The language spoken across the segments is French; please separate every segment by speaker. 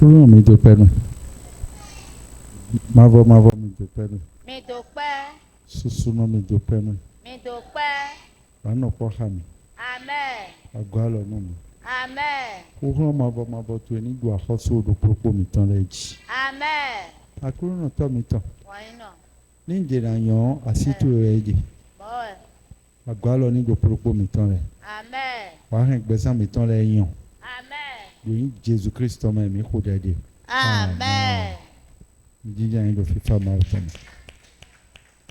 Speaker 1: Akúrò mi dúpẹ́ nù. Máa bọ̀ mi dúpẹ́ nù.
Speaker 2: Mi dúpẹ́.
Speaker 1: Súsúnmọ́ mi dúpẹ́ nù.
Speaker 2: Mi dúpẹ́.
Speaker 1: Wàá pọ̀ hà mí.
Speaker 2: Amen.
Speaker 1: Àgọ́ àlọ́ náà mi.
Speaker 2: Amen.
Speaker 1: Kúrò máa bọ̀ tó ẹni gbọ́ àkọ́sọ́ odò pópó mi tán lẹ́jì.
Speaker 2: Amen.
Speaker 1: Akúrò náà tọ́ mi tán.
Speaker 2: Wọ́n náà.
Speaker 1: Ní ìdènà yan àsìtò rẹ̀ jì.
Speaker 2: Bọ́ọ̀.
Speaker 1: Àgọ́ àlọ́ ní gbọ́ pópó mi tán rẹ̀.
Speaker 2: Amen.
Speaker 1: Wàá hàn gbẹ́sàn mi tán lẹ́ yàn.
Speaker 2: Amen.
Speaker 1: Lóyún Jésù Kristo ọmọ ẹ̀mí kò dẹ́dẹ́.
Speaker 2: Amen.
Speaker 1: Jíjà yín lọ fífa máa tán.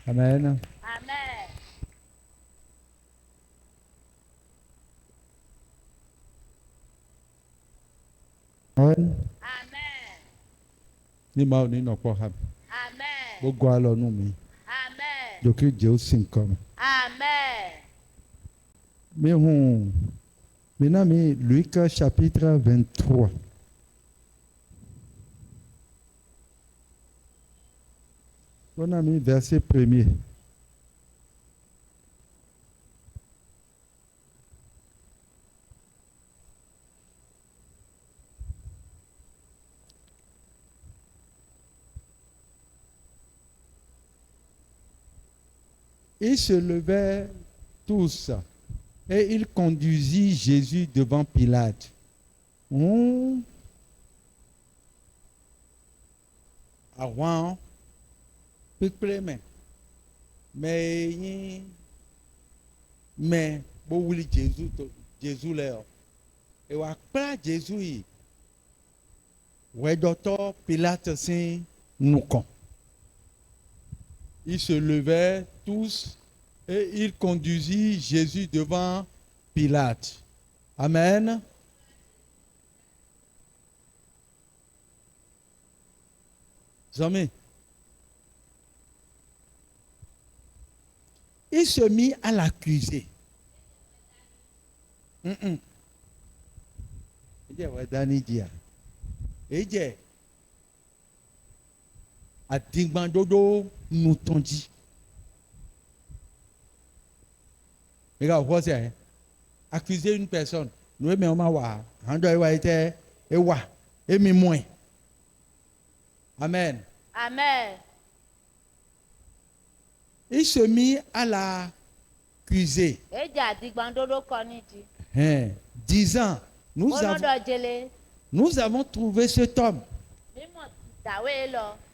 Speaker 1: Amen.
Speaker 2: Amen.
Speaker 1: Amen.
Speaker 2: Amen.
Speaker 1: Ní máa ní nọ̀pọ̀ hà mí.
Speaker 2: Amen.
Speaker 1: Gbogbo àlọ́ nù mí.
Speaker 2: Amen.
Speaker 1: Jòkè jẹ́ ó sì ń kọ́ mi.
Speaker 2: Amen.
Speaker 1: Mes amis, Luc chapitre 23. Mon ami, verset 1er. Ils se levaient tous. Et il conduisit Jésus devant Pilate. Àwọn pípẹ́ mẹ́ bó wuli Jésus lẹ ọ ìwà kpla Jésus yìí wẹ́dọ̀tọ̀ Pilate sí nùkàn. Ils se levaient tous. Et il conduisit Jésus devant Pilate. Amen. Amis. Il se mit à l'accuser. Il dit, nous t'ont dit. Regarde, quoi c'est? Accuser une personne. Nous aimons ma wa. Hando ewa ete ewa. Emi moins. Amen.
Speaker 2: Amen.
Speaker 1: Il se mit à l'accuser. Disant, nous avons trouvé cet homme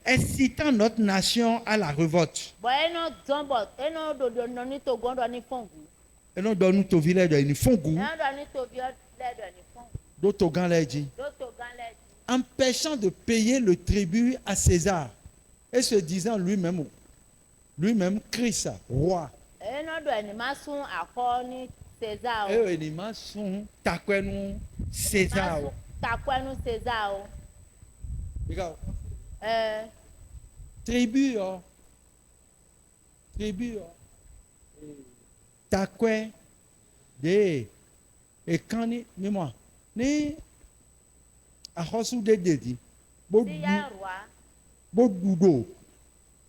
Speaker 1: incitant notre nation à la révolte. Et nous donnons ton village de Nifongu. D'autres gants l'a dit. Empêchant de payer le tribut à César. Et se disant lui-même Christ, roi. Et il m'a son takwenu César. Regarde. Tribut. Takwe de ekani mimo ni ahosu de dedi bodudo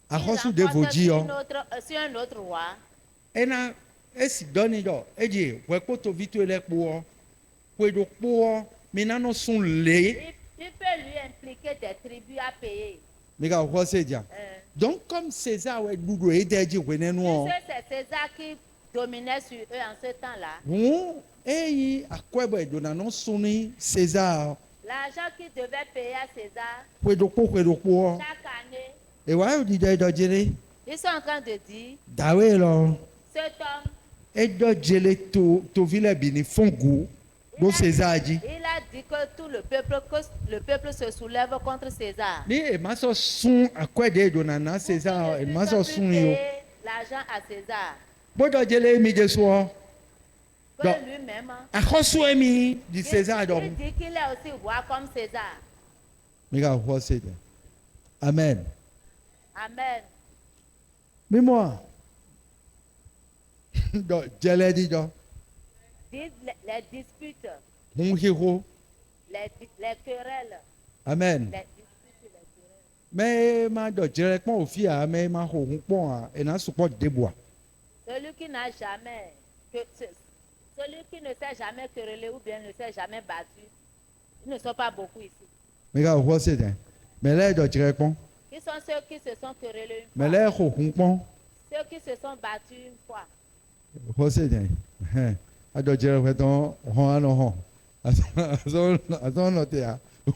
Speaker 1: ahosu de vojio
Speaker 2: si un autre roi
Speaker 1: ena esi doni do eji wekoto vitu elepo kwedo po minano sun le
Speaker 2: il peut lui impliquer des tributs à payer.
Speaker 1: Mega rose dia donc comme César we dudo e deji wenenu o
Speaker 2: c'est César qui dominait sur eux en ce temps-là.
Speaker 1: César.
Speaker 2: L'argent qu'il devait payer à César chaque année. Ils sont en train de dire cet homme il a dit que tout le peuple se soulève contre César. L'argent à César. Lui-même.
Speaker 1: Il dit
Speaker 2: qu'il est aussi roi comme César.
Speaker 1: Amen.
Speaker 2: Amen.
Speaker 1: Mais moi, les
Speaker 2: disputes.
Speaker 1: Mon héros.
Speaker 2: Les querelles.
Speaker 1: Amen.
Speaker 2: Les disputes, les querelles.
Speaker 1: Mais ma directement au fil à mais ma pont et n'a support des bois.
Speaker 2: Celui qui n'a jamais celui qui ne s'est jamais querellé ou bien ne s'est jamais battu, ils ne sont pas beaucoup ici.
Speaker 1: Mais là, on c'est d'un. Mais là, il doit dire quoi?
Speaker 2: Qui sont ceux qui se sont querellés une
Speaker 1: Mais
Speaker 2: fois?
Speaker 1: là, il faut
Speaker 2: Ceux qui se sont battus une fois.
Speaker 1: on c'est d'un. Il doit dire quoi? On a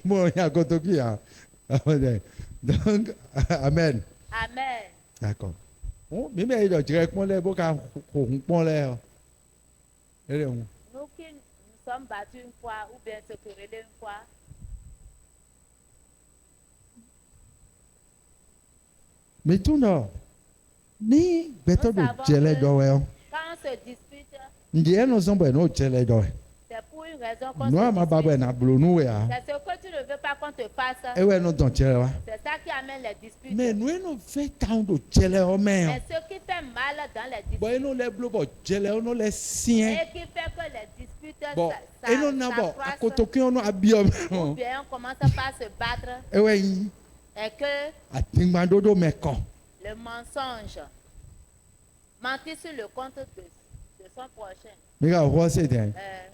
Speaker 1: bon, il y a quoi qui a? Donc, amen.
Speaker 2: Amen.
Speaker 1: D'accord. Bon, mais il doit dire quoi? Les bocaux, on l'air.
Speaker 2: Nous qui nous sommes battus une fois ou bien se quereller une fois,
Speaker 1: Mais tout non. Ni beto do jele dowe.
Speaker 2: quand on se dispute,
Speaker 1: Ndiye no sombe no jele dowe.
Speaker 2: c'est pour une raison qu'on
Speaker 1: No
Speaker 2: se
Speaker 1: ama babwe
Speaker 2: dispute.
Speaker 1: na blonu ya.
Speaker 2: C'est ce que tu ne veux pas qu'on te fasse.
Speaker 1: Ewe no don jele wa.
Speaker 2: C'est ça qui amène les disputes.
Speaker 1: Mais nous no fait tant do jele o men.
Speaker 2: Mais ce qui fait mal dans les disputes
Speaker 1: Bon no le blo bo jele no le sien.
Speaker 2: et qui fait que les disputes
Speaker 1: Bon e no na bo
Speaker 2: s'accroissent,
Speaker 1: akotoki ono abiom.
Speaker 2: ou bien on commence par se battre
Speaker 1: Ewe yin
Speaker 2: et que
Speaker 1: atingbandodo meko.
Speaker 2: le mensonge, mentir sur le compte de son prochain.
Speaker 1: Mi ga ho se den.
Speaker 2: Euh,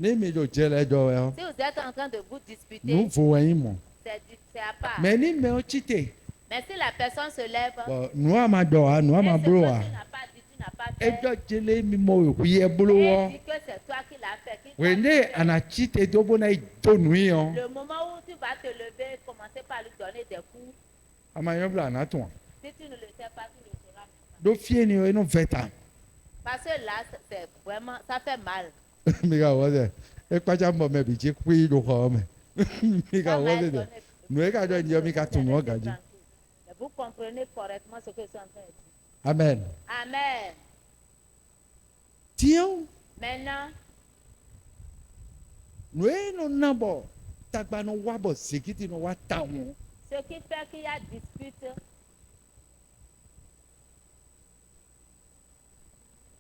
Speaker 1: Ni mi do jele dowe.
Speaker 2: si vous êtes en train de vous disputer,
Speaker 1: Nou fo yin mo.
Speaker 2: c'est à part.
Speaker 1: Mais ni me o chite.
Speaker 2: Mais si la personne se lève,
Speaker 1: Bon no ama do a no
Speaker 2: et
Speaker 1: ama
Speaker 2: ce que
Speaker 1: bro
Speaker 2: tu
Speaker 1: a.
Speaker 2: n'as pas dit, tu n'as pas
Speaker 1: E
Speaker 2: fait,
Speaker 1: do jele mi mo ku ye blo
Speaker 2: et
Speaker 1: wo.
Speaker 2: dit que c'est toi qui l'as fait. qui t'a
Speaker 1: Wende
Speaker 2: fait.
Speaker 1: anachite dobo na idonu yon.
Speaker 2: Le moment où tu vas te lever, commencer par lui donner des coups,
Speaker 1: Amayobla anaton.
Speaker 2: si tu ne le sais pas, tu le sauras.
Speaker 1: Do fie ni eno veta.
Speaker 2: Parce que là, c'est vraiment, ça fait mal.
Speaker 1: Miga wose. E kwacha mo me bi je kwi do ko me. Miga
Speaker 2: On va
Speaker 1: wose de.
Speaker 2: donner-
Speaker 1: No e ka do ndio mi ka tun wo gaji.
Speaker 2: Mais vous comprenez correctement ce que je suis en train de dire.
Speaker 1: Amen.
Speaker 2: Amen.
Speaker 1: Tio
Speaker 2: Maintenant,
Speaker 1: no e no nabo. Tagba no wabo sekiti no wa tawo.
Speaker 2: ce qui fait qu'il y a dispute,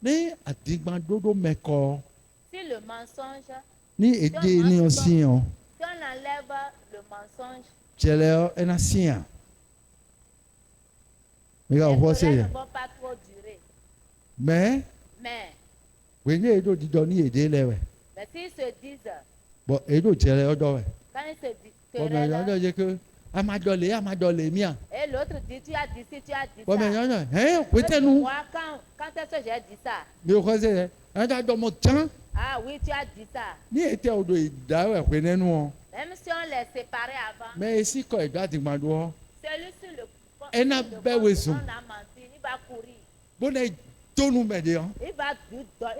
Speaker 1: Ni adigban dodo meko.
Speaker 2: si le mensonge,
Speaker 1: Ni ede ni osian.
Speaker 2: si on enlève le mensonge,
Speaker 1: Jele ena sian. Miga
Speaker 2: les
Speaker 1: wose
Speaker 2: colères
Speaker 1: ye.
Speaker 2: ne vont pas trop durer.
Speaker 1: Mais
Speaker 2: Mais,
Speaker 1: wende edo didoni ede lewe.
Speaker 2: mais s'ils se disent,
Speaker 1: Bon edo jele odo we.
Speaker 2: quand ils se
Speaker 1: Bon mais
Speaker 2: querellent,
Speaker 1: yon je que amadole mia.
Speaker 2: et l'autre dit, tu as dit ci, tu as dit
Speaker 1: Bon mais
Speaker 2: ça.
Speaker 1: yon hein kwete nou.
Speaker 2: Moi, quand est-ce que j'ai dit ça?
Speaker 1: Mi o kose en da do mo tan
Speaker 2: Ah oui, tu as dit ça.
Speaker 1: ni ete odo idawe kwene nu.
Speaker 2: Même si on les séparait avant,
Speaker 1: Mais esi ko edo atigmando o.
Speaker 2: celui sur le
Speaker 1: Et n'a
Speaker 2: sur le
Speaker 1: pas
Speaker 2: compte,
Speaker 1: raison.
Speaker 2: on a menti, il va courir.
Speaker 1: Bon na tonu me de o.
Speaker 2: Il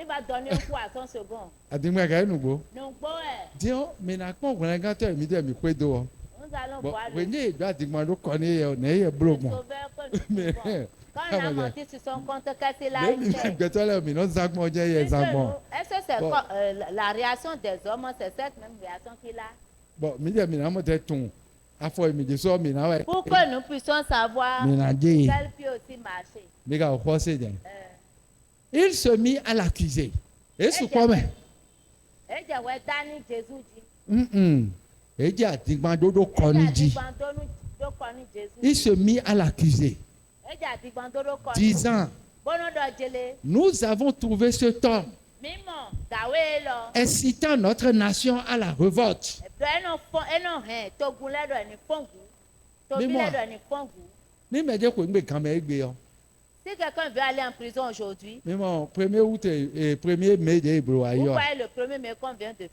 Speaker 2: va donner un coup à son second.
Speaker 1: Atigma ka enu go.
Speaker 2: Donc, bon,
Speaker 1: Dio me na pon kwene ga to mi de mi kwedo o.
Speaker 2: nous allons
Speaker 1: Bon
Speaker 2: voir
Speaker 1: we
Speaker 2: le
Speaker 1: ni edo atigmando ko ni e na ye blo mo.
Speaker 2: sauveur que nous
Speaker 1: Mais
Speaker 2: trouvons. Quand on a menti sur son compte, qu'est-ce qu'il a
Speaker 1: le mi
Speaker 2: fait?
Speaker 1: gbeto le mi no zakmo je ye
Speaker 2: Puisque
Speaker 1: zakmo.
Speaker 2: nous- Est-ce que c'est
Speaker 1: Bon.
Speaker 2: la réaction des hommes, c'est cette même réaction qu'il a?
Speaker 1: Bon mi de mi na mo te tun. Afo mi de so mi na we.
Speaker 2: Pour que nous puissions savoir
Speaker 1: Mi na de.
Speaker 2: quel peut aussi marcher.
Speaker 1: Mi ga ho se de.
Speaker 2: Euh,
Speaker 1: Il se mit à l'accuser. Et ce quoi mais?
Speaker 2: Et je vais Dani Jésus dit.
Speaker 1: Eji adigbandodo kọni ji. Il
Speaker 2: Il
Speaker 1: se mit à l'accuser, disant, nous avons trouvé cet homme incitant notre nation à la révolte. Ni me de ko ngbe kan me egbe o.
Speaker 2: Si quelqu'un veut aller en prison aujourd'hui,
Speaker 1: Mi mo 1er août et 1er mai de Hebrew
Speaker 2: vous
Speaker 1: ayo.
Speaker 2: voyez le 1er mai qu'on vient de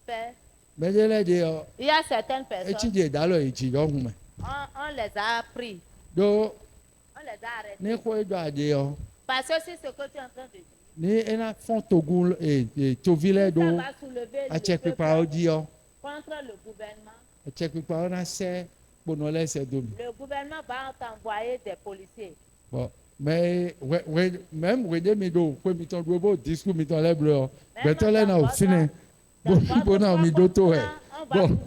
Speaker 2: faire,
Speaker 1: Me de le de o.
Speaker 2: il y a certaines
Speaker 1: Echi
Speaker 2: personnes,
Speaker 1: de dalo echi yo hu me.
Speaker 2: on les a pris,
Speaker 1: Do
Speaker 2: on les a arrêtés.
Speaker 1: ni ko edo ade o.
Speaker 2: Parce que c'est ce que tu es en train de dire.
Speaker 1: Ni ena fon togun tovile do
Speaker 2: Ça va soulever
Speaker 1: a
Speaker 2: le
Speaker 1: check
Speaker 2: peuple
Speaker 1: pa o di o.
Speaker 2: contre le gouvernement.
Speaker 1: A check pa o na se pono le se do mi.
Speaker 2: Le gouvernement va t'envoyer des policiers.
Speaker 1: Bon, mais même when mi do ko mi ton do bo discours mi ton le blo. Beto le na o fine. Bo na mi do to e. Bon,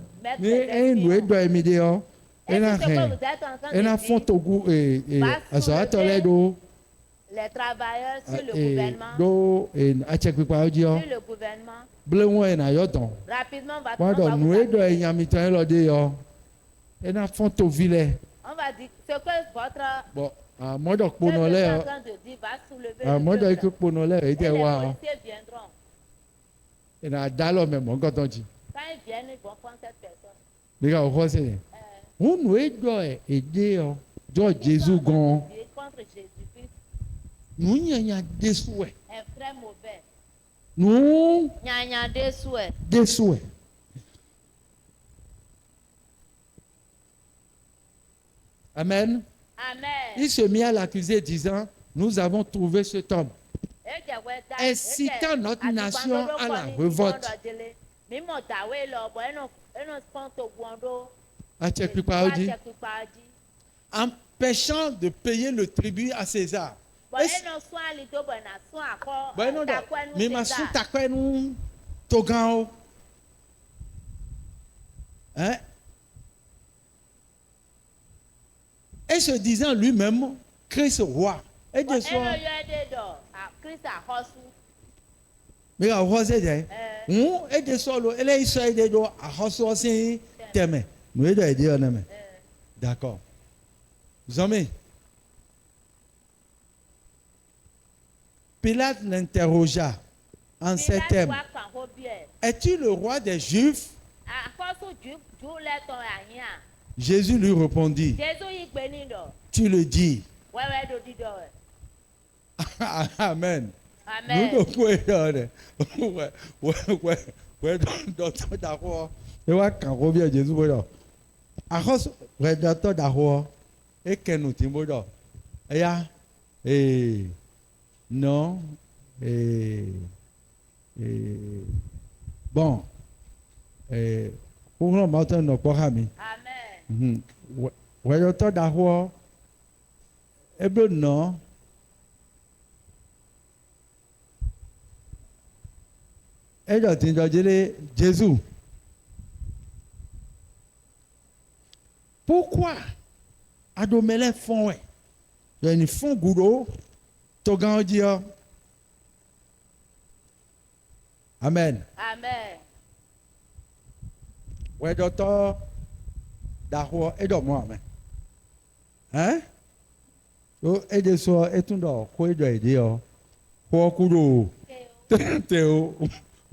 Speaker 1: ni en we do mi de o.
Speaker 2: Et
Speaker 1: Ena
Speaker 2: c'est ce que
Speaker 1: he.
Speaker 2: vous êtes en train
Speaker 1: Ena
Speaker 2: de
Speaker 1: fon
Speaker 2: dire,
Speaker 1: togu aso atole do
Speaker 2: les travailleurs sur le gouvernement,
Speaker 1: do a check pa o di o.
Speaker 2: sur le gouvernement,
Speaker 1: Ble won na yo ton.
Speaker 2: rapidement
Speaker 1: Wa do
Speaker 2: on
Speaker 1: nu e do
Speaker 2: va,
Speaker 1: yan mi ton lo de yo. Ena fon to vile.
Speaker 2: on va dire ce que votre
Speaker 1: Bon, a mo do
Speaker 2: ce que
Speaker 1: pono
Speaker 2: vous
Speaker 1: le
Speaker 2: êtes en
Speaker 1: o.
Speaker 2: train de dire va soulever
Speaker 1: A mo do
Speaker 2: le
Speaker 1: ko
Speaker 2: peuple.
Speaker 1: pono le e
Speaker 2: Et
Speaker 1: de
Speaker 2: les
Speaker 1: wa.
Speaker 2: policiers viendront.
Speaker 1: Ena dalo me mo ngoton ji.
Speaker 2: Quand ils viennent, ils vont prendre cette personne.
Speaker 1: Mais quand on c'est on nous doit aider doit Jésus gon
Speaker 2: contre Jésus-Christ
Speaker 1: nous y a des souhaits
Speaker 2: est très mauvais.
Speaker 1: nous
Speaker 2: Il y a des souhaits.
Speaker 1: des souhaits. Amen.
Speaker 2: Amen.
Speaker 1: Il se mit à l'accuser disant, nous avons trouvé cet homme incitant notre nation à la révolte.
Speaker 3: Empêchant de payer le tribut à César. Mais ma sou takwe nou togan. Hein? Et se disant lui-même, Christ roi. Et de soi. Mais à roi c'est et de soi et là il s'est de do à roi c'est teme. Nous aider aider on aime. D'accord. Zomé. Pilate l'interrogea en ces termes. Es-tu le roi des Juifs? Jésus lui répondit. Tu le dis. Amen.
Speaker 2: Amen.
Speaker 3: Nous pouvons dire. Ouais, docteur d'accord. Et ouais, quand on revient Jésus, voilà. Arros, ouais, docteur d'accord. Et qu'est nous timons là? Et non. Bon. Pour le matin, nous pas amis.
Speaker 2: Amen.
Speaker 3: Ouais, docteur d'accord. Et bien non. Et là, tu dois dire Jésus. Pourquoi Adomele font ouais? Il y a une fond goudou. Togan dit Amen.
Speaker 2: Amen.
Speaker 3: Ouais, docteur Dahua, aide-moi, amen. Hein? Et de soi, et tout d'or, quoi il doit aider, quoi goudou. Théo.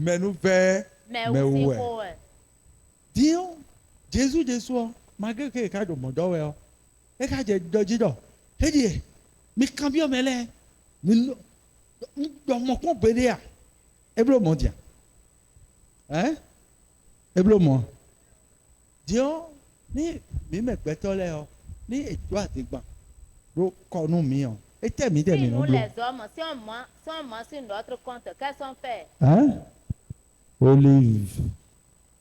Speaker 3: Mais nous fait, mais ouais. Disons, Jésus de soi, malgré que les de mon dos, et quand j'ai dit, il dit, mais quand bien, mais là, nous, dans mon compte, et bien, mon Dieu. Hein? Et bien, moi. Disons, ni, mais bêtons là, ni, et toi, t'es bon. Donc, quand nous mions, et t'es mis,
Speaker 2: Si nous, les hommes, si on ment sur notre compte, qu'est-ce qu'on fait?
Speaker 3: Hein? Olive.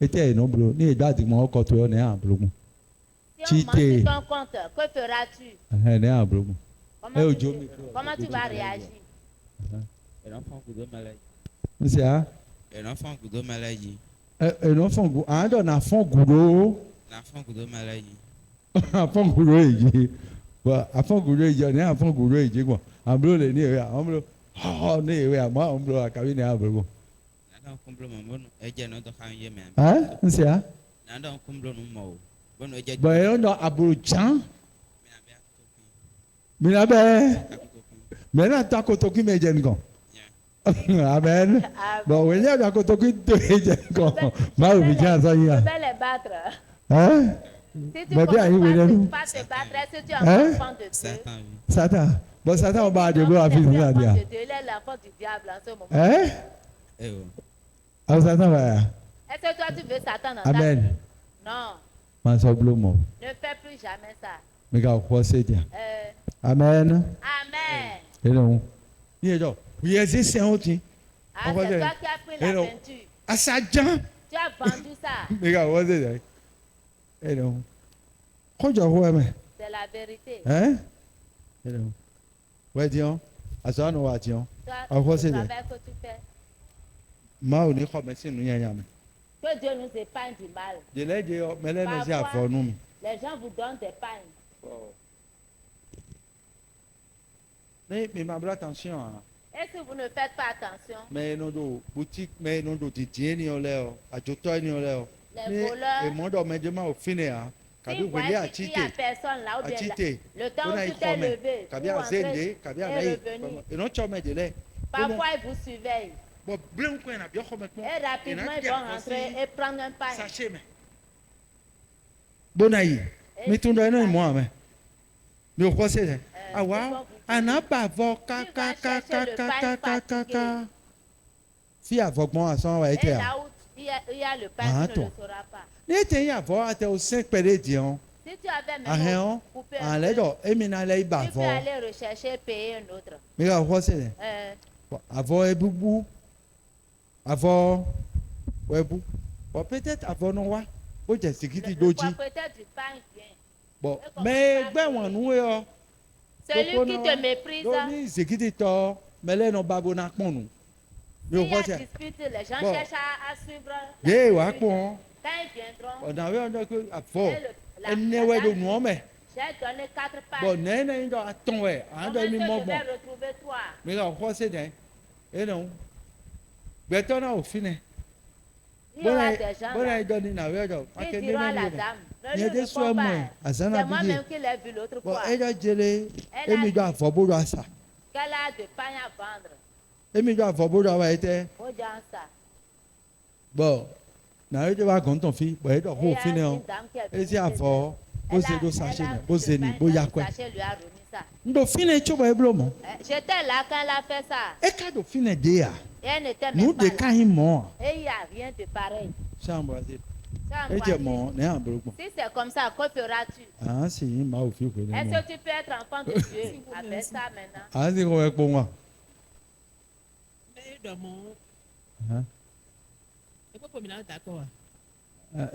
Speaker 3: Était non blo. Ni dadi mo ko to ne an blo.
Speaker 2: Si on ment sur ton compte, que feras-tu?
Speaker 3: Ne an blo.
Speaker 2: Comment tu vas réagir?
Speaker 4: Un enfant qui doit maladie.
Speaker 3: C'est ça?
Speaker 4: Un enfant qui doit maladie.
Speaker 3: Un enfant go. Ah, don enfant goudou.
Speaker 4: Un enfant qui doit maladie.
Speaker 3: Enfant goudou yi. Wa enfant goudou yi ne enfant goudou yi quoi. En blo le ni ya. En blo. Oh, ne ya moi en blo akabi ne an blo. Hein? C'est ça? Bon, on a Abouchan. Mais là, mais là, t'as kotoki me jengon. Amen. Bon, oui, là, kotoki te jengon. Ma ou bien ça y a.
Speaker 2: Tu peux les battre.
Speaker 3: Hein?
Speaker 2: Si tu ne pas te battre, si tu es un enfant de Dieu.
Speaker 3: Satan. Bon, Satan, on va de à
Speaker 2: il est l'enfant du diable en ce moment.
Speaker 3: Hein? Ah, Satan va.
Speaker 2: Est-ce que toi tu veux Satan dans ta vie?
Speaker 3: Amen.
Speaker 2: Non.
Speaker 3: Man so blomo.
Speaker 2: Ne fais plus jamais ça.
Speaker 3: Mais quand quoi c'est bien. Amen.
Speaker 2: Amen.
Speaker 3: Et non. Il est là. Oui, c'est un outil.
Speaker 2: Ah, c'est toi qui as pris la peinture.
Speaker 3: À ça, Jean.
Speaker 2: Tu as vendu ça.
Speaker 3: Mais quand quoi c'est bien. Et non. Quand tu vois, mais.
Speaker 2: C'est la vérité.
Speaker 3: Hein? Et non. Ouais, Dion. À ça, nous va, Dion.
Speaker 2: Toi, le travail que tu fais.
Speaker 3: Ma ou ni ko merci nous yanya me.
Speaker 2: Que Dieu nous épargne du mal.
Speaker 3: Je l'ai dit mais là nous a pour nous.
Speaker 2: Les gens vous donnent des pagnes.
Speaker 3: Mais ma bra attention hein.
Speaker 2: Et si vous ne faites pas attention?
Speaker 3: Mais non do boutique mais non do titien ni olé o, ajoto ni olé o.
Speaker 2: Les voleurs.
Speaker 3: Et mon do médement au fini hein.
Speaker 2: Si vous voyez qu'il y a personne là ou bien le temps où tu t'es levé,
Speaker 3: kabia zende, kabia na et non chome de lait.
Speaker 2: Parfois ils vous surveillent.
Speaker 3: Bon, bien qu'on a bien comme
Speaker 2: et rapidement ils vont rentrer et prendre un pain.
Speaker 3: Sachez mais. Bonaï. Mais tout le monde est moi, mais. Mais au quoi c'est? Ah, waouh. Anaba, kaka. Si aveuglement à son va
Speaker 2: Et
Speaker 3: être.
Speaker 2: là où il y a le pain,
Speaker 3: Ah,
Speaker 2: tu ne
Speaker 3: toi.
Speaker 2: le sauras pas.
Speaker 3: N'était y avoir au 5 pérédions.
Speaker 2: Si tu avais
Speaker 3: Ah,
Speaker 2: même
Speaker 3: hein.
Speaker 2: coupé
Speaker 3: Ah,
Speaker 2: un
Speaker 3: là,
Speaker 2: peu,
Speaker 3: et maintenant, là, il
Speaker 2: tu
Speaker 3: va
Speaker 2: peux
Speaker 3: voir.
Speaker 2: aller rechercher et payer un autre.
Speaker 3: Mais au quoi c'est? Avant et boubou. Avant. Ouais, bou. Bon, peut-être avant, non, ouais. Oh, j'ai ce qui dit
Speaker 2: Le
Speaker 3: doji.
Speaker 2: propriétaire du pain vient.
Speaker 3: Bon, mais, ben, on nous,
Speaker 2: Celui qui te méprise,
Speaker 3: Doni, c'est qui dit tort. Mais là, non, babona, mon nous. Mais au
Speaker 2: s'il y
Speaker 3: quoi
Speaker 2: a
Speaker 3: c'est?
Speaker 2: dispute, les gens
Speaker 3: Bon.
Speaker 2: cherchent à suivre.
Speaker 3: Yeah,
Speaker 2: la
Speaker 3: ouais,
Speaker 2: dispute.
Speaker 3: bon.
Speaker 2: Quand ils viendront,
Speaker 3: On avait un peu à fort.
Speaker 2: la-
Speaker 3: Elle n'est ouais de
Speaker 2: dame
Speaker 3: nous, mais.
Speaker 2: j'ai donné 4 pains.
Speaker 3: Bon, n'est n'est pas ton ouais. Un
Speaker 2: Comment est-ce
Speaker 3: demi
Speaker 2: que
Speaker 3: bon
Speaker 2: je
Speaker 3: bon.
Speaker 2: vais retrouver toi?
Speaker 3: Mais là, quoi c'est bien? Et non. Mais toi, non, au final.
Speaker 2: Il y aura des gens
Speaker 3: Bon,
Speaker 2: là
Speaker 3: il donne une aveugle.
Speaker 2: qui diront à la dame,
Speaker 3: Il y a
Speaker 2: ne
Speaker 3: des
Speaker 2: lui
Speaker 3: soins
Speaker 2: réponds
Speaker 3: moins.
Speaker 2: pas.
Speaker 3: À
Speaker 2: C'est
Speaker 3: Zana
Speaker 2: moi-même qui l'ai vu l'autre
Speaker 3: Bon,
Speaker 2: fois.
Speaker 3: elle a gelé.
Speaker 2: Elle
Speaker 3: Et
Speaker 2: a
Speaker 3: mi doit
Speaker 2: dit
Speaker 3: faire beau dans ça.
Speaker 2: qu'elle a de pain à vendre.
Speaker 3: Et mi doit faire beau dans la été.
Speaker 2: Au dans ça.
Speaker 3: Bon. N'a eu de voir quand ton fils. Bon, il doit
Speaker 2: Et il y
Speaker 3: au
Speaker 2: a
Speaker 3: final.
Speaker 2: une dame qui est
Speaker 3: Et
Speaker 2: venue
Speaker 3: c'est à
Speaker 2: chez
Speaker 3: fort.
Speaker 2: elle.
Speaker 3: Vous êtes au sachet. Vous êtes ni.
Speaker 2: Le
Speaker 3: Vous y a
Speaker 2: pain,
Speaker 3: quoi?
Speaker 2: le sachet lui a remis ça.
Speaker 3: Nous finissons, tu vois, blôme.
Speaker 2: J'étais là quand elle a fait ça.
Speaker 3: Et quand nous finissons déjà,
Speaker 2: Et elle n'était
Speaker 3: nous
Speaker 2: même pas là.
Speaker 3: décaillons.
Speaker 2: Et il n'y a rien de pareil.
Speaker 3: C'est embrasé.
Speaker 2: Ça,
Speaker 3: Et
Speaker 2: moi,
Speaker 3: tu mon, n'est un bloc.
Speaker 2: si c'est comme ça, que feras-tu?
Speaker 3: Ah, si, il m'a offert.
Speaker 2: Est-ce que tu peux être enfant de Dieu avec ça maintenant?
Speaker 3: Ah, c'est correct pour moi.
Speaker 5: Mais dans mon.
Speaker 3: Hein?
Speaker 5: C'est quoi pour me d'accord?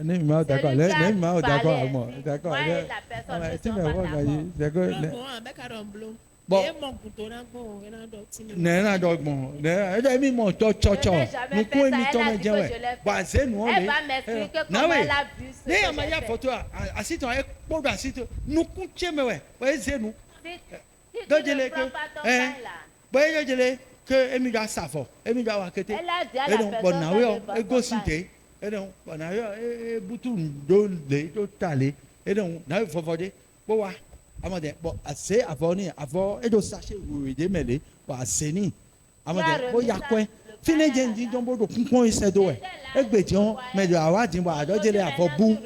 Speaker 3: Ne m'a d'accord.
Speaker 2: Celui qui a
Speaker 3: Ne m'a d'accord
Speaker 2: parlé
Speaker 3: avec moi.
Speaker 2: ainsi,
Speaker 3: D'accord.
Speaker 2: moi et la personne ne
Speaker 3: Tu
Speaker 2: sont
Speaker 3: me
Speaker 2: pas
Speaker 3: vois,
Speaker 2: d'accord.
Speaker 3: d'accord.
Speaker 5: Non, bon, avec un bleu.
Speaker 3: Bon.
Speaker 5: Et mon couteau, là, bon, il y en a d'autres.
Speaker 3: Ne, non, donc, bon. Ne, elle mis mon cho.
Speaker 2: Je n'ai jamais
Speaker 3: Nous
Speaker 2: fait
Speaker 3: pouvons
Speaker 2: ça,
Speaker 3: nous
Speaker 2: elle a
Speaker 3: tomber
Speaker 2: dit
Speaker 3: bien,
Speaker 2: que
Speaker 3: ouais.
Speaker 2: je l'ai fait.
Speaker 3: Bah, c'est nous,
Speaker 2: Elle va m'expliquer comment elle a vu ce que
Speaker 3: Ne,
Speaker 2: j'ai
Speaker 3: on m'a dit
Speaker 2: fait.
Speaker 3: photo. Assis-toi, pour assis-toi. Nous comptons, mais ouais. Ouais, c'est nous.
Speaker 2: Si
Speaker 3: Donc,
Speaker 2: tu
Speaker 3: je
Speaker 2: ne
Speaker 3: l'ai
Speaker 2: prends
Speaker 3: que.
Speaker 2: pas ton
Speaker 3: Hein?
Speaker 2: pain là,
Speaker 3: Ouais, je l'ai que Emi doit s'affort. Emi doit avoir quitté.
Speaker 2: elle a dit à
Speaker 3: Et
Speaker 2: la
Speaker 3: donc, bon,
Speaker 2: personne
Speaker 3: na
Speaker 2: de
Speaker 3: oui,
Speaker 2: boire
Speaker 3: et
Speaker 2: son
Speaker 3: go
Speaker 2: pain.
Speaker 3: cité. Et donc, bon, na oui, boutou do talé. Et donc, na oui, faut voir. Bon, ouais. Amade, bon, assez avant, et donc, sachez, vous aider, mêler, bon, assez ni. Amade, bon, y'a quoi? Fini, j'ai dit, donc, bon, qu'on essaie de, ouais. Et bétion, mais de avoir dit, bon, alors, j'ai les avant bout.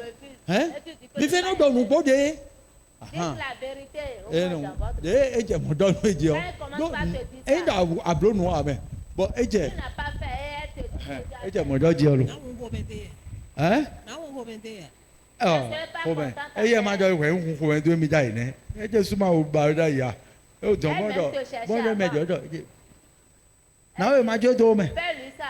Speaker 3: Hein? Mais fais-nous dans nos bodés.
Speaker 2: Dites la vérité. Au
Speaker 3: Et
Speaker 2: moins
Speaker 3: non,
Speaker 2: dans votre vie.
Speaker 3: et j'ai mon don, me dit,
Speaker 2: Elle commence par te dire
Speaker 3: et
Speaker 2: ça.
Speaker 3: dans à blo noir, mais bon, et j'ai,
Speaker 2: Tu n'as pas fait, elle te dit.
Speaker 3: et j'ai mon don, dit,
Speaker 5: Now on go there.
Speaker 3: hein?
Speaker 5: Now on go there.
Speaker 3: Ah, faut bien. Et il y a ma donné, on comprend deux médailles, né? Et j'ai souvent au bar d'ailleurs. Et au temps, bon, bon, le médaille, non, il m'a dit, mais,
Speaker 2: Fais-lui ça.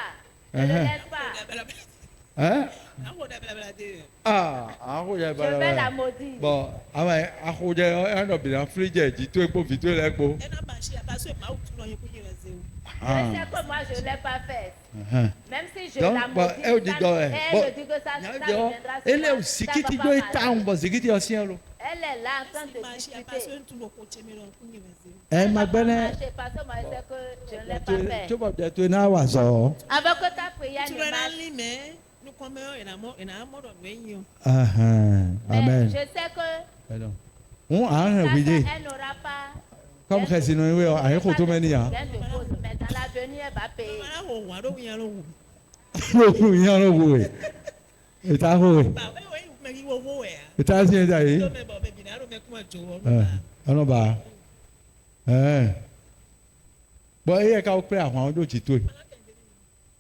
Speaker 2: Ne le laisse pas.
Speaker 3: hein?
Speaker 5: Now on go there.
Speaker 3: Ah, en gros, il y a
Speaker 2: Je vais la
Speaker 3: pas.
Speaker 2: maudire.
Speaker 3: Bon, ah ouais, à cause de un homme bien frigé, dit tout est pour vite, les beaux.
Speaker 5: Et non, marché, parce que ma outre, non, il y a plus de réseau.
Speaker 3: Ah,
Speaker 2: Je sais que moi, je ne l'ai pas fait.
Speaker 3: ah.
Speaker 2: Même si je
Speaker 3: Donc,
Speaker 2: la
Speaker 3: bon,
Speaker 2: maudis,
Speaker 3: elle dit,
Speaker 2: ça-
Speaker 3: donc,
Speaker 2: elle
Speaker 3: bon,
Speaker 2: me dit que ça
Speaker 3: elle
Speaker 2: viendra sur
Speaker 3: est
Speaker 2: moi,
Speaker 3: aussi
Speaker 2: ça
Speaker 3: qui
Speaker 2: va
Speaker 3: te
Speaker 2: pas
Speaker 3: doit
Speaker 2: marcher.
Speaker 3: être en bas, c'est qui te ancien, là.
Speaker 2: Elle est là en train
Speaker 5: Si
Speaker 2: de
Speaker 5: marché, parce
Speaker 2: discuter.
Speaker 5: que tout le côté, mais non, il y a réseau.
Speaker 3: Eh, ma
Speaker 2: Ça va pas
Speaker 3: belle,
Speaker 2: marcher parce que moi, je sais que je ne l'ai pas fait.
Speaker 3: tu vas bien te n'avoir
Speaker 2: Avant que ta prière
Speaker 5: Tu
Speaker 2: ne
Speaker 5: vas
Speaker 2: marche,
Speaker 5: dans l'île, mais nous, comme il y a un mot de réunion.
Speaker 3: Ah,
Speaker 2: mais
Speaker 3: amen.
Speaker 2: je sais que
Speaker 3: Alors, on a un
Speaker 2: ça,
Speaker 3: vidé.
Speaker 2: elle n'aura pas.
Speaker 3: Comme que sinon, oui, on a un photo mania.
Speaker 2: gain de cause, mais dans l'avenir, elle va payer.
Speaker 5: Voilà, on voit, donc, il y a l'eau.
Speaker 3: Oui, il y a un oui. Et t'as oui.
Speaker 5: Bah, oui, oui, mais il va voir.
Speaker 3: Et t'as bien d'ailleurs.
Speaker 5: Non, mais bon, mais bien, alors, mais comment tu vois?
Speaker 3: Alors, bah. Bon, il y a qu'à opérer à un autre tout.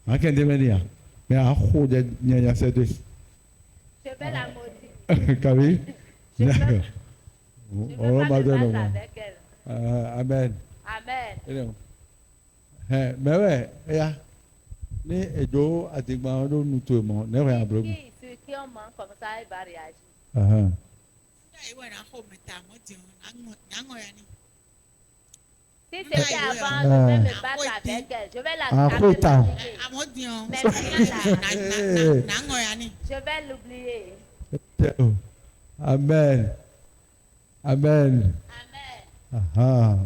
Speaker 3: En quel domaine? Mais à quoi de n'y a pas de.
Speaker 2: Je vais la maudire.
Speaker 3: Kavi?
Speaker 2: Je vais-
Speaker 3: D'accord.
Speaker 2: Je ne
Speaker 3: On
Speaker 2: veux
Speaker 3: va
Speaker 2: pas me
Speaker 3: donner
Speaker 2: battre
Speaker 3: moi.
Speaker 2: avec elle.
Speaker 3: Amen.
Speaker 2: Amen.
Speaker 3: Et non. Mais ouais, ya. Ni edo adigba do nu to mo, ne wa abro.
Speaker 2: Sur qui on ment comme ça, elle va réagir.
Speaker 3: Aha.
Speaker 2: Si c'était avant, je vais me battre avec elle. Je vais la
Speaker 3: Ah, putain.
Speaker 2: Mais maintenant, je vais l'oublier.
Speaker 3: Amen. Amen.
Speaker 2: Amen.
Speaker 3: Aha.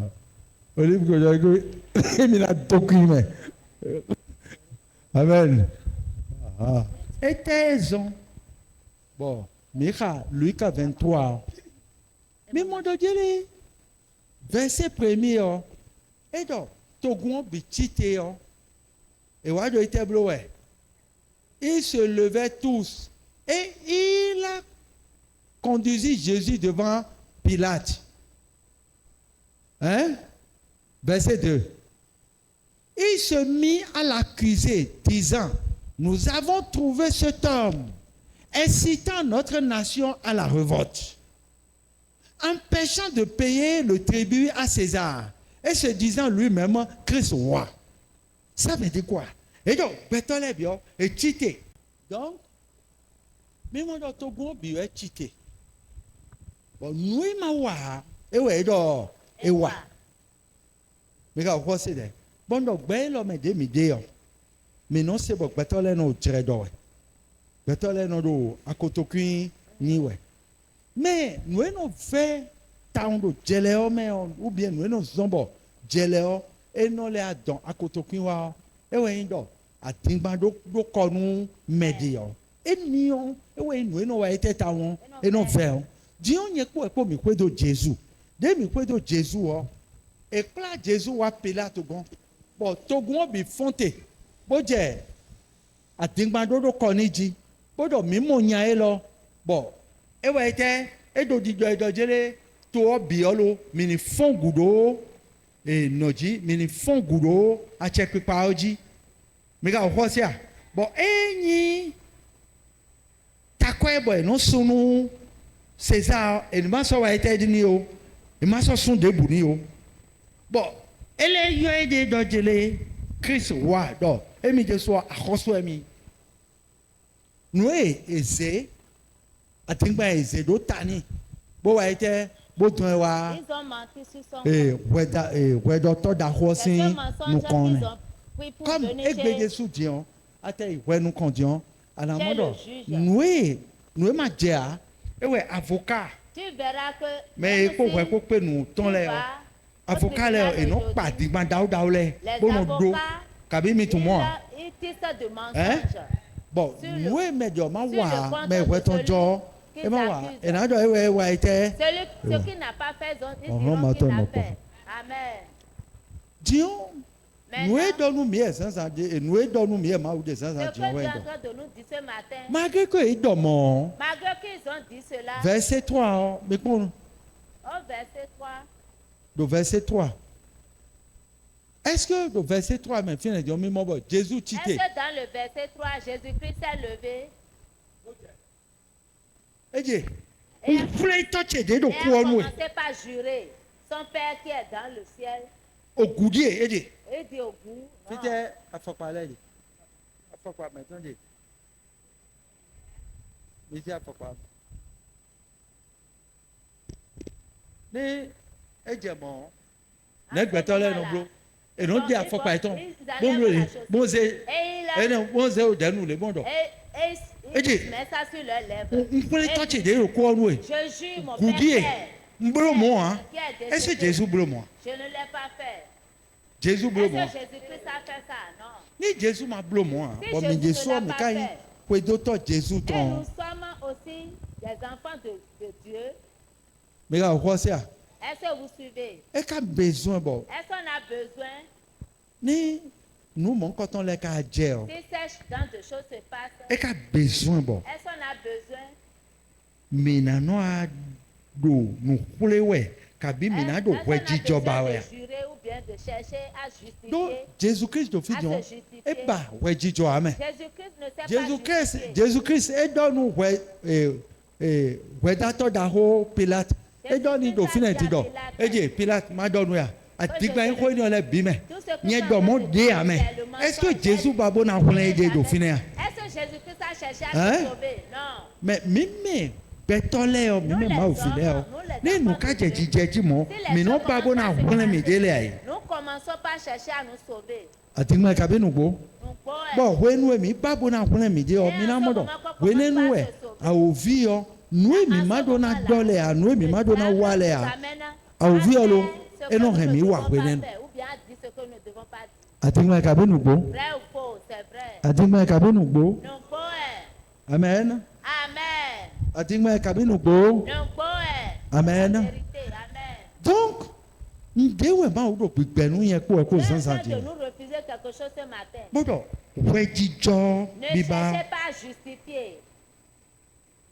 Speaker 3: Olive ko jago mi na document. Amen. Ah. Et raison. Bon, Mika, Luc 23. Mais mon Dieu, verset premier, et donc, Togon bitité, et Wado était bleué. Ils se levaient tous, et il a conduisit Jésus devant Pilate. Hein? Verset 2. Il se mit à l'accuser, disant, nous avons trouvé cet homme, incitant notre nation à la révolte, empêchant de payer le tribut à César, et se disant lui-même Christ roi. Ça veut dire quoi? Et donc, Betolebio est cheaté. Donc, mais moi, dans Togo, je suis cheaté. Bon, nous, et ouais, et ouais. Mais quoi c'est ça? Bon, donc, ben, l'homme est demi-déon. Mais non, c'est bon, Betolé non tiré d'or. Betolé non do, à Kotokuin, ni ouais. Mais, nous, on fait tant de geléo, mais ou bien, nous, on zombo, geléo, et non, les adons, à Kotokuin, et ouais, donc, à Tingban, do konu, médion. Et nous, et ouais, nous, on a été tant, et non, fait. Dion, il y a quoi, comme il de Jésus. Dès qu'il y a de Jésus, et là, Jésus a pelé à Togon. Bon, Togon bi fonte. Bon, j'ai à Tingban, do koniji. Bon, do mimonia elo. Bon, et ouais, et do di do jele, to biolo, mini fond gudo, et noji, mini fond gudo, a check paoji. Mais gars, quoi c'est? Bon, et ni, ta quoi, boy, non, sonu. César, et m'a so wa été dit yo, et m'a so son debout yo. Bon, elle est yo aidé dans le Christ roi donc, et mi de soit à reçoit mi. Nous ese, a tingba ese do tani. Bon wa été, bon ton wa.
Speaker 2: Ils ont menti sur son
Speaker 3: Ouais docteur d'Ahosin nous connaît. Comme
Speaker 2: Comme
Speaker 3: Egbe Jésus dit, até ouais nous condions, à la mode. Nous ma dia. Et ouais, avocat.
Speaker 2: tu verras que
Speaker 3: Mais il faut voir que nous, ton l'air. Avocat l'air et non pas dit daou l'air. Bon, nos dos. Kabimi tout moi.
Speaker 2: ils tissent de mensonges.
Speaker 3: Bon,
Speaker 2: Sur le-
Speaker 3: nous, mais Dieu m'a
Speaker 2: sur le
Speaker 3: voir.
Speaker 2: compte
Speaker 3: Mais
Speaker 2: de
Speaker 3: ouais, ton
Speaker 2: celui
Speaker 3: jour.
Speaker 2: qu'ils
Speaker 3: Et ma voir.
Speaker 2: accusent.
Speaker 3: Et là, ouais, était.
Speaker 2: Celui qui n'a pas fait, ils
Speaker 3: Oh,
Speaker 2: diront
Speaker 3: non,
Speaker 2: qu'il
Speaker 3: mais
Speaker 2: n'a
Speaker 3: attends,
Speaker 2: fait. Amen.
Speaker 3: Dieu, nous
Speaker 2: Maintenant,
Speaker 3: donnons mieux, sans ça dire. Et nous donnons mieux, ma ou des sans
Speaker 2: ce
Speaker 3: ça
Speaker 2: que
Speaker 3: dire.
Speaker 2: tu
Speaker 3: Ouais,
Speaker 2: es en
Speaker 3: donc.
Speaker 2: train de nous dire ce matin,
Speaker 3: Malgré que il dorment.
Speaker 2: malgré qu'ils ont dit cela,
Speaker 3: Verset 3, mais bon,
Speaker 2: au verset 3,
Speaker 3: le verset 3. Est-ce que le verset 3, mais finalement, Jésus
Speaker 2: est-ce
Speaker 3: cité.
Speaker 2: que dans le verset 3, Jésus-Christ s'est levé
Speaker 3: Et dit,
Speaker 2: et
Speaker 3: vous voulez toucher des
Speaker 2: a
Speaker 3: coups en nous.
Speaker 2: commencé par jurer son Père qui est dans le ciel
Speaker 3: Au goudier, et dit.
Speaker 2: et dit au bout, non,
Speaker 3: C'était à faut parler. À faut pas maintenant dit. Mais c'est à faut pas. Mais et dit bon. Ne gbẹtọ lẹ no blo. Et non dit à faut pas éton. Bon le. Bon c'est
Speaker 2: et il
Speaker 3: et non bon c'est au dernier le bon donc.
Speaker 2: il
Speaker 3: dit,
Speaker 2: met ça sur leurs lèvres.
Speaker 3: On peut les toucher des coups en nous.
Speaker 2: Je jure mon
Speaker 3: Goudier.
Speaker 2: Père
Speaker 3: Mblo moi hein.
Speaker 2: qui est
Speaker 3: Est-ce que
Speaker 2: décédé.
Speaker 3: Jésus blo moi?
Speaker 2: Je ne l'ai pas fait.
Speaker 3: Jésus blo
Speaker 2: Est-ce
Speaker 3: moi.
Speaker 2: que Jésus-Christ a fait ça? Non.
Speaker 3: Ni Jésus m'a blo moi.
Speaker 2: Si
Speaker 3: Bon mais
Speaker 2: Jésus
Speaker 3: Jésus
Speaker 2: ne l'a
Speaker 3: mais
Speaker 2: pas
Speaker 3: quand
Speaker 2: fait.
Speaker 3: il d'autres Jésus
Speaker 2: Et
Speaker 3: ton.
Speaker 2: nous sommes aussi des enfants de Dieu.
Speaker 3: Mais là quoi c'est?
Speaker 2: Est-ce que vous suivez?
Speaker 3: Et qu'a besoin bon.
Speaker 2: Est-ce qu'on a besoin,
Speaker 3: Ni nous mon quand on les ka dire.
Speaker 2: si ces genre de choses se passent,
Speaker 3: Et qu'a besoin bon.
Speaker 2: est-ce qu'on a besoin,
Speaker 3: Mina no a do no kule we kabi mina do
Speaker 2: est-ce qu'on
Speaker 3: we
Speaker 2: a
Speaker 3: jijoba
Speaker 2: besoin
Speaker 3: we.
Speaker 2: de jurer ou bien de chercher à
Speaker 3: Donc
Speaker 2: justifier?
Speaker 3: Jésus Christ do
Speaker 2: À
Speaker 3: fidion.
Speaker 2: se justifier.
Speaker 3: E ba we jijo amen.
Speaker 2: Jésus-Christ ne sait
Speaker 3: Jésus
Speaker 2: pas
Speaker 3: Christ
Speaker 2: justifier.
Speaker 3: Jésus Christ e do no we dato da ho Pilate. E do ni do fina ti do. E je Pilate ma do no ya. Atigba en ko ni ole bi me.
Speaker 2: Tout ce que
Speaker 3: Nye
Speaker 2: tu
Speaker 3: do
Speaker 2: es en
Speaker 3: mo
Speaker 2: train de
Speaker 3: de
Speaker 2: dire,
Speaker 3: amen.
Speaker 2: c'est le mensonge.
Speaker 3: Est-ce que Jésus babo na hule e do fina ya?
Speaker 2: Est-ce que Jésus-Christ a cherché à
Speaker 3: Hein?
Speaker 2: se sauver? Non.
Speaker 3: Mais mime betole o mime ma o file o. Ni nu ka je jije mo. Mi no babo na hule mi dele ai.
Speaker 2: Nous commençons par chercher à nous sauver.
Speaker 3: Atigba kabe nu go.
Speaker 2: Donc, bon,
Speaker 3: Bon, wenu mi babo na kuna mi de o mi na modo. Wenenu e a ovi o nu mi mado na dole a nu mi mado na wale a. A ovi o lo e no he mi wa wenenu.
Speaker 2: Ou bien dire ce que nous ne devons pas dire.
Speaker 3: Atigma ka be nu gbo.
Speaker 2: Vrai ou faux, c'est vrai.
Speaker 3: Atigma ka be nu gbo.
Speaker 2: Donc, bon,
Speaker 3: Amen.
Speaker 2: amen.
Speaker 3: Atigma ka be nu gbo.
Speaker 2: Donc, bon,
Speaker 3: Amen.
Speaker 2: la vérité, amen.
Speaker 3: Donc, ndewe ma o do gbegbe nu yen ko e ko
Speaker 2: Dieu
Speaker 3: san
Speaker 2: est en
Speaker 3: san
Speaker 2: train
Speaker 3: ti.
Speaker 2: de nous refuser quelque chose ce matin.
Speaker 3: Bodo we jijo
Speaker 2: Ne
Speaker 3: biba.
Speaker 2: cherchez pas à justifier.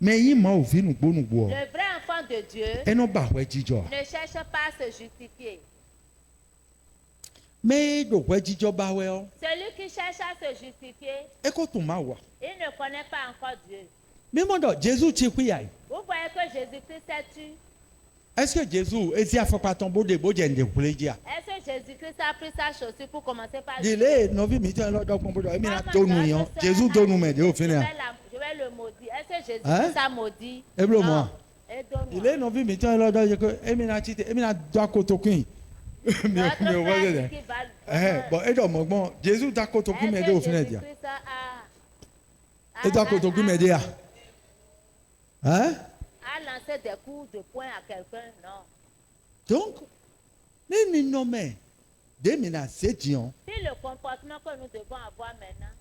Speaker 3: Mais il m'a ouvert nous bon nous boire.
Speaker 2: Le vrai enfant de Dieu
Speaker 3: Et non bah ouais jijo.
Speaker 2: ne cherche pas à se justifier.
Speaker 3: Mais do ouais jijo bah ouais.
Speaker 2: Celui qui cherche à se justifier,
Speaker 3: Et quand tu m'as ouais.
Speaker 2: il ne connaît pas encore Dieu.
Speaker 3: Mais mon do Jésus tu quoi y.
Speaker 2: Vous voyez que Jésus-Christ s'est tué.
Speaker 3: Est-ce que Jésus est à faire pas tomber de beau de poulet dia?
Speaker 2: Est-ce que Jésus-Christ a pris sa chaussure pour commencer par
Speaker 3: Délai novi mitan là donc combo. Mais na to nous yon. Jésus donne nous mais de au final.
Speaker 2: Je vais le maudire. Est-ce que Jésus
Speaker 3: Hein?
Speaker 2: a maudit?
Speaker 3: Et bleu
Speaker 2: Non.
Speaker 3: moi.
Speaker 2: Et donne-moi.
Speaker 3: Il est novi mitan là donc que emina tite emina do kotokin. Mais
Speaker 2: Votre
Speaker 3: mais
Speaker 2: frère
Speaker 3: ouais.
Speaker 2: dit qu'il va-
Speaker 3: Bon et donc bon Jésus da kotokin mais de au
Speaker 2: Est-ce que
Speaker 3: final dia.
Speaker 2: Jésus-Christ a-
Speaker 3: Et da kotokin mais dia. Hein?
Speaker 2: a lancé des coups de poing à quelqu'un? Non.
Speaker 3: Donc, ni nommé, des menaces, c'est Dion,
Speaker 2: Si le comportement que nous devons avoir maintenant,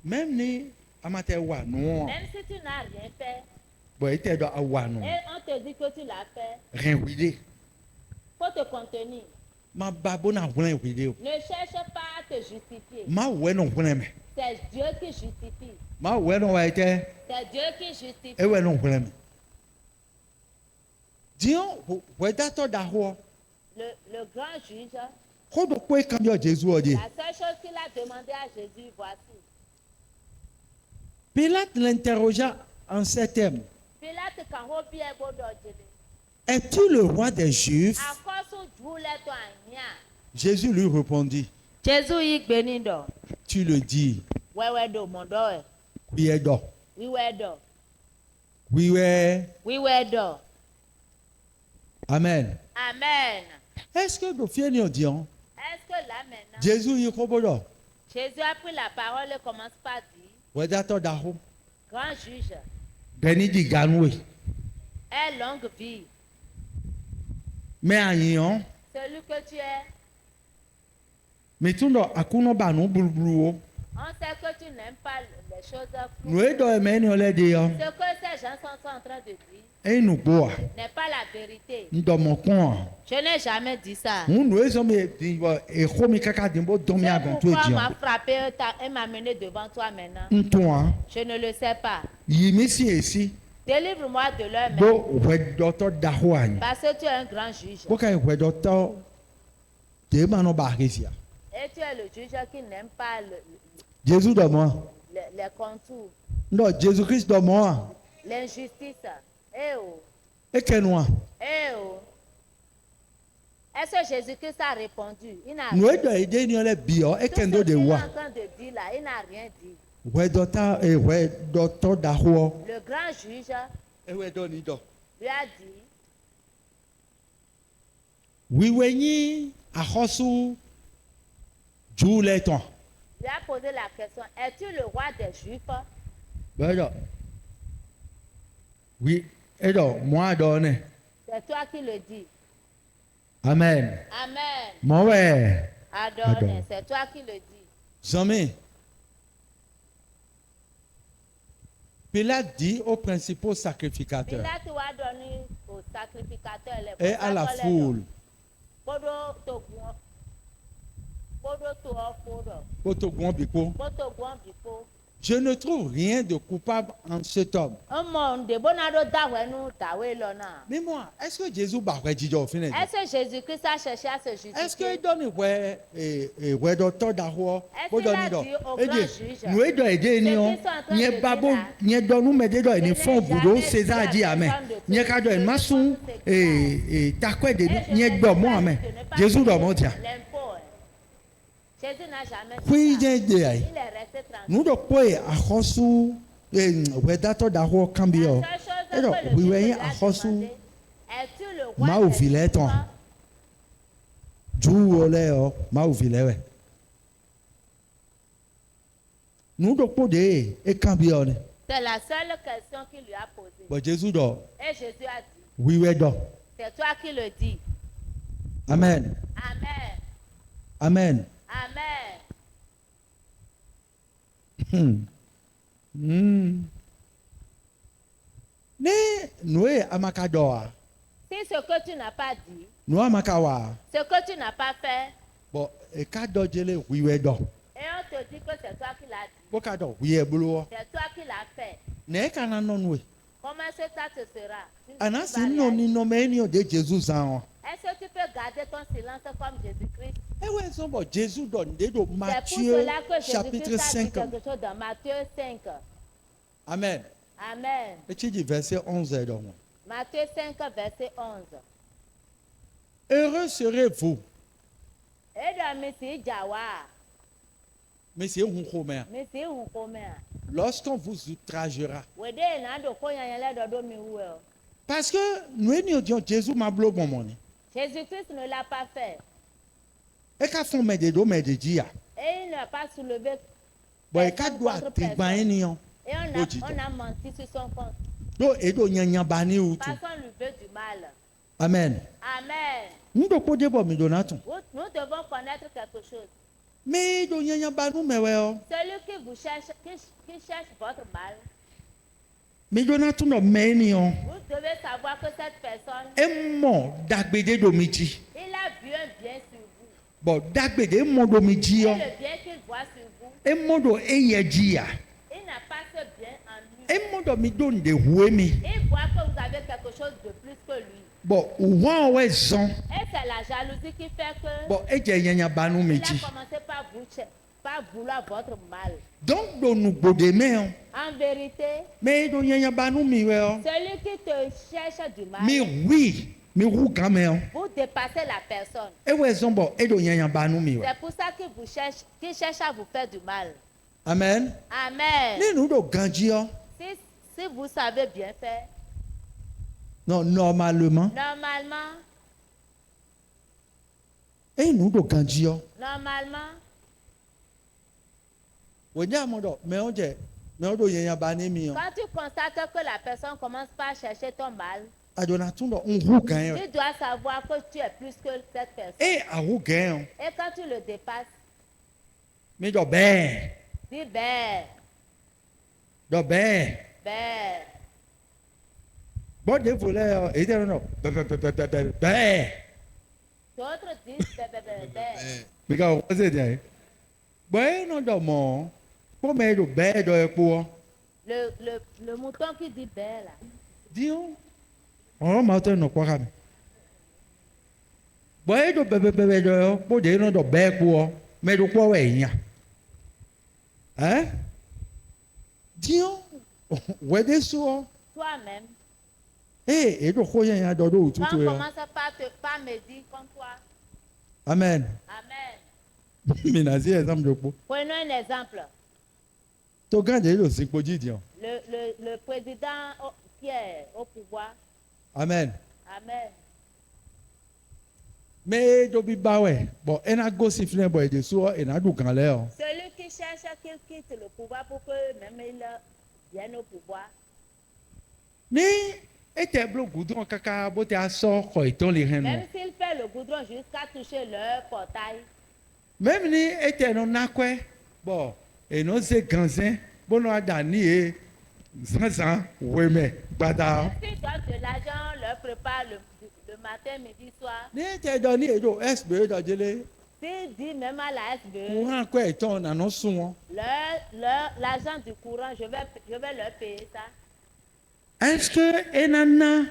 Speaker 3: même ni amateur wa non,
Speaker 2: même si tu n'as rien fait,
Speaker 3: bon, il était dans wa non,
Speaker 2: et on te dit que tu l'as fait,
Speaker 3: rien vidé.
Speaker 2: faut te contenir.
Speaker 3: Ma babo na rien vidé.
Speaker 2: Ne cherche pas à te justifier.
Speaker 3: Ma ouais non rien mais.
Speaker 2: C'est Dieu qui justifie.
Speaker 3: Ma ouais non wa été,
Speaker 2: C'est Dieu qui justifie.
Speaker 3: et ouais non rien mais. Dion, ouais d'attendre d'avoir,
Speaker 2: Le grand juge,
Speaker 3: quand on peut cambier Jésus a dit.
Speaker 2: la seule chose qu'il a demandé à Jésus, voici.
Speaker 3: Pilate l'interrogea en ces termes.
Speaker 2: Pilate quand on vient au Dodgele,
Speaker 3: Es-tu le roi des Juifs?
Speaker 2: à cause où vous l'êtes en nia.
Speaker 3: Jésus lui répondit,
Speaker 2: Jésus y benindo.
Speaker 3: tu le dis,
Speaker 2: Wewe do mondo.
Speaker 3: oui est d'or.
Speaker 2: Wiwe do.
Speaker 3: Oui, ouais.
Speaker 2: Wiwe do.
Speaker 3: Amen.
Speaker 2: Amen.
Speaker 3: Est-ce que nous fiers nous disons,
Speaker 2: Est-ce que là maintenant,
Speaker 3: Jésus y comprend?
Speaker 2: Jésus a pris la parole et commence par dire,
Speaker 3: Ouais d'attendre d'avoir.
Speaker 2: grand juge,
Speaker 3: Gani di ganwe.
Speaker 2: aie longue vie.
Speaker 3: Mais ayon,
Speaker 2: Celui que tu es,
Speaker 3: mais tout le akuno ba no bulbulu.
Speaker 2: on sait que tu n'aimes pas les choses floues.
Speaker 3: Nous do men yo le de yo.
Speaker 2: Ce que ces gens sont en train de dire
Speaker 3: E nu boa.
Speaker 2: n'est pas la vérité.
Speaker 3: Ndo mo kon.
Speaker 2: Je n'ai jamais dit ça.
Speaker 3: Nous eso me di e khomi kaka dimbo domi
Speaker 2: C'est
Speaker 3: agon to
Speaker 2: pourquoi on
Speaker 3: ejian.
Speaker 2: m'a frappé et m'a mené devant toi maintenant.
Speaker 3: Ntoan.
Speaker 2: Je ne le sais pas.
Speaker 3: Yimi si esi.
Speaker 2: Délivre-moi de leur main.
Speaker 3: Bo we docteur daho anyi.
Speaker 2: Parce que tu es un grand juge.
Speaker 3: Bo kai we docteur de ma no ba resia.
Speaker 2: Et tu es le juge qui n'aime pas
Speaker 3: Jésus do mo.
Speaker 2: les contours,
Speaker 3: Ndo Jésus Christ do mo.
Speaker 2: l'injustice. Eh oh,
Speaker 3: E kenwa.
Speaker 2: eh oh. Est-ce que Jésus-Christ a répondu? Il n'a
Speaker 3: Nous do ide ni ole bi o e
Speaker 2: Tout ce
Speaker 3: kendo de
Speaker 2: qu'il est
Speaker 3: wa.
Speaker 2: en train de dire là, il n'a rien dit.
Speaker 3: We docteur daho.
Speaker 2: Le grand juge
Speaker 3: E we do ni do.
Speaker 2: lui a dit,
Speaker 3: Wiwe nyi ahosu ju le ton.
Speaker 2: lui a posé la question, es-tu le roi des Juifs?
Speaker 3: Bẹ́ẹ̀dọ̀ oui ẹ̀dọ̀ mọ́ àdọ̀ ni
Speaker 2: C'est toi qui le dis.
Speaker 3: amen
Speaker 2: Amen.
Speaker 3: mọ́wẹ́
Speaker 2: Adore,
Speaker 3: Adore.
Speaker 2: c'est toi qui le dis.
Speaker 3: zọ́mi. Pilate dit aux principaux sacrificateurs
Speaker 2: Pilate a donné aux sacrificateurs les
Speaker 3: et à la foule
Speaker 2: Podo to guon. Podo to ofodo.
Speaker 3: poto gbọ́n bìkó.
Speaker 2: Podo guon bifo.
Speaker 3: Je ne trouve rien de coupable en cet homme.
Speaker 2: Omo nde bonado dawenu dawe lona.
Speaker 3: Mais moi, est-ce que Jésus va faire jíjọ òfin ẹ̀?
Speaker 2: Est-ce que Jésus-Christ a cherché à se justifier?
Speaker 3: Est-ce que donne ìwẹ́ dọ́tọ́ dàwọ́
Speaker 2: Est-ce
Speaker 3: bó
Speaker 2: qu'il
Speaker 3: dọ̀
Speaker 2: a
Speaker 3: ní dọ̀?
Speaker 2: dit au
Speaker 3: Èdè
Speaker 2: grand juge,
Speaker 3: nù édọ̀ èdè ni ọ́
Speaker 2: ceux qui sont en train
Speaker 3: nyẹ
Speaker 2: de
Speaker 3: babo
Speaker 2: dire là,
Speaker 3: nyẹ dọ̀nù mẹ́dẹ́ dọ̀ ní
Speaker 2: je
Speaker 3: fún
Speaker 2: n'ai
Speaker 3: òbúdó
Speaker 2: jamais
Speaker 3: César
Speaker 2: dit
Speaker 3: di
Speaker 2: à
Speaker 3: amẹ́
Speaker 2: personne de
Speaker 3: nyẹ
Speaker 2: te
Speaker 3: ká dọ̀ ẹ̀ má
Speaker 2: dire
Speaker 3: sún
Speaker 2: que
Speaker 3: takọ́ ẹ̀dẹ̀
Speaker 2: Et je
Speaker 3: nyẹ
Speaker 2: n'ai
Speaker 3: dọ̀
Speaker 2: jamais
Speaker 3: mọ́
Speaker 2: dit
Speaker 3: amẹ́
Speaker 2: de ne pas
Speaker 3: Jésus dọ̀
Speaker 2: payer
Speaker 3: mọ́ tia.
Speaker 2: l'impôt. Jésus n'a jamais
Speaker 3: Kúí
Speaker 2: dit ça.
Speaker 3: jẹ́ èdè àyè.
Speaker 2: Il est resté tranquille.
Speaker 3: Nù dọ̀ pé àkọ́sù ìwẹ́ dátọ̀ dàwọ́ kàn bí ọ.
Speaker 2: La seule chose
Speaker 3: Ẹ̀dọ̀
Speaker 2: que le
Speaker 3: wíwẹ́
Speaker 2: juge
Speaker 3: yín
Speaker 2: lui a
Speaker 3: àkọ́sù
Speaker 2: demandé, es-tu le roi
Speaker 3: má
Speaker 2: des
Speaker 3: òfin lẹ́tàn.
Speaker 2: Juifs?
Speaker 3: Jù wọlé ọ má òfin lẹ́wẹ̀. Nù dọ̀ pọ̀ dé e kàn bí ọ ni.
Speaker 2: C'est la seule question qu'il lui a posée.
Speaker 3: Bọ̀ Jésus dọ̀
Speaker 2: Et Jésus a dit,
Speaker 3: wíwẹ́ dọ̀.
Speaker 2: c'est toi qui le dis.
Speaker 3: Amen.
Speaker 2: Amen.
Speaker 3: Amen.
Speaker 2: Amen.
Speaker 3: Ne nue amaka dɔ wa
Speaker 2: Si ce que tu n'as pas dit,
Speaker 3: nu amaka wa
Speaker 2: ce que tu n'as pas fait,
Speaker 3: bɔn eka dɔ jele wiwɛ dɔ
Speaker 2: et on te dit que c'est toi qui l'as dit,
Speaker 3: bó ka dɔ wiye bolo wɔ
Speaker 2: c'est toi qui l'as fait,
Speaker 3: Ne kana nonwe.
Speaker 2: Comment est-ce que ça te sera? Si tu
Speaker 3: Ana
Speaker 2: vas
Speaker 3: si no ni
Speaker 2: réagir.
Speaker 3: no me ni o de Jesus zan.
Speaker 2: Est-ce que tu peux garder ton silence comme Jésus-Christ?
Speaker 3: Ewe so bo Jesus donne de do
Speaker 2: C'est pour
Speaker 3: Matthieu
Speaker 2: cela que
Speaker 3: chapitre
Speaker 2: Jésus-Christ a dit
Speaker 3: 5.
Speaker 2: quelque chose dans Matthieu 5.
Speaker 3: Amen.
Speaker 2: Amen.
Speaker 3: Et tu dis verset 11 donc.
Speaker 2: Matthieu 5, verset 11.
Speaker 3: Heureux serez-vous.
Speaker 2: Et dans Messie Jawa,
Speaker 3: Mais c'est un commun.
Speaker 2: Messie Unkomea.
Speaker 3: Lorsqu'on vous outragera.
Speaker 2: Wede na do ko yan le do mi wu e.
Speaker 3: Parce que nous ni Dieu Jésus m'a bloqué mon money.
Speaker 2: Jésus-Christ ne l'a pas fait.
Speaker 3: Et qu'a font mes do mes de dia.
Speaker 2: Et il n'a pas soulevé.
Speaker 3: Bon et qu'a
Speaker 2: personne
Speaker 3: doit
Speaker 2: contre
Speaker 3: te
Speaker 2: personne.
Speaker 3: ban ni on.
Speaker 2: Et on a menti sur son compte.
Speaker 3: Do et do nyanya bani ou tout.
Speaker 2: Parce qu'on lui veut du mal.
Speaker 3: Amen.
Speaker 2: Amen.
Speaker 3: Nous do pode bo mi donaton.
Speaker 2: Nous devons connaître quelque chose.
Speaker 3: Mais do nyanya banu me we o.
Speaker 2: Celui qui vous cherche, qui cherche votre mal,
Speaker 3: Mi donaton no me ni on.
Speaker 2: vous devez savoir que cette personne,
Speaker 3: E mo dagbede do mi ji.
Speaker 2: il a vu un bien sur vous.
Speaker 3: Bon dagbede mo do mi ji
Speaker 2: Et
Speaker 3: o.
Speaker 2: le bien qu'il voit sur vous,
Speaker 3: E mo do e ye ji ya.
Speaker 2: il n'a pas ce bien en lui.
Speaker 3: E mo do mi do nde hue mi.
Speaker 2: Il voit que vous avez quelque chose de plus que lui.
Speaker 3: Bon ouwa we zon.
Speaker 2: Et c'est la jalousie qui fait que
Speaker 3: Bon e je nyanya banu mi
Speaker 2: il
Speaker 3: ji.
Speaker 2: a commencé par vouloir votre mal.
Speaker 3: Donc do nu gbode me o.
Speaker 2: En vérité,
Speaker 3: Mais do nyanya banu mi we o.
Speaker 2: celui qui te cherche du mal,
Speaker 3: Mi oui, mi ru kan me o.
Speaker 2: vous dépassez la personne.
Speaker 3: E we zon bon e do nyanya banu mi we.
Speaker 2: C'est pour ça qu'il cherche à vous faire du mal.
Speaker 3: Amen.
Speaker 2: Amen.
Speaker 3: Ni nu do ganji o.
Speaker 2: Si vous savez bien faire,
Speaker 3: Non, normalement.
Speaker 2: normalement,
Speaker 3: E nu do ganji o.
Speaker 2: normalement,
Speaker 3: Wonya mo do me o je. Me o do nyanya bani mi o.
Speaker 2: quand tu constates que la personne commence par chercher ton mal,
Speaker 3: Adona tun do un ru gan o.
Speaker 2: tu dois savoir que tu es plus que cette personne.
Speaker 3: E awu gan o.
Speaker 2: Et quand tu le dépasses,
Speaker 3: Mi do be.
Speaker 2: dis ben,
Speaker 3: Do be.
Speaker 2: ben.
Speaker 3: Bon de voler o. E de no. Be.
Speaker 2: D'autres disent ben, ben, ben, ben.
Speaker 3: Mi ka o se de. Bon no do mo. Po me do be do e po.
Speaker 2: Le mouton qui dit ben là.
Speaker 3: Di o. O ma te no kwa ka mi. Bon do be do. Po de no do be po. Me do kwa we nya. Hein? Di o. We de so.
Speaker 2: Toi-même,
Speaker 3: Eh, et do ko yen ya do do
Speaker 2: quand
Speaker 3: tutu
Speaker 2: on
Speaker 3: yo.
Speaker 2: commence par me dire comme toi,
Speaker 3: Amen.
Speaker 2: Amen.
Speaker 3: Mi na si exemple do po.
Speaker 2: Prenons un exemple.
Speaker 3: To gan de lo si po ji di o.
Speaker 2: Le président qui est au pouvoir,
Speaker 3: Amen.
Speaker 2: Amen.
Speaker 3: Mais do bi ba we. Bon, e na go si flen boy de so e na du kan le o.
Speaker 2: Celui qui cherche qu'il quitte le pouvoir pour que même il vienne au pouvoir.
Speaker 3: Ni e te blo goudron kaka bo te aso ko iton le hen no.
Speaker 2: Même s'il fait le goudron jusqu'à toucher leur portail,
Speaker 3: Même ni e te no na kwe. Bon, e no se ganzen. Bon no ada ni e. Zanzan, we me. Bada.
Speaker 2: s'ils donnent de l'argent, leur prépare le matin, midi, soir.
Speaker 3: Ni e te do ni e do SB do jele.
Speaker 2: S'il dit même à la SBE,
Speaker 3: Courant kwe iton na no sun won.
Speaker 2: l'argent du courant, je vais leur payer ça.
Speaker 3: Est-ce que enana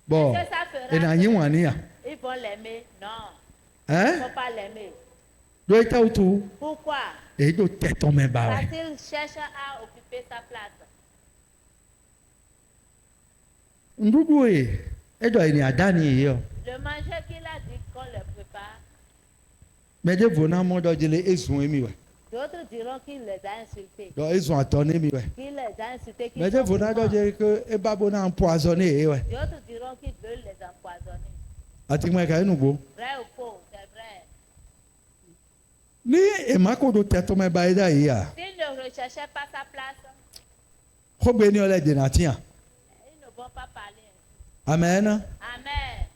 Speaker 3: bon
Speaker 2: Est-ce que ça fera
Speaker 3: enanyi
Speaker 2: que
Speaker 3: wani ya
Speaker 2: ils vont l'aimer? Non, ils
Speaker 3: hein
Speaker 2: ne vont pas l'aimer.
Speaker 3: do ita utu
Speaker 2: Pourquoi?
Speaker 3: e do teton me ba
Speaker 2: Parce
Speaker 3: we
Speaker 2: qu'il cherche à occuper sa place.
Speaker 3: ndudu e do ni adani e yo
Speaker 2: Le manger qu'il a dit qu'on le prépare,
Speaker 3: me de vona mo do jele ezun emi we
Speaker 2: d'autres diront qu'il les a insultés.
Speaker 3: do ezun atoni mi we
Speaker 2: Qu'il les a insultés. qu'ils
Speaker 3: me de
Speaker 2: sont
Speaker 3: vona do
Speaker 2: gourmands.
Speaker 3: jele ke e babo na empoisonné e we
Speaker 2: D'autres diront qu'ils veulent les empoisonner.
Speaker 3: ati mo ka enu bo
Speaker 2: Vrai ou faux? C'est vrai.
Speaker 3: ni e mako do teton me ba ida ya
Speaker 2: S'ils ne recherchaient pas sa place,
Speaker 3: ko be ni ole de na tia
Speaker 2: ils ne vont pas parler.
Speaker 3: amen
Speaker 2: Amen.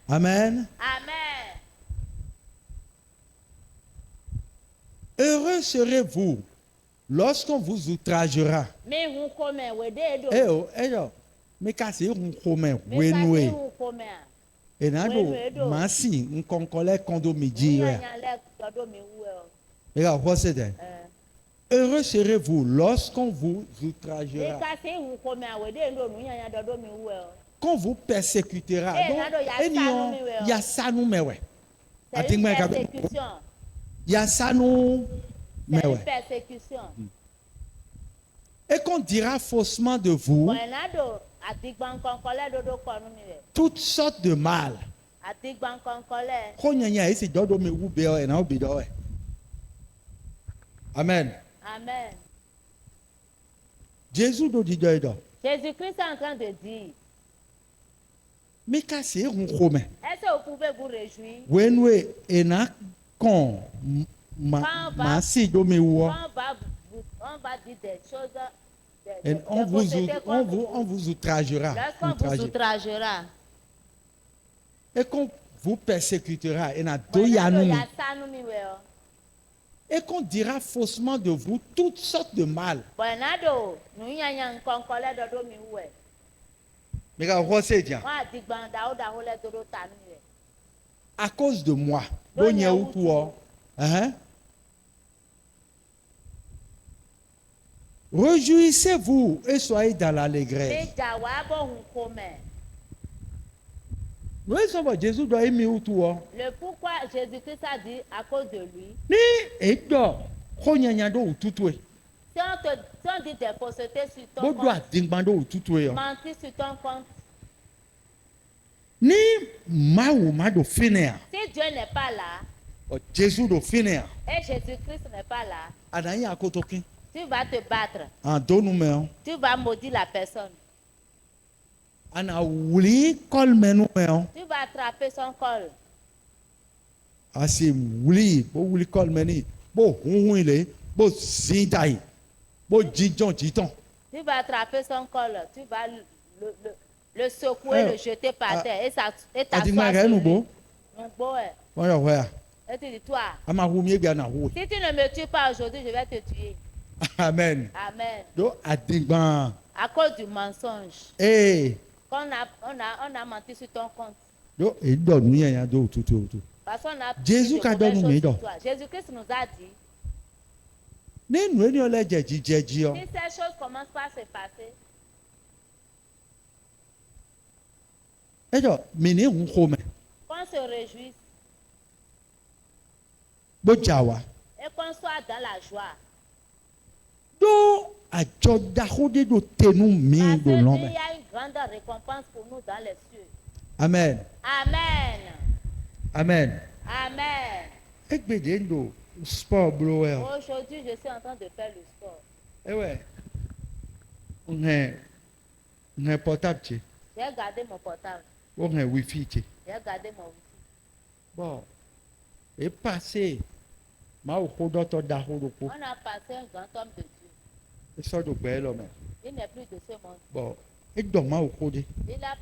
Speaker 3: amen
Speaker 2: Amen.
Speaker 3: heureux serez-vous lorsqu'on vous outragera
Speaker 2: Mais vous commen, vous êtes
Speaker 3: e o e yo me ka se hun ko me
Speaker 2: mais
Speaker 3: we
Speaker 2: ça
Speaker 3: nu
Speaker 2: dit
Speaker 3: e
Speaker 2: vous commen.
Speaker 3: enado masi nkonkole kondo miji
Speaker 2: Vous
Speaker 3: we
Speaker 2: n'avez l'air de me ou
Speaker 3: e ga ho se de Heureux serez-vous lorsqu'on vous outragera,
Speaker 2: Nika si wu kome awe de ndo nu nyanya dodo mi wu e.
Speaker 3: qu'on vous persécutera.
Speaker 2: Eh,
Speaker 3: Donc,
Speaker 2: nado, ya
Speaker 3: enion,
Speaker 2: sanu mi we, oh.
Speaker 3: ya sanu mewe.
Speaker 2: C'est une
Speaker 3: Atingma eka-
Speaker 2: persécution.
Speaker 3: Ya sanu
Speaker 2: C'est une
Speaker 3: mewe.
Speaker 2: persécution.
Speaker 3: Et qu'on dira faussement de vous
Speaker 2: Bon, nado atigban konkole dodo konu mi we.
Speaker 3: toutes sortes de mal.
Speaker 2: Atigban konkole.
Speaker 3: Ko nyanya esi dodo me wu be o e na obi do e. Amen.
Speaker 2: Amen.
Speaker 3: Jésus do di do e do.
Speaker 2: Jésus-Christ est en train de dire,
Speaker 3: Mi ka se hun kome.
Speaker 2: est-ce que vous pouvez vous réjouir
Speaker 3: Wenwe ena kon ma si do me wu.
Speaker 2: on va dire des choses,
Speaker 3: Et on vous
Speaker 2: faussetés contre vous.
Speaker 3: on vous outragera.
Speaker 2: Lorsqu'on vous
Speaker 3: Outragé.
Speaker 2: outragera,
Speaker 3: Et qu'on vous persécutera. Et na do
Speaker 2: bon,
Speaker 3: ya
Speaker 2: nado,
Speaker 3: nu.
Speaker 2: ya sanu mi we, oh.
Speaker 3: Et qu'on dira faussement de vous toutes sortes de mal.
Speaker 2: Bon, nado nu nyanya konkole dodo mi wu e.
Speaker 3: Mais quand on sait bien,
Speaker 2: Wọ́n adigban dawo le dodo ta mi we.
Speaker 3: à cause de moi,
Speaker 2: Donc,
Speaker 3: bon
Speaker 2: il y a
Speaker 3: ou toi, hein? Réjouissez-vous et soyez dans l'allégresse.
Speaker 2: Déjà wa bo hun kome.
Speaker 3: Oui, ça va, Jésus doit aimer ou toi.
Speaker 2: Le pourquoi Jésus-Christ a dit à cause de lui.
Speaker 3: Ni et do, konyanya do ututwe.
Speaker 2: Si on dit des faussetés sur ton
Speaker 3: Bo do
Speaker 2: compte,
Speaker 3: adingbando ututwe.
Speaker 2: mentir sur ton compte,
Speaker 3: Ni ma ou ma do finir.
Speaker 2: si Dieu n'est pas là
Speaker 3: Jésus do finir.
Speaker 2: et Jésus-Christ n'est pas là,
Speaker 3: Anayi akotoki.
Speaker 2: tu vas te battre.
Speaker 3: En do numéro.
Speaker 2: Tu vas maudire la personne.
Speaker 3: Ana wuli kol menu meo.
Speaker 2: Tu vas attraper son col.
Speaker 3: Asi wuli, bo wuli kol meni. Bo hun ile, bo zindai. Bo jijon jiton.
Speaker 2: Tu vas attraper son col. Tu vas le secouer, le jeter par terre et
Speaker 3: Adigma
Speaker 2: t'asseoir
Speaker 3: ga
Speaker 2: sur
Speaker 3: nu
Speaker 2: lui.
Speaker 3: bo.
Speaker 2: Donc, bon, ouais.
Speaker 3: Wọ́n wẹ́
Speaker 2: Et tu dis, toi,
Speaker 3: ama hu mi gana hu.
Speaker 2: si tu ne me tues pas aujourd'hui, je vais te tuer.
Speaker 3: Amen.
Speaker 2: Amen.
Speaker 3: Do adigban.
Speaker 2: À cause du mensonge.
Speaker 3: Ee.
Speaker 2: On a menti sur ton compte.
Speaker 3: Do edo nu yẹn ya do otutu otu.
Speaker 2: Parce qu'on a
Speaker 3: Jésus
Speaker 2: dit de
Speaker 3: qu'a
Speaker 2: mauvaises
Speaker 3: donné
Speaker 2: choses
Speaker 3: mes
Speaker 2: sur
Speaker 3: dons.
Speaker 2: toi. Jésus-Christ nous a dit,
Speaker 3: Nínú ẹni ọlẹ́jẹ̀ jíjẹ jí ọ.
Speaker 2: si ces choses commencent par se passer,
Speaker 3: Ẹjọ mi ní ń kó mẹ.
Speaker 2: qu'on se réjouisse
Speaker 3: Bó jà wá.
Speaker 2: et qu'on soit dans la joie.
Speaker 3: Do àjọ dahode do tẹnu mi
Speaker 2: Parce
Speaker 3: do
Speaker 2: qu'il
Speaker 3: lọ
Speaker 2: y
Speaker 3: mẹ.
Speaker 2: a une grande récompense pour nous dans les cieux.
Speaker 3: Amen.
Speaker 2: Amen.
Speaker 3: Amen.
Speaker 2: Amen.
Speaker 3: Egbede ń do sport blo ẹ o.
Speaker 2: Aujourd'hui, je suis en train de faire le sport.
Speaker 3: Ewẹ. Nhẹ portable tse.
Speaker 2: J'ai gardé mon portable.
Speaker 3: Ó nhẹ wifi tse.
Speaker 2: J'ai gardé mon wifi.
Speaker 3: Bọ́n. E pase. Máa wò kó dọ́tọ̀ dahoro
Speaker 2: On
Speaker 3: kó.
Speaker 2: a passé un grand homme de Dieu.
Speaker 3: E sọ́dọ̀ gbẹ́ lọ mẹ.
Speaker 2: Il n'est plus de ce monde.
Speaker 3: Bọ́n. E dọ̀ máa wò kó de.
Speaker 2: Il a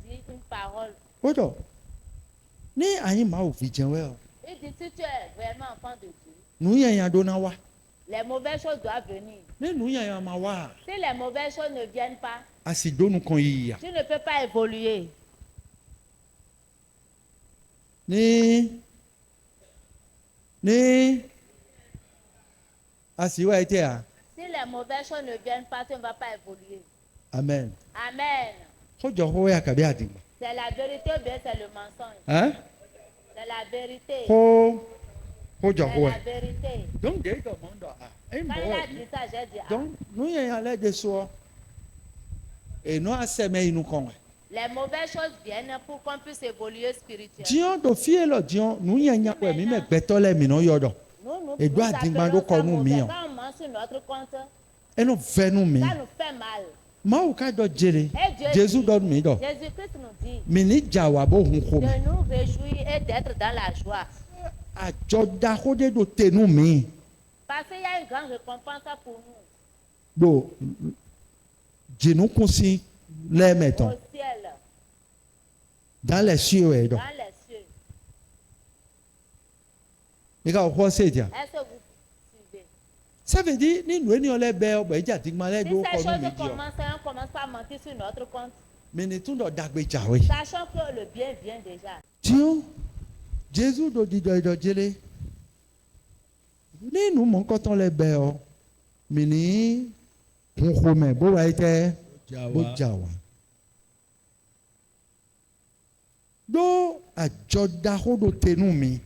Speaker 2: dit une parole.
Speaker 3: Ó dọ̀. Ní àyín máa wò fi jẹun ẹ o.
Speaker 2: Il dit, si tu es vraiment enfant de Dieu,
Speaker 3: Nu yẹn yan do na wa.
Speaker 2: les mauvaises choses doivent venir.
Speaker 3: Ní nu yẹn yan ma wa.
Speaker 2: Si les mauvaises choses ne viennent pas,
Speaker 3: A sì dónú kan yìí yà.
Speaker 2: tu ne peux pas évoluer.
Speaker 3: Ní a sì wá ẹtẹ à.
Speaker 2: Si les mauvaises choses ne viennent pas, tu ne vas pas évoluer.
Speaker 3: Amen.
Speaker 2: Amen.
Speaker 3: Sọ́jọ́ hó yà kàbí àdìgbà.
Speaker 2: C'est la vérité ou bien c'est le mensonge?
Speaker 3: Ẹ́
Speaker 2: C'est la vérité.
Speaker 3: Sọ́jọ́
Speaker 2: C'est
Speaker 3: hó
Speaker 2: la
Speaker 3: ẹ̀.
Speaker 2: vérité.
Speaker 3: Dọ́n dé dọ̀ mọ́ ń dọ̀ à. Ẹ ń
Speaker 2: Quand
Speaker 3: bọ̀
Speaker 2: il a
Speaker 3: wọ̀
Speaker 2: dit ça, j'ai dit, ah,
Speaker 3: dọ́n nu yẹn yan lẹ́ de sọ. Ènú àsẹ̀mẹ́ inú kan wẹ̀.
Speaker 2: les mauvaises choses viennent pour qu'on puisse évoluer spirituellement.
Speaker 3: Diọ́n do fíye lọ diọ́n nu yẹn yan pẹ̀ mí mẹ́ gbẹ́tọ́ lẹ́ mìíràn yọ̀ dọ̀.
Speaker 2: Nous
Speaker 3: Et doit
Speaker 2: appelons
Speaker 3: demander
Speaker 2: ça
Speaker 3: qu'on nous
Speaker 2: mauvais.
Speaker 3: met.
Speaker 2: Quand on ment sur notre compte,
Speaker 3: Ẹnu fẹ́nu mi.
Speaker 2: ça nous fait mal.
Speaker 3: Máa wò ká dọ̀ jèrè.
Speaker 2: Et Dieu
Speaker 3: Jésù
Speaker 2: dit,
Speaker 3: dọ̀ mi dọ̀.
Speaker 2: Jésus-Christ nous dit
Speaker 3: Mi ní jà wà bó hun kó mi.
Speaker 2: de nous réjouir et d'être dans la joie.
Speaker 3: Àjọ dahode do tẹnu mi.
Speaker 2: Parce qu'il y a une grande récompense pour nous
Speaker 3: Do jìnnú kún sí lẹ́ẹ̀mẹ̀tàn.
Speaker 2: au ciel,
Speaker 3: Dans les cieux ẹ̀ dọ̀.
Speaker 2: dans les cieux.
Speaker 3: Ní ká ọkọ ṣe jà.
Speaker 2: Est-ce que vous suivez?
Speaker 3: Ça veut dire nínú ẹni ọlẹ́ bẹ ọgbà ìjà tí ma lẹ́
Speaker 2: Si
Speaker 3: dó
Speaker 2: ces
Speaker 3: kọ́
Speaker 2: choses
Speaker 3: nù mí jọ.
Speaker 2: commencent, on commence par mentir sur notre compte,
Speaker 3: Mi ní tún dọ̀ dàgbé jà wẹ̀.
Speaker 2: sachant que le bien vient déjà.
Speaker 3: Tiɲɛ Jésù do di dọ̀ ìdọ̀ jẹlé. Nínú mọ̀ nkọ́tọ́ lẹ bẹ ọ. mini kukume bo wa ite bo jawa do àjọ dahodo tenu mi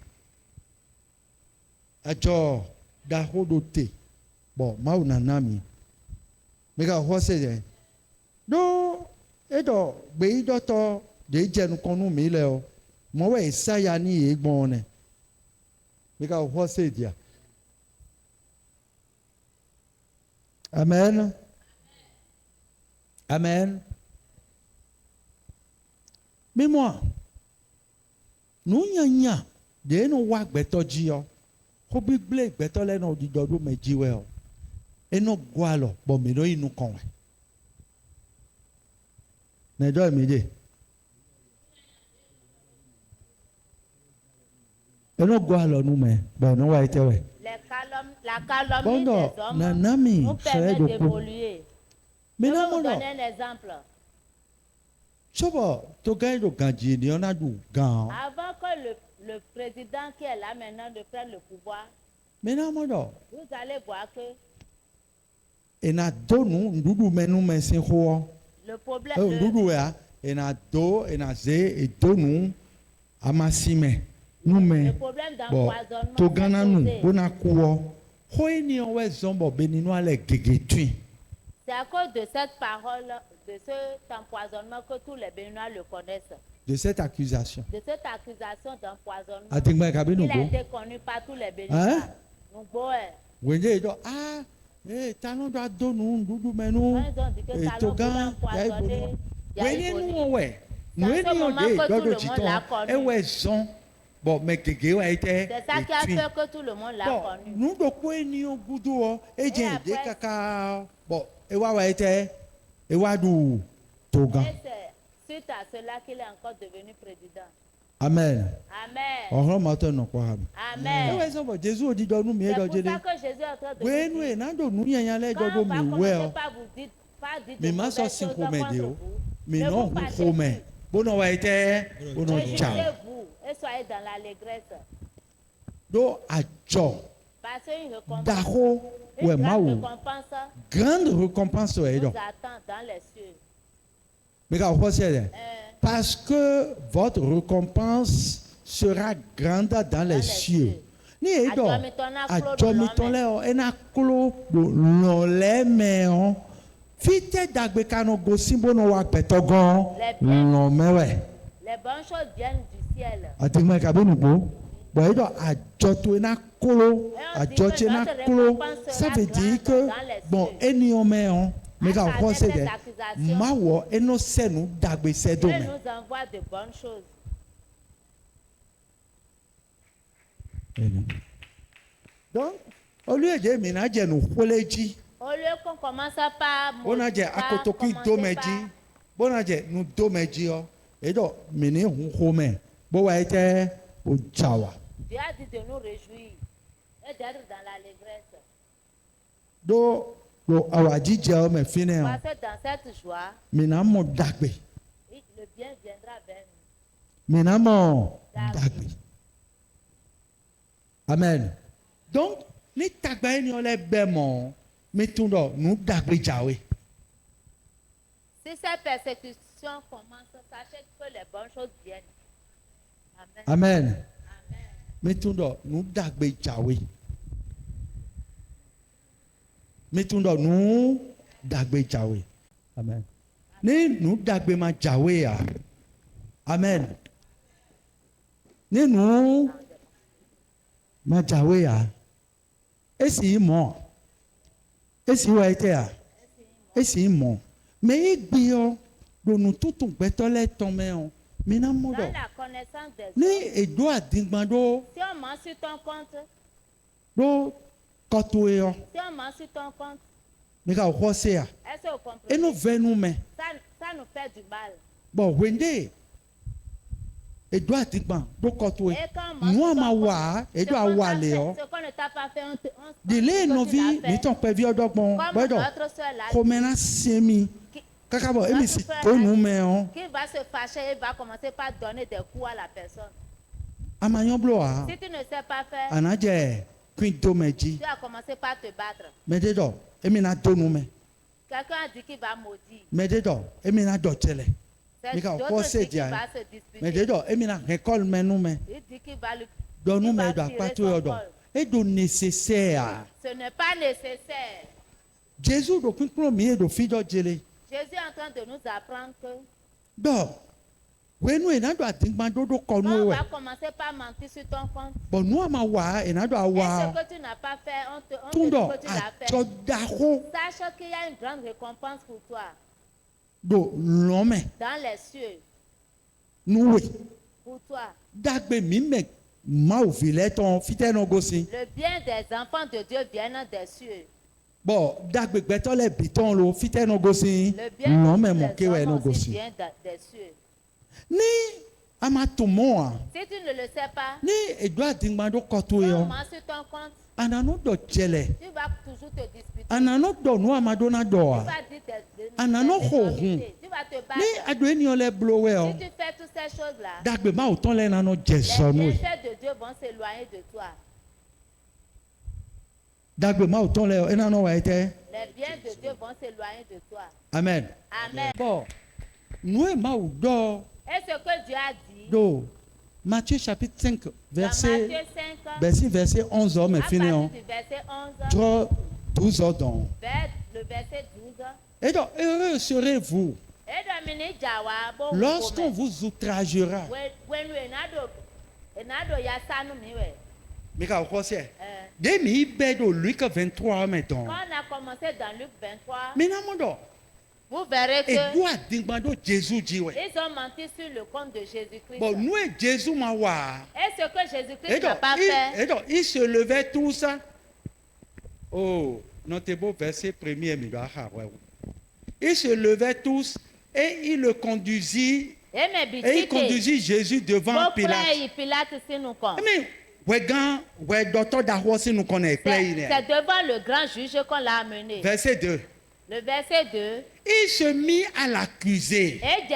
Speaker 3: àjọ dahodo te bo mau nana mi mega ho se de do edo gbe idoto de jenu konu mi le o mo we saya ni egbon ne mega ho se dia amen amen mais moi nous nya de no wa gbeto ji o ko bi gble gbeto le no di dodo meji we o eno gwa lo bo mi no inu kan we na do mi de eno gwa lo nu me bo no wa ite we
Speaker 2: La calomnie
Speaker 3: Bondo,
Speaker 2: des hommes
Speaker 3: nanami,
Speaker 2: nous permet
Speaker 3: frère de
Speaker 2: d'évoluer. Je
Speaker 3: mais
Speaker 2: vais
Speaker 3: non
Speaker 2: vous
Speaker 3: mon
Speaker 2: donner un exemple.
Speaker 3: sobo to gain do ganji ni ona du gan
Speaker 2: Avant que le président qui est là maintenant de prendre le pouvoir,
Speaker 3: mais non mon
Speaker 2: vous allez voir que
Speaker 3: ena do nu ndudu menu mesin ho
Speaker 2: le problème,
Speaker 3: o ndudu ya ena do ena ze e do nu amasime nu
Speaker 2: le
Speaker 3: me
Speaker 2: problème
Speaker 3: bo
Speaker 2: d'empoisonnement
Speaker 3: to gana nu
Speaker 2: s'est posé.
Speaker 3: bona kuo ho ni on we zombo beninu ale gegetui
Speaker 2: C'est à cause de cette parole, de cet empoisonnement que tous les Béninois le connaissent.
Speaker 3: de cette accusation
Speaker 2: De cette accusation d'empoisonnement,
Speaker 3: atingba kabinu
Speaker 2: il a
Speaker 3: go
Speaker 2: été connu par tous les Béninois.
Speaker 3: Hein?
Speaker 2: Ngbo,
Speaker 3: wenje do ah tanu do do nu ndudu menu
Speaker 2: quand ils ont dit que
Speaker 3: e to
Speaker 2: Talon voulait
Speaker 3: gan ya
Speaker 2: empoisonner, il y a
Speaker 3: wenye
Speaker 2: eu
Speaker 3: nu we
Speaker 2: C'est à
Speaker 3: nu
Speaker 2: ce
Speaker 3: ni o
Speaker 2: moment
Speaker 3: de
Speaker 2: que tout
Speaker 3: dodo
Speaker 2: le monde
Speaker 3: titon
Speaker 2: l'a connu.
Speaker 3: e we zon bo me gege wa ite
Speaker 2: C'est ça qui a
Speaker 3: etui.
Speaker 2: fait que tout le monde l'a
Speaker 3: Bon,
Speaker 2: connu.
Speaker 3: nous doko eni ogudu o eje
Speaker 2: Et
Speaker 3: de
Speaker 2: après-
Speaker 3: kaka bon ewa wa ete ewa du togan
Speaker 2: Et c'est suite à cela qu'il est encore devenu président.
Speaker 3: amen
Speaker 2: Amen.
Speaker 3: ọhụrụ mọtọ nọkwa ha
Speaker 2: Amen.
Speaker 3: ewe sọ bọ jesu odidọ nu mi
Speaker 2: C'est
Speaker 3: edo
Speaker 2: pour
Speaker 3: jede
Speaker 2: ça que Jésus est en train de
Speaker 3: wee
Speaker 2: vous
Speaker 3: nu e
Speaker 2: dire,
Speaker 3: na do nu yẹn yẹn lẹ
Speaker 2: quand
Speaker 3: jọdọ
Speaker 2: on va
Speaker 3: mi
Speaker 2: commencer
Speaker 3: wẹ ọ
Speaker 2: par vous dire, pas dire
Speaker 3: mi
Speaker 2: de
Speaker 3: ma sọ
Speaker 2: mauvaises
Speaker 3: sin
Speaker 2: choses
Speaker 3: kome
Speaker 2: contre
Speaker 3: de o
Speaker 2: vous.
Speaker 3: mi
Speaker 2: Ne
Speaker 3: nọ
Speaker 2: vous
Speaker 3: hu
Speaker 2: fâchez
Speaker 3: kome
Speaker 2: plus.
Speaker 3: bona wa ete bona ja
Speaker 2: Réjouissez-vous et soyez dans l'allégresse.
Speaker 3: do adzɔ
Speaker 2: Parce qu'une récompense,
Speaker 3: daho wẹ
Speaker 2: une
Speaker 3: ma
Speaker 2: grande
Speaker 3: wo
Speaker 2: récompense
Speaker 3: grande récompense wẹ
Speaker 2: vous
Speaker 3: dọ
Speaker 2: attend dans les cieux.
Speaker 3: mi ka fọ sẹ dẹ.
Speaker 2: Euh,
Speaker 3: Parce que votre récompense sera grande dans les cieux. Ni edo adjomitole o ena klo do lole me o fite dagbe kanu go simbo no wa petogon lo mewe
Speaker 2: les bonnes choses viennent du ciel.
Speaker 3: atigma ka benu bo bo edo adjoto ena klo adjoto ena klo ça veut dire que bon eni o me o me ka ko se de mawo eno senu dagbe se do
Speaker 2: Dieu
Speaker 3: me
Speaker 2: nous envoie de bonnes choses.
Speaker 3: donc au lieu de mina je nu kholeji
Speaker 2: Au lieu qu'on commence par
Speaker 3: bona je akotoki domeji bona je nu domeji o edo mini hu home bo wa ite o jawa
Speaker 2: Dieu a dit de nous réjouir et d'être dans l'allégresse.
Speaker 3: do awaji je o me fine o
Speaker 2: Parce que dans cette joie,
Speaker 3: mina mo dagbe
Speaker 2: le bien viendra vers nous.
Speaker 3: mina mo dagbe amen donc ni tagba ni o le be mo mi tun do nu dagbe jawe
Speaker 2: Si ces persécutions commencent, sachez que les bonnes choses viennent. Amen.
Speaker 3: amen
Speaker 2: Amen.
Speaker 3: mi tun do nu dagbe jawe mi tun do nu dagbe jawe amen ni nu dagbe ma jawe ya amen ni nu ma jawe ya esi mo esi wa ite ya esi mo me igbi o do nu tutun gbẹtọlẹ tọmẹ o mi na mo
Speaker 2: Dans
Speaker 3: do
Speaker 2: la connaissance des
Speaker 3: ní
Speaker 2: hommes,
Speaker 3: èdò àdìgbàdo
Speaker 2: si on ment sur ton compte,
Speaker 3: ló kọtò ẹ ọ
Speaker 2: si on ment sur ton compte,
Speaker 3: ní ká ọkọ ṣe à
Speaker 2: est-ce que vous comprenez?
Speaker 3: ẹnu vẹnu mẹ
Speaker 2: Ça nous fait du mal.
Speaker 3: bọ wẹndé èdò àdìgbà ló kọtò ẹ
Speaker 2: Et quand on ment
Speaker 3: nù
Speaker 2: sur
Speaker 3: àmà
Speaker 2: ton
Speaker 3: wà á
Speaker 2: compte,
Speaker 3: èdò
Speaker 2: ce qu'on t'a
Speaker 3: àwàlẹ
Speaker 2: fait-
Speaker 3: ọ
Speaker 2: ce qu'on ne t'a pas fait, on
Speaker 3: délé
Speaker 2: dit que tu
Speaker 3: nọvi
Speaker 2: l'as fait.
Speaker 3: nítàn pẹ bí ọdọgbọn
Speaker 2: Comme
Speaker 3: gbẹdọ
Speaker 2: notre soeur l'a dit,
Speaker 3: kọmẹna sẹmi
Speaker 2: qui-
Speaker 3: kákábọ èmi
Speaker 2: notre
Speaker 3: sì
Speaker 2: soeur
Speaker 3: tó
Speaker 2: l'a
Speaker 3: nù
Speaker 2: dit,
Speaker 3: mẹ ọ
Speaker 2: qui va se fâcher et va commencer par donner des coups à la personne.
Speaker 3: àmàyàn blọ à
Speaker 2: Si tu ne sais pas faire,
Speaker 3: ànájẹ kui do me dzi
Speaker 2: Tu as commencé par te battre.
Speaker 3: me de dɔ emi na do nu me
Speaker 2: Quelqu'un a dit qu'il va maudire.
Speaker 3: me de dɔ emi na dɔ tsɛ lɛ
Speaker 2: C'est
Speaker 3: Mais quand
Speaker 2: d'autres
Speaker 3: on
Speaker 2: dit
Speaker 3: sait
Speaker 2: qu'il
Speaker 3: dire,
Speaker 2: va se
Speaker 3: me de
Speaker 2: disputer.
Speaker 3: dɔ emi na récolte me nu me
Speaker 2: Il dit qu'il va lui...
Speaker 3: dɔ nu
Speaker 2: il
Speaker 3: me
Speaker 2: va
Speaker 3: dɔ
Speaker 2: tirer
Speaker 3: akpato
Speaker 2: son
Speaker 3: yɔ dɔ
Speaker 2: col.
Speaker 3: edo nécessaire
Speaker 2: Ce n'est pas nécessaire.
Speaker 3: Jésus do kpikplo mi edo fi dɔ dzele
Speaker 2: Jésus est en train de nous apprendre que
Speaker 3: dɔ wenu ena do adigbadodo kɔnu
Speaker 2: on
Speaker 3: wɛ
Speaker 2: va commencer par mentir sur ton compte.
Speaker 3: bɔn nu ama wa ena do
Speaker 2: Et
Speaker 3: awa
Speaker 2: ce que tu n'as pas fait, on te
Speaker 3: tun
Speaker 2: dit
Speaker 3: dɔ
Speaker 2: que tu l'as fait.
Speaker 3: adzɔdaxo
Speaker 2: Sache qu'il y a une grande récompense pour toi
Speaker 3: do lɔmɛ
Speaker 2: dans les cieux.
Speaker 3: nuwe
Speaker 2: Pour toi.
Speaker 3: dagbe mi me mawu vi lɛ tɔn fitɛ nɔ gosi
Speaker 2: Le bien des enfants de Dieu vient des cieux.
Speaker 3: bɔn dagbe gbɛtɔ lɛ bitɔn lo fitɛ nɔ gosi
Speaker 2: Le bien
Speaker 3: lɔmɛ
Speaker 2: de
Speaker 3: mɔ
Speaker 2: tous les
Speaker 3: kewɛ nɔ
Speaker 2: hommes aussi
Speaker 3: gosi
Speaker 2: vient des cieux.
Speaker 3: ni ama to mɔ a
Speaker 2: Si tu ne le sais pas,
Speaker 3: ni edo adigbado kɔto yɔ
Speaker 2: comment sur ton compte,
Speaker 3: anano dɔ dzɛlɛ
Speaker 2: tu vas toujours te disputer.
Speaker 3: anano dɔ nu amado na dɔ
Speaker 2: Tu
Speaker 3: a
Speaker 2: vas dire des
Speaker 3: Anano
Speaker 2: des
Speaker 3: ho
Speaker 2: énormités. Tu vas te
Speaker 3: ni
Speaker 2: battre.
Speaker 3: ado eniyan lɛ blo wɛ
Speaker 2: Si
Speaker 3: o
Speaker 2: tu fais toutes ces choses-là,
Speaker 3: dagbe ma o tɔn lɛ nanɔ
Speaker 2: les
Speaker 3: dzɛsɔnu ye
Speaker 2: bienfaits de Dieu vont s'éloigner de toi.
Speaker 3: dagbe ma o tɔn lɛ o enanɔ wa ye tɛ
Speaker 2: Les biens de Dieu vont s'éloigner de toi.
Speaker 3: amen
Speaker 2: Amen.
Speaker 3: bɔn nu ye ma o dɔ
Speaker 2: Et ce que Dieu a dit
Speaker 3: do Matthieu chapitre 5
Speaker 2: dans
Speaker 3: verset
Speaker 2: Matthieu 5,
Speaker 3: verset 11
Speaker 2: à
Speaker 3: mɛ
Speaker 2: partir
Speaker 3: fini o
Speaker 2: du verset 11,
Speaker 3: drɔ 12 dɔn
Speaker 2: vers le verset 12,
Speaker 3: et donc heureux serez-vous
Speaker 2: et Dominique Jawa, bon,
Speaker 3: lorsqu'on vous outragera
Speaker 2: when enado ya sanu miwe.
Speaker 3: mika o kɔsɛ de mi bɛ do Luc 23 mɛ
Speaker 2: Quand
Speaker 3: dɔn
Speaker 2: on a commencé dans Luc 23,
Speaker 3: mina mo dɔ
Speaker 2: vous verrez que
Speaker 3: edu adigbado Jésus dzi wɛ
Speaker 2: ils ont menti sur le compte de Jésus-Christ.
Speaker 3: bɔn nu ye Jésus ma wa.
Speaker 2: Et ce que Jésus-Christ
Speaker 3: Et
Speaker 2: n'a
Speaker 3: donc,
Speaker 2: pas fait,
Speaker 3: ils se levaient tous. Oh, notez-vous verset 1er, mais ils se levaient tous et il le conduisit et il conduisit Jésus devant Pilate.
Speaker 2: Pilate si nous compte.
Speaker 3: Mais docteur Daho si nous connaît
Speaker 2: C'est devant le grand juge qu'on l'a amené.
Speaker 3: Verset 2.
Speaker 2: Le verset 2.
Speaker 3: Il se mit à l'accuser,
Speaker 2: Et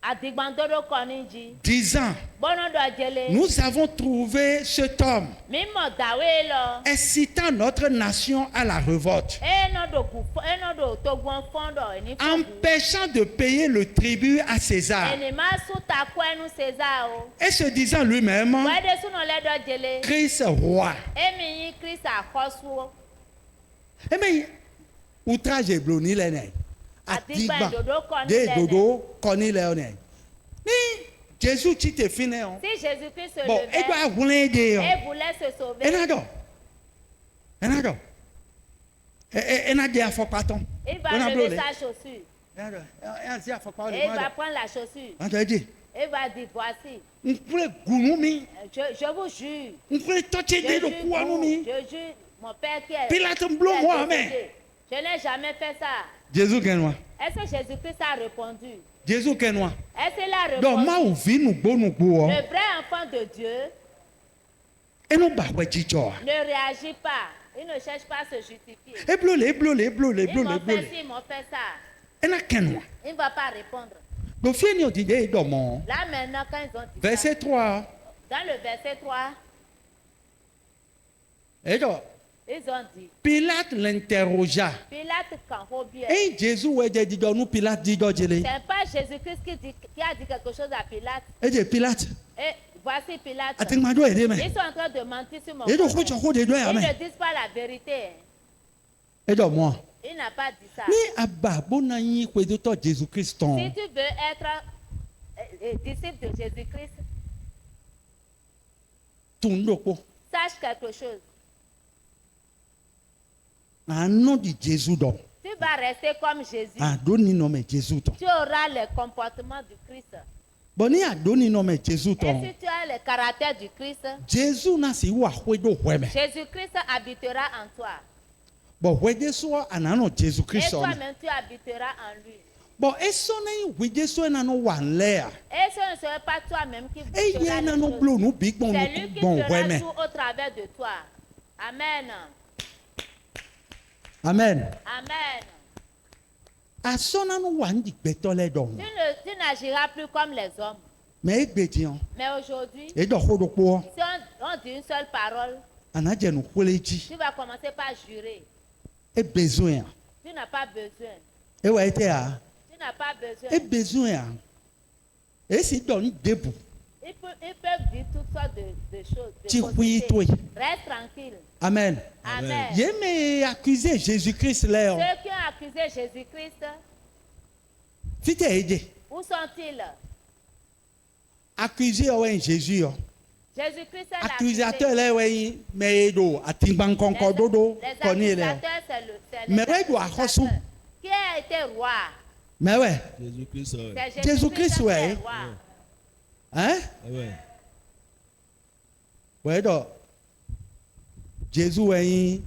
Speaker 2: Adigbandoro Koniji.
Speaker 3: disant,
Speaker 2: Bono Dojele.
Speaker 3: nous avons trouvé cet homme
Speaker 2: Mimo Dawelo.
Speaker 3: incitant notre nation à la révolte,
Speaker 2: Enodo Togon Fondo.
Speaker 3: empêchant de payer le tribut à César.
Speaker 2: Enima Suta Kwenu César.
Speaker 3: Et se disant lui-même,
Speaker 2: Wede Suno Ledo Jele.
Speaker 3: Christ roi.
Speaker 2: Emi Christ Akosuo.
Speaker 3: Eh bien, outrage et bloni l'année.
Speaker 2: Adigba dodo kɔni
Speaker 3: De
Speaker 2: lɛ nɛ.
Speaker 3: dodo kɔni l'année. Ni Jésus ti te fine on.
Speaker 2: Si Jésus-Christ se
Speaker 3: Bon,
Speaker 2: levait
Speaker 3: et doit rouler de on.
Speaker 2: et voulait se sauver,
Speaker 3: Enado. Enado. Enado afɔkpatɔ.
Speaker 2: il va lever sa chaussure
Speaker 3: Enado. Enado afɔkpatɔ.
Speaker 2: et il va prendre la chaussure
Speaker 3: Enado dit.
Speaker 2: et il va dire voici,
Speaker 3: Nkule gunu mi.
Speaker 2: je vous jure,
Speaker 3: Nkule tɔtsi de do kuanu mi.
Speaker 2: je jure, mon père qui est
Speaker 3: Pilate blo
Speaker 2: qui est
Speaker 3: moi
Speaker 2: décédé.
Speaker 3: mais.
Speaker 2: Je n'ai jamais fait ça.
Speaker 3: Jésus kenwa.
Speaker 2: Est-ce que Jésus-Christ a répondu?
Speaker 3: Jésus kenwa.
Speaker 2: Est-ce qu'il a
Speaker 3: Donc
Speaker 2: répondu?
Speaker 3: ma ou vi nugbo nugbo o.
Speaker 2: Le vrai enfant de Dieu
Speaker 3: Enu ba wɛ jijɔ.
Speaker 2: ne réagit pas. Il ne cherche pas à se justifier.
Speaker 3: Eblole.
Speaker 2: Ils m'ont fait ci, ils m'ont fait ça.
Speaker 3: Ena kenwa.
Speaker 2: Il ne va pas répondre.
Speaker 3: Donc fie ni o di de dɔmɔ.
Speaker 2: Là maintenant, quand ils ont dit
Speaker 3: Verset 3.
Speaker 2: ça, dans le verset 3,
Speaker 3: Et donc,
Speaker 2: ils ont dit,
Speaker 3: Pilate l'interrogea.
Speaker 2: Pilate Kanhobie.
Speaker 3: Et Jésus ouais dit donc nous Pilate dit donc
Speaker 2: Ce n'est pas Jésus-Christ qui a dit quelque chose à Pilate.
Speaker 3: Et dit Pilate.
Speaker 2: Et voici Pilate.
Speaker 3: Atingmado ede me.
Speaker 2: Ils sont en train de mentir sur mon
Speaker 3: Et donc
Speaker 2: compte.
Speaker 3: ko de do ya
Speaker 2: Ils
Speaker 3: me.
Speaker 2: ne disent pas la vérité.
Speaker 3: Et donc moi.
Speaker 2: Il n'a pas dit ça.
Speaker 3: Ni aba bona yin kwe do to Jésus Christ
Speaker 2: Si
Speaker 3: ton.
Speaker 2: tu veux être disciple de Jésus-Christ,
Speaker 3: Tundoko.
Speaker 2: sache quelque chose.
Speaker 3: Un nom de Jésus donc.
Speaker 2: Tu vas rester comme Jésus.
Speaker 3: Ah doni no me Jésus ton.
Speaker 2: Tu auras les comportements du Christ.
Speaker 3: Boni a doni no me Jésus
Speaker 2: Et
Speaker 3: ton.
Speaker 2: si tu as le caractère du Christ,
Speaker 3: Jésus na si wa kwe do hwe me.
Speaker 2: Jésus-Christ habitera en toi.
Speaker 3: Bon hwe de so anano Jésus
Speaker 2: Et
Speaker 3: Christ on.
Speaker 2: toi-même, tu habiteras en lui.
Speaker 3: Bon eso na hwe de so na no wan le a.
Speaker 2: Et ce ne serait pas toi-même qui
Speaker 3: E
Speaker 2: fera
Speaker 3: ye
Speaker 2: les
Speaker 3: na no
Speaker 2: choses.
Speaker 3: blo no big bon
Speaker 2: C'est lui qui
Speaker 3: bon hwe
Speaker 2: fera
Speaker 3: me.
Speaker 2: tout au travers de toi. Amen.
Speaker 3: Amen.
Speaker 2: Amen.
Speaker 3: Asona no wan di gbeto le do.
Speaker 2: Tu n'agiras plus comme les hommes.
Speaker 3: Mais egbe di on.
Speaker 2: Mais aujourd'hui,
Speaker 3: E do ho do po.
Speaker 2: si on dit une seule parole,
Speaker 3: anadze nu kpole dzi
Speaker 2: Tu vas commencer par jurer.
Speaker 3: e besoin
Speaker 2: Tu n'as pas besoin.
Speaker 3: ewɔ ete ya
Speaker 2: Tu n'as pas besoin.
Speaker 3: e besoin esi dɔ nu debu
Speaker 2: Ils peuvent dire toutes sortes de choses. de
Speaker 3: tsi hui
Speaker 2: possibilités.
Speaker 3: toe
Speaker 2: Reste tranquille.
Speaker 3: amen
Speaker 2: Amen.
Speaker 3: yeme accusé Jésus Christ lɛ o
Speaker 2: Ceux qui ont accusé Jésus-Christ,
Speaker 3: tite edze
Speaker 2: où sont-ils?
Speaker 3: accusé ɔwɔ yin Jésus yɔ
Speaker 2: Jésus-Christ est
Speaker 3: accusateur lɛ ɔwɔ yin mɛ edo atigbankɔnkɔ dodo kɔni lɛ o
Speaker 2: c'est
Speaker 3: Mais ouais, doit
Speaker 2: accusateurs.
Speaker 3: reçu.
Speaker 2: Qui a été roi?
Speaker 3: mɛ wɛ
Speaker 4: Jésus-Christ, ouais.
Speaker 2: C'est
Speaker 3: Jésus-Christ,
Speaker 2: qui
Speaker 3: ouais.
Speaker 2: est roi.
Speaker 3: hein
Speaker 4: Ouais.
Speaker 3: wɛ dɔ Jésus wɛ yin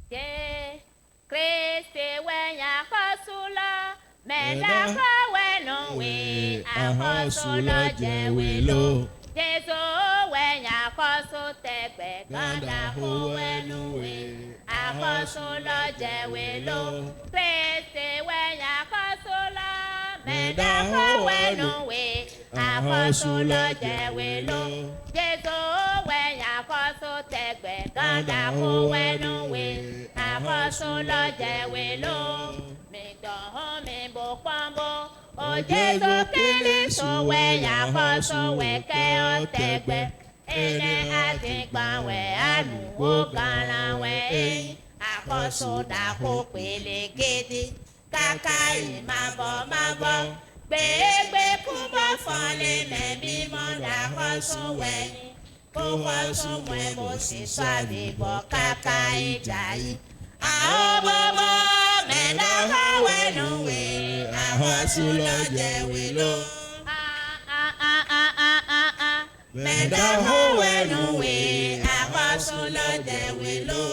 Speaker 2: Ke Kristi wenya kosula menda ko wenu we akosula jewelo Jesu wenya kosu tegbe ganda ko wenu we akosula jewelo Kristi wenya kosula menda ko wenu we akosula jewelo Jesu wenya kosu tegbe ganda ko wenu we akosula jewelo mi dohun mi bo pambo o Jesu Kristo wenya kosu weke o tegbe ene atigbanwe anuwo galawe akosu dako pele gidi kaka imabo gbegbe kubo fọle mẹbi mọdà kọsùn wẹ̀yìn kó kọsùn mọ ẹbọ sí sàbíbọ kàkà ìjà yìí. àwọn gbogbo mẹ́ta kọ̀wénú wé àkọsùn lọ́jẹ̀wé ló. mẹ́ta kọ̀wénú wé àkọsùn lọ́jẹ̀wé ló.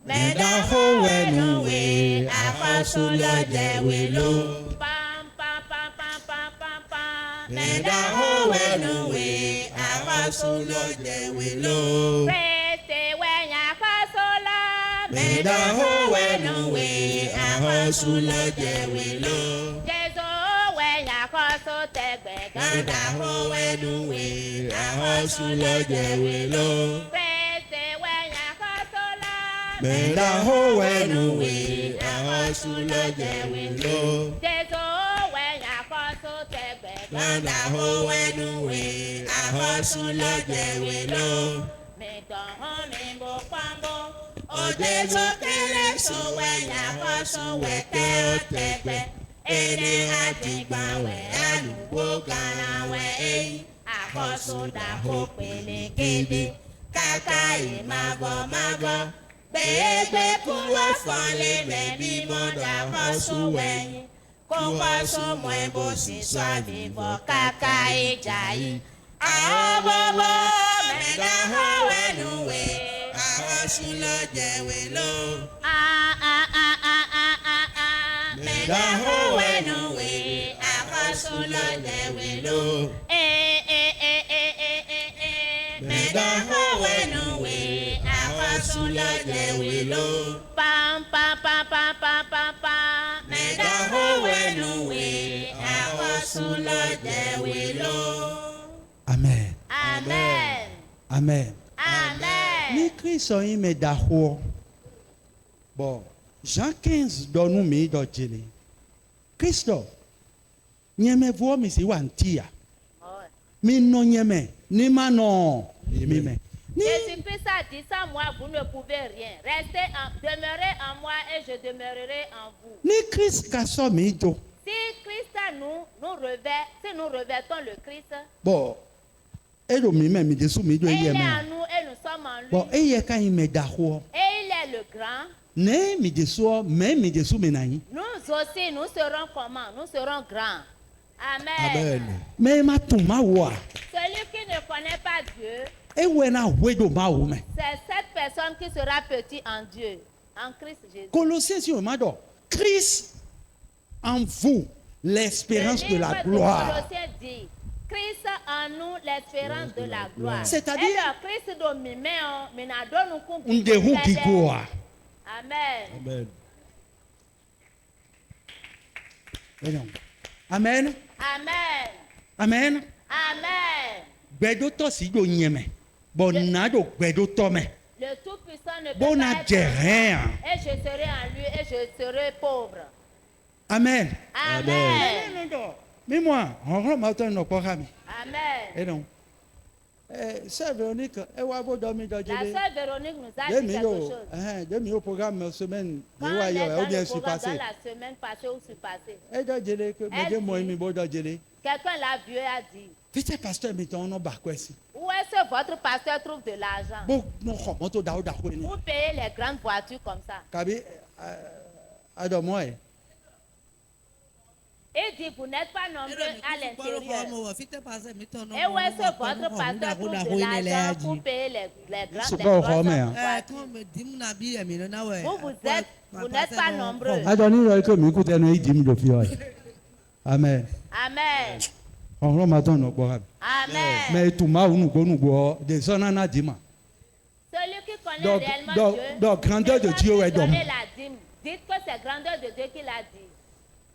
Speaker 2: mẹ́ta kọ̀wénú wé àkọsùn lọ́jẹ̀wé ló. mẹ́ta kọ̀wénú wé àkọsùn lọ́jẹ̀wé ló. Kristi wẹ̀yà kọ́sọ́lá. mẹ́ta kọ̀wénú wé àkọsùn lọ́jẹ̀wé ló. Jésù wẹ̀yà kọ́sọ́ tẹ̀gbẹ̀ gàdá kọ̀wénú wé àkọsùn lọ́jẹ̀wé ló. Kristi wẹ̀yà kọ́sọ́lá. mẹ́ta kọ̀wénú wé àkọsùn lọ́jẹ̀wé ló. Jésù wẹ̀yà kọ́sọ́ tẹ̀gbẹ̀ gàdá kọ̀wénú wé àkọsùn lọ́jẹ̀wé ló. mi dọ̀hún mi bò pambo. o Jésù Kristo wẹ̀yà kọ́sọ́ wẹ̀kẹ́ ó tẹ̀gbẹ̀. ene atigbanwe alugbo galawe eyi àkọsùn dàkó pèlè kéde kàkà ìmàbọ̀màbọ̀ gbẹ̀gbẹ̀ kú wọ́n fọ́lé mẹ́bí mọ́dà kọ́sùn wẹ̀yìn kó kọ́sùn mọ́ ẹ̀bùn sísọ àbíbọ̀ kàkà ìjà yìí. àwọn gbogbo mẹ́ta kọ̀wénú wé àkọsùn lọ́jẹ̀wé ló. mẹ́ta kọ̀wénú wé àkọsùn lọ́jẹ̀wé ló. mẹ́ta kọ̀wénú wé àkọsùn lọ́jẹ̀wé ló. mẹ́ta kọ̀wénú wé àkọsùn lọ́jẹ̀wé ló.
Speaker 3: amen
Speaker 2: Amen.
Speaker 3: amen
Speaker 2: Amen.
Speaker 3: ní Kristo yin mɛ da xɔ bɔn Jean 15 dɔnu mi dɔ dzele Kristo nyɛmɛvɔ mi si wa ŋuti ya
Speaker 2: Oh.
Speaker 3: mi nɔ nyɛmɛ ni ma nɔ mi mɛ ni
Speaker 2: Jésus-Christ a dit sans moi, vous ne pouvez rien. Demeurez en moi et je demeurerai en vous.
Speaker 3: ni Christ ka sɔ mi dzo
Speaker 2: Si Christ si nous revêtons le Christ,
Speaker 3: bɔn eɖo mi mɛ mi de su mi do
Speaker 2: et il
Speaker 3: eyɛ
Speaker 2: est en
Speaker 3: mɛ
Speaker 2: nous et nous sommes en lui.
Speaker 3: bɔn eyɛ ka yin mɛ da xɔ
Speaker 2: Et il est le grand.
Speaker 3: ne mi de sɔ mɛ mi de su mi na yin
Speaker 2: Nous aussi, nous serons comment? Nous serons grands. Amen.
Speaker 3: mɛ ma tun ma wa
Speaker 2: Celui qui ne connaît pas Dieu,
Speaker 3: ewɛ na hoe do ma wo mɛ
Speaker 2: c'est cette personne qui sera petit en Dieu, en Christ Jésus.
Speaker 3: Colossiens si o ma dɔ Christ en vous l'espérance
Speaker 2: Le
Speaker 3: de la
Speaker 2: livre
Speaker 3: gloire.
Speaker 2: Colossiens dit, Christ en nous l'espérance de la gloire.
Speaker 3: C'est-à-dire-
Speaker 2: Et le Christ do mimeo, mina do nous kunku
Speaker 3: Ndehu
Speaker 2: kufede.
Speaker 3: gigoa.
Speaker 2: Amen.
Speaker 4: Amen.
Speaker 3: Amen.
Speaker 2: Amen.
Speaker 3: Amen.
Speaker 2: Amen.
Speaker 3: gbɛdotɔ si do nyɛmɛ bɔn na do gbɛdotɔ mɛ
Speaker 2: Le Tout-Puissant ne peut
Speaker 3: bɔn
Speaker 2: pas
Speaker 3: na
Speaker 2: être
Speaker 3: jɛ
Speaker 2: en moi,
Speaker 3: hɛn
Speaker 2: et je serai en lui et je serai pauvre.
Speaker 3: amen.
Speaker 2: Amen.
Speaker 3: mímọ́ ọ̀hún máa tọ́ ẹnu ọ̀pọ̀ ká mi
Speaker 2: Amen.
Speaker 3: ẹnu sẹ́ Véronique ẹ wá bó dọ́ mi
Speaker 2: La
Speaker 3: dọ́jú
Speaker 2: sœur Véronique nous a dit
Speaker 3: demi
Speaker 2: quelque
Speaker 3: yóò
Speaker 2: chose.
Speaker 3: demi yóò programme semaine
Speaker 2: Quand
Speaker 3: yìí wá
Speaker 2: elle
Speaker 3: yọ
Speaker 2: est
Speaker 3: ẹ
Speaker 2: dans
Speaker 3: ó bien
Speaker 2: le
Speaker 3: suis
Speaker 2: programme
Speaker 3: passé
Speaker 2: dans la semaine passée ou suis passée,
Speaker 3: ẹ dọ́jẹ́lẹ̀ pé méje mọ ẹ̀mí bó dọ́jẹ́lẹ̀
Speaker 2: quelqu'un l'a vu et a dit,
Speaker 3: títí pasteur mi tán ọ̀nà bàkú ẹ̀ sí
Speaker 2: où est-ce que votre pasteur trouve de l'argent
Speaker 3: bó nù xɔ mọ́tò dáwó dáwó ni
Speaker 2: pour payer les grandes voitures comme ça?
Speaker 3: kàbí àdọ̀mọ́ ẹ̀
Speaker 2: Il dit, vous n'êtes pas nombreux à l'intérieur. Et où est-ce que
Speaker 5: Ewe
Speaker 2: votre pasteur trouve de l'argent pour payer les
Speaker 3: C'est
Speaker 2: grandes
Speaker 3: pas au
Speaker 2: grosses
Speaker 3: Romain, hein.
Speaker 2: voitures? Vous n'êtes pas nombreux.
Speaker 3: àdọ̀ní rẹ̀ kò mí kú tẹnu ìdí mi lò fi ọ̀ ẹ̀ amen
Speaker 2: Amen.
Speaker 3: ọ̀hún máa tọ́ ẹnu ọ̀pọ̀ ká mi
Speaker 2: Amen.
Speaker 3: mẹ tùmá ònùgbònùgbò ọ̀ dèsọ́nà náà dì mà.
Speaker 2: Celui qui connaît
Speaker 3: Donc,
Speaker 2: réellement
Speaker 3: donc,
Speaker 2: Dieu,
Speaker 3: donc, grandeur de
Speaker 2: ne va
Speaker 3: Dieu
Speaker 2: plus
Speaker 3: est dans
Speaker 2: donner la dîme. Dites que c'est grandeur de Dieu qui l'a dit.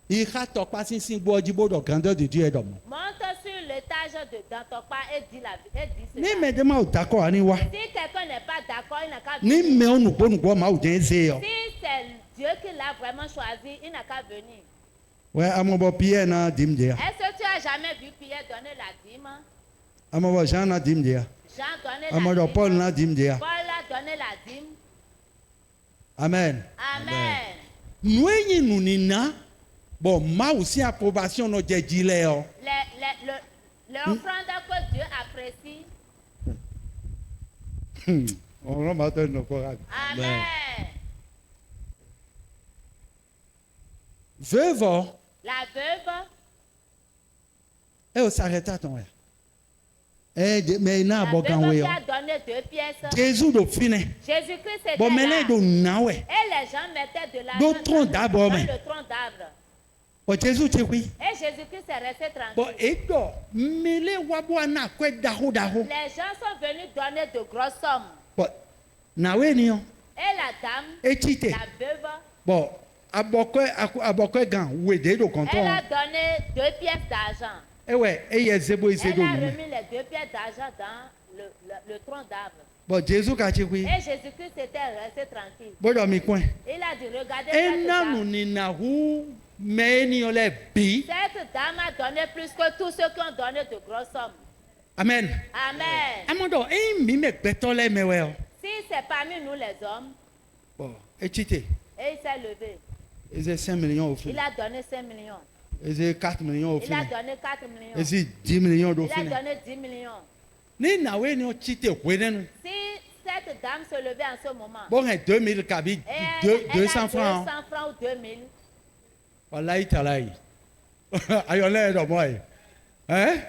Speaker 3: ìka tọpa sísìn gbọ́ ọdí bọ́dọ̀ grandeur de Dieu ẹ̀ dọ̀ mọ́.
Speaker 2: Monte sur l'étage dans ton pas et dis
Speaker 3: ní
Speaker 2: cela.
Speaker 3: mẹ́ẹ̀dẹ́mà ò dákọ̀ àní wa
Speaker 2: Si quelqu'un n'est pas d'accord, il n'a qu'à
Speaker 3: ní
Speaker 2: venir.
Speaker 3: mẹ́ ònùgbònùgbò máa ò jẹ́ ẹ́ sẹ́ yọ.
Speaker 2: Si c'est Dieu qui l'a vraiment choisi, il n'a qu'à venir.
Speaker 3: wẹ́ amọ̀bọ̀ Pierre náà dì mí jẹ́ ya
Speaker 2: Est-ce que tu as jamais vu Pierre donner la dîme?
Speaker 3: amọ̀bọ̀ Jean náà dì mí jẹ́ ya
Speaker 2: Jean donnait la
Speaker 3: amọ̀bọ̀
Speaker 2: dîme.
Speaker 3: Paul náà dì mí jẹ́ ya
Speaker 2: Paul a donné la dîme.
Speaker 3: amen.
Speaker 2: Amen.
Speaker 3: nù ẹ̀yìn nù nìna bọ̀ máa ò sí approbation náà jẹ́ jí lẹ́ ọ.
Speaker 2: L'offrande que Dieu apprécie.
Speaker 3: ọ̀rọ̀ máa tọ́ ẹnu ọ̀pọ̀ ká mi.
Speaker 2: Amen.
Speaker 3: veuve
Speaker 2: La veuve,
Speaker 3: ẹ ò s'arrêter àtọ̀ ya ẹ mẹ iná
Speaker 2: la
Speaker 3: àbọ̀ gan
Speaker 2: veuve
Speaker 3: wẹ̀
Speaker 2: qui
Speaker 3: ọ
Speaker 2: a donné 2 pièces.
Speaker 3: Jésus dò finẹ
Speaker 2: Jésus-Christ était
Speaker 3: bọ̀ mẹ́lẹ́
Speaker 2: là.
Speaker 3: dò nà wẹ̀
Speaker 2: Et les gens mettaient de
Speaker 3: D'où
Speaker 2: l'argent
Speaker 3: tronc
Speaker 2: dans
Speaker 3: d'arbre,
Speaker 2: dans
Speaker 3: mais.
Speaker 2: le tronc d'arbre.
Speaker 3: bọ̀ Jésus ti wí.
Speaker 2: Et Jésus-Christ est resté
Speaker 3: bɔn
Speaker 2: tranquille.
Speaker 3: edɔ mele wabo ana kɔɛ dahodaho
Speaker 2: Les gens sont venus donner de grosses sommes.
Speaker 3: bɔn nawe ni yɔ
Speaker 2: Et la dame,
Speaker 3: etsi te
Speaker 2: la veuve,
Speaker 3: bɔn abɔkɔɛ gan wede do
Speaker 2: elle a
Speaker 3: kɔntɔn
Speaker 2: donné 2 pièces d'argent.
Speaker 3: ewɛ eyɛ zebo ese
Speaker 2: Elle
Speaker 3: do
Speaker 2: a
Speaker 3: nume
Speaker 2: remis les 2 pièces d'argent dans le tronc d'arbre.
Speaker 3: bɔn Jésus ka tsi wí
Speaker 2: Et Jésus-Christ était resté tranquille.
Speaker 3: bɔdɔ mi kɔɛ
Speaker 2: Il a dit, regardez cette
Speaker 3: enanu
Speaker 2: dame.
Speaker 3: ni nahu mɛ eniyɔ lɛ bi
Speaker 2: Cette dame a donné plus que tous ceux qui ont donné de grosses sommes.
Speaker 3: amen
Speaker 2: Amen.
Speaker 3: amɔdɔ eyi mi mɛ gbɛtɔ lɛ mɛ wɛ o
Speaker 2: Si c'est parmi nous les hommes,
Speaker 3: bɔn etsi te
Speaker 2: et il s'est levé,
Speaker 3: eze 5 millions o fi
Speaker 2: il a donné 5 millions.
Speaker 3: eze 4 millions o fi
Speaker 2: Il a donné 4 millions.
Speaker 3: eze 10 millions do
Speaker 2: Il
Speaker 3: fi
Speaker 2: a donné 10 millions.
Speaker 3: ni nawe ni tsi te hoe nɛnu.
Speaker 2: Si cette dame se levait en ce moment,
Speaker 3: bon 2000 kabi
Speaker 2: et elle
Speaker 3: 200
Speaker 2: a
Speaker 3: francs
Speaker 2: 200 francs ou 2000,
Speaker 3: walayi talayi ayọlẹ yẹ dọmọ ye ẹ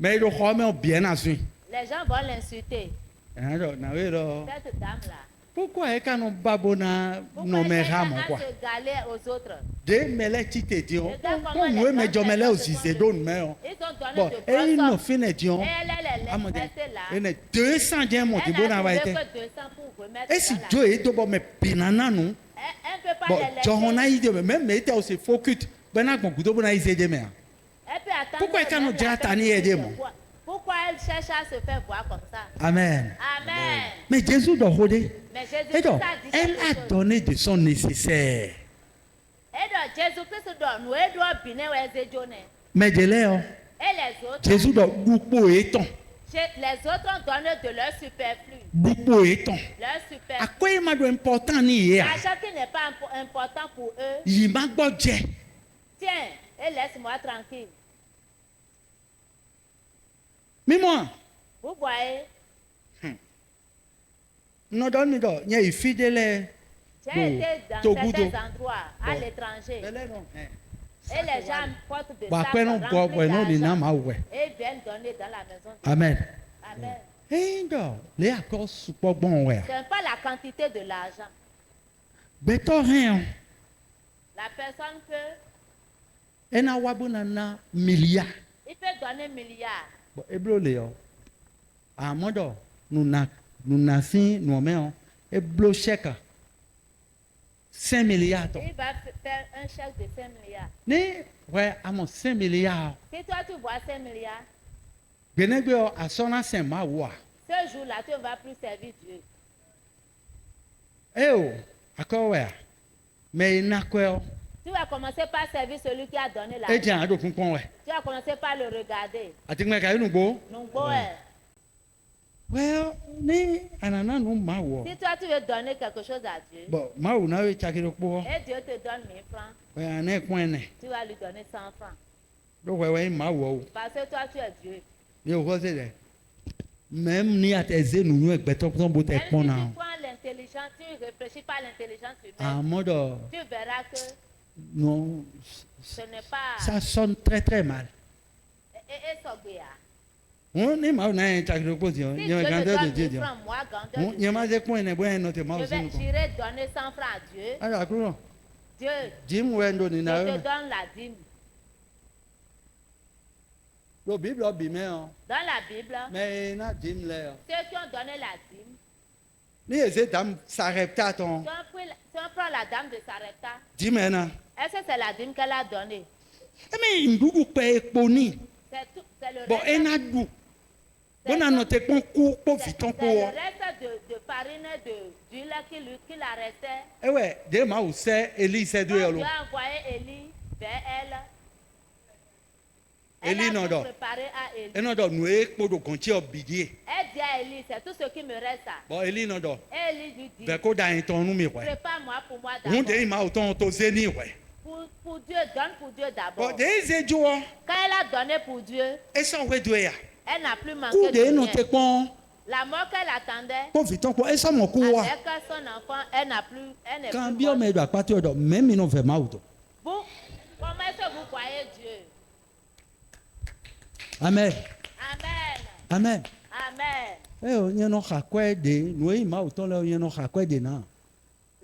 Speaker 3: mẹ yi do xɔ mẹ o biẹ na sun
Speaker 2: les gens vont l'insulter.
Speaker 3: ẹ dọ nawe dọ
Speaker 2: Cette dame-là.
Speaker 3: pourquoi e ka nọ babo na
Speaker 2: Pourquoi
Speaker 3: nọmẹ
Speaker 2: elle
Speaker 3: ha
Speaker 2: cherche
Speaker 3: mọ
Speaker 2: à
Speaker 3: quoi
Speaker 2: se galer aux autres?
Speaker 3: de mẹlẹ ti te di o
Speaker 2: Regarde
Speaker 3: ko
Speaker 2: comment
Speaker 3: nuwe
Speaker 2: les
Speaker 3: mẹ
Speaker 2: gens
Speaker 3: jọmẹlẹ o
Speaker 2: se
Speaker 3: si
Speaker 2: sont
Speaker 3: se do numẹ o
Speaker 2: Ils ont donné
Speaker 3: bon
Speaker 2: de
Speaker 3: eyi
Speaker 2: grosses
Speaker 3: nọ
Speaker 2: sommes.
Speaker 3: fi nẹ di o
Speaker 2: Et elle les
Speaker 3: amọdé
Speaker 2: laissait là.
Speaker 3: ene 200 jẹ mọ ti bo
Speaker 2: Elle
Speaker 3: na
Speaker 2: a
Speaker 3: wa ye
Speaker 2: trouvé
Speaker 3: tẹ
Speaker 2: que 200 pour remettre
Speaker 3: esi
Speaker 2: dans la...
Speaker 3: jo ye do bọ mẹ pinana nu
Speaker 2: Elle ne peut pas
Speaker 3: bon
Speaker 2: les laisser.
Speaker 3: jọhọna yi de mẹ mẹ tẹ o se focus bẹna gbọn kudo bọ na yi se de mẹ a.
Speaker 2: Elle peut attendre.
Speaker 3: Pourquoi elle
Speaker 2: même
Speaker 3: nous
Speaker 2: la
Speaker 3: dit à
Speaker 2: peine
Speaker 3: Tani
Speaker 2: de
Speaker 3: aider,
Speaker 2: se
Speaker 3: moi?
Speaker 2: voir. Pourquoi elle cherche à se faire voir comme ça?
Speaker 3: amen.
Speaker 2: Amen.
Speaker 3: mais Jésus dọ̀ ho de.
Speaker 2: Mais
Speaker 3: Et
Speaker 2: Jésus-Christ
Speaker 3: donc,
Speaker 2: a dit
Speaker 3: elle
Speaker 2: quelque
Speaker 3: a
Speaker 2: chose.
Speaker 3: donné de son nécessaire.
Speaker 2: Et donc, Jésus-Christ donne, nous aidons bien les éjone.
Speaker 3: Mais de l'air,
Speaker 2: Et les autres,
Speaker 3: Jésus doit beaucoup étant.
Speaker 2: les autres ont donné de leur superflu.
Speaker 3: Beaucoup étant.
Speaker 2: Leur
Speaker 3: À
Speaker 2: superflu.
Speaker 3: quoi il m'a donné important ni hier?
Speaker 2: L'argent qui n'est pas important pour eux.
Speaker 3: Il m'a gbọ́djẹ́.
Speaker 2: Tiens, et laisse-moi tranquille.
Speaker 3: Mais moi,
Speaker 2: Vous voyez,
Speaker 3: non donne mi dọ̀, yẹ ìfidélẹ̀.
Speaker 2: j'ai été dans
Speaker 3: Togo,
Speaker 2: certains
Speaker 3: Togo.
Speaker 2: endroits à
Speaker 3: Bon.
Speaker 2: l'étranger.
Speaker 3: Bẹ́lẹ̀ náà.
Speaker 2: Et les gens portent de
Speaker 3: Bà
Speaker 2: sacs
Speaker 3: pẹ́ náà gbọ́
Speaker 2: remplis
Speaker 3: ọ̀pọ̀ ẹ̀ náà ní náà
Speaker 2: d'argent
Speaker 3: máa wẹ̀.
Speaker 2: et viennent donner dans la maison de
Speaker 3: Amen.
Speaker 2: Amen.
Speaker 3: Ẹyin dọ̀, lé àkọ́ sùpọ̀ gbọ́n wẹ̀.
Speaker 2: Ce n'est pas la quantité de l'argent.
Speaker 3: Bẹ́tọ̀ hẹ́n.
Speaker 2: La personne peut,
Speaker 3: Ẹna wa bó na na mílíà.
Speaker 2: il peut donner milliards.
Speaker 3: Eblo le yọ. Àmọ́ dọ̀, nùnà sí nùọ̀mẹ́ ọ. Eblo chèque. 5 milliards tọ̀.
Speaker 2: Il va faire un chèque de 5 milliards.
Speaker 3: Ní wẹ́ àmọ̀ 5 milliards.
Speaker 2: Si toi tu vois 5 milliards,
Speaker 3: Gbẹ̀nẹ́gbẹ̀ ọ asọ́nà sẹ̀ máa wà.
Speaker 2: Ce jour-là, tu ne vas plus servir Dieu.
Speaker 3: Ẹ o, akọ̀wé à, mẹ iná kọ́ ọ.
Speaker 2: Tu vas commencer par servir celui qui a donné la
Speaker 3: Ẹ
Speaker 2: vie.
Speaker 3: jẹ́ àdókùn pọ́n wẹ̀.
Speaker 2: Tu vas commencer par le regarder.
Speaker 3: Àti gbẹ̀ka inú gbó.
Speaker 2: Nungbo est.
Speaker 3: Well, ní ànànà nù máa wọ̀.
Speaker 2: Si toi tu veux donner quelque chose à Dieu,
Speaker 3: Bọ̀ máa wò náà wẹ̀ tsakiri pọ̀.
Speaker 2: et Dieu te donne 1000 francs,
Speaker 3: Wẹ̀ àná ẹ̀kún ẹ̀nẹ̀.
Speaker 2: tu vas lui donner 100 francs.
Speaker 3: Ló wẹ̀ máa wọ̀ o.
Speaker 2: Parce que toi tu es Dieu.
Speaker 3: Ní o kọ́ sí dẹ̀. Mẹ́m ní àtẹ̀zé nùnú ẹ̀gbẹ́tọ́ tó ń bó tẹ̀
Speaker 2: Même si
Speaker 3: pọ́n
Speaker 2: tu
Speaker 3: náà.
Speaker 2: prends l'intelligence, tu ne réfléchis pas à l'intelligence humaine,
Speaker 3: Àmọ́dọ̀
Speaker 2: tu verras que
Speaker 3: non,
Speaker 2: ce n'est pas.
Speaker 3: ça sonne très très mal.
Speaker 2: Et Sobéa.
Speaker 3: Wọ́n ní màá náà yẹn tsakiri pọ̀ sí ọ.
Speaker 2: Si
Speaker 3: Yẹn
Speaker 2: Dieu me
Speaker 3: gàdé
Speaker 2: donne
Speaker 3: de Dieu
Speaker 2: 1000
Speaker 3: jọ.
Speaker 2: francs, moi, grandeur de
Speaker 3: Yẹn máa
Speaker 2: Dieu,
Speaker 3: ṣe kún ẹ̀nẹ̀ bóyá ẹ̀ nọ tẹ̀ máa sínú kan.
Speaker 2: j'irai donner 100 francs à Dieu.
Speaker 3: Ayọ̀ àkúrò.
Speaker 2: Dieu,
Speaker 3: Jim wẹ̀ ń do nínú
Speaker 2: je
Speaker 3: ayọ̀
Speaker 2: te
Speaker 3: mẹ́.
Speaker 2: donne la dîme.
Speaker 3: Lo Bible ọ bì mẹ́ ọ.
Speaker 2: Dans la Bible,
Speaker 3: Mẹ́ iná Jim lẹ̀ ọ.
Speaker 2: ceux qui ont donné la dîme,
Speaker 3: Ní èsè dàm sàrẹ̀pítà tán.
Speaker 2: si on prend la dame de Sarepta,
Speaker 3: Jim ẹ̀ náà.
Speaker 2: est-ce que c'est la dîme qu'elle a donnée?
Speaker 3: Ẹ̀mí ìdúdú pẹ̀ epo ní.
Speaker 2: C'est le
Speaker 3: Bọ̀ ẹ̀
Speaker 2: reste,
Speaker 3: náà dù. Bọ́nà nọ tẹ̀ pọ́n kú kó fi tán kó
Speaker 2: c'est le
Speaker 3: ọ.
Speaker 2: reste de farine d'huile qui la restait.
Speaker 3: Ẹ wẹ̀ dé màá wò sẹ́ Eli sẹ́ dó yẹ
Speaker 2: Quand
Speaker 3: lọ.
Speaker 2: Dieu a envoyé Élie vers elle,
Speaker 3: Élie
Speaker 2: elle a
Speaker 3: non,
Speaker 2: tout
Speaker 3: non.
Speaker 2: préparé à Élie.
Speaker 3: Ẹ náà dọ̀ nù é kpọ́dọ̀ kàntí ọ bìdí.
Speaker 2: Elle dit à Élie, c'est tout ce qui me reste.
Speaker 3: Bọ̀ Eli náà dọ̀.
Speaker 2: Et Élie lui dit,
Speaker 3: Bẹ̀ kó da yẹn tán nú mi wẹ̀.
Speaker 2: prépare-moi pour moi
Speaker 3: Òun
Speaker 2: d'abord.
Speaker 3: dé yìí màá wò tán tó zé ní wẹ̀.
Speaker 2: Pour Dieu, donne pour Dieu d'abord.
Speaker 3: Bọ̀ dé yìí zé jó ọ.
Speaker 2: Quand elle a donné pour Dieu,
Speaker 3: Ẹ sọ̀ wẹ̀ dó yà.
Speaker 2: elle n'a plus
Speaker 3: Kú
Speaker 2: manqué
Speaker 3: dé
Speaker 2: de
Speaker 3: nù
Speaker 2: rien.
Speaker 3: tẹ̀ pọ́n
Speaker 2: La mort qu'elle attendait,
Speaker 3: kó fi tán kó. Ẹ sọ̀ mọ̀ kó wà.
Speaker 2: avec son enfant, elle n'est
Speaker 3: Kan
Speaker 2: plus
Speaker 3: bí ọmọ
Speaker 2: morte.
Speaker 3: ẹ̀dọ̀ àpàtì ọ̀dọ̀ mẹ́mí náà fẹ̀ máa wò tọ̀.
Speaker 2: Vous, comment est-ce que vous croyez Dieu?
Speaker 3: Amen.
Speaker 2: Amen.
Speaker 3: Amen.
Speaker 2: Amen.
Speaker 3: Ẹ o yẹn náà xakọ́ ẹ̀ dé nù éyìí máa wò tán lẹ́ o yẹn náà xakọ́ ẹ̀ dé náà.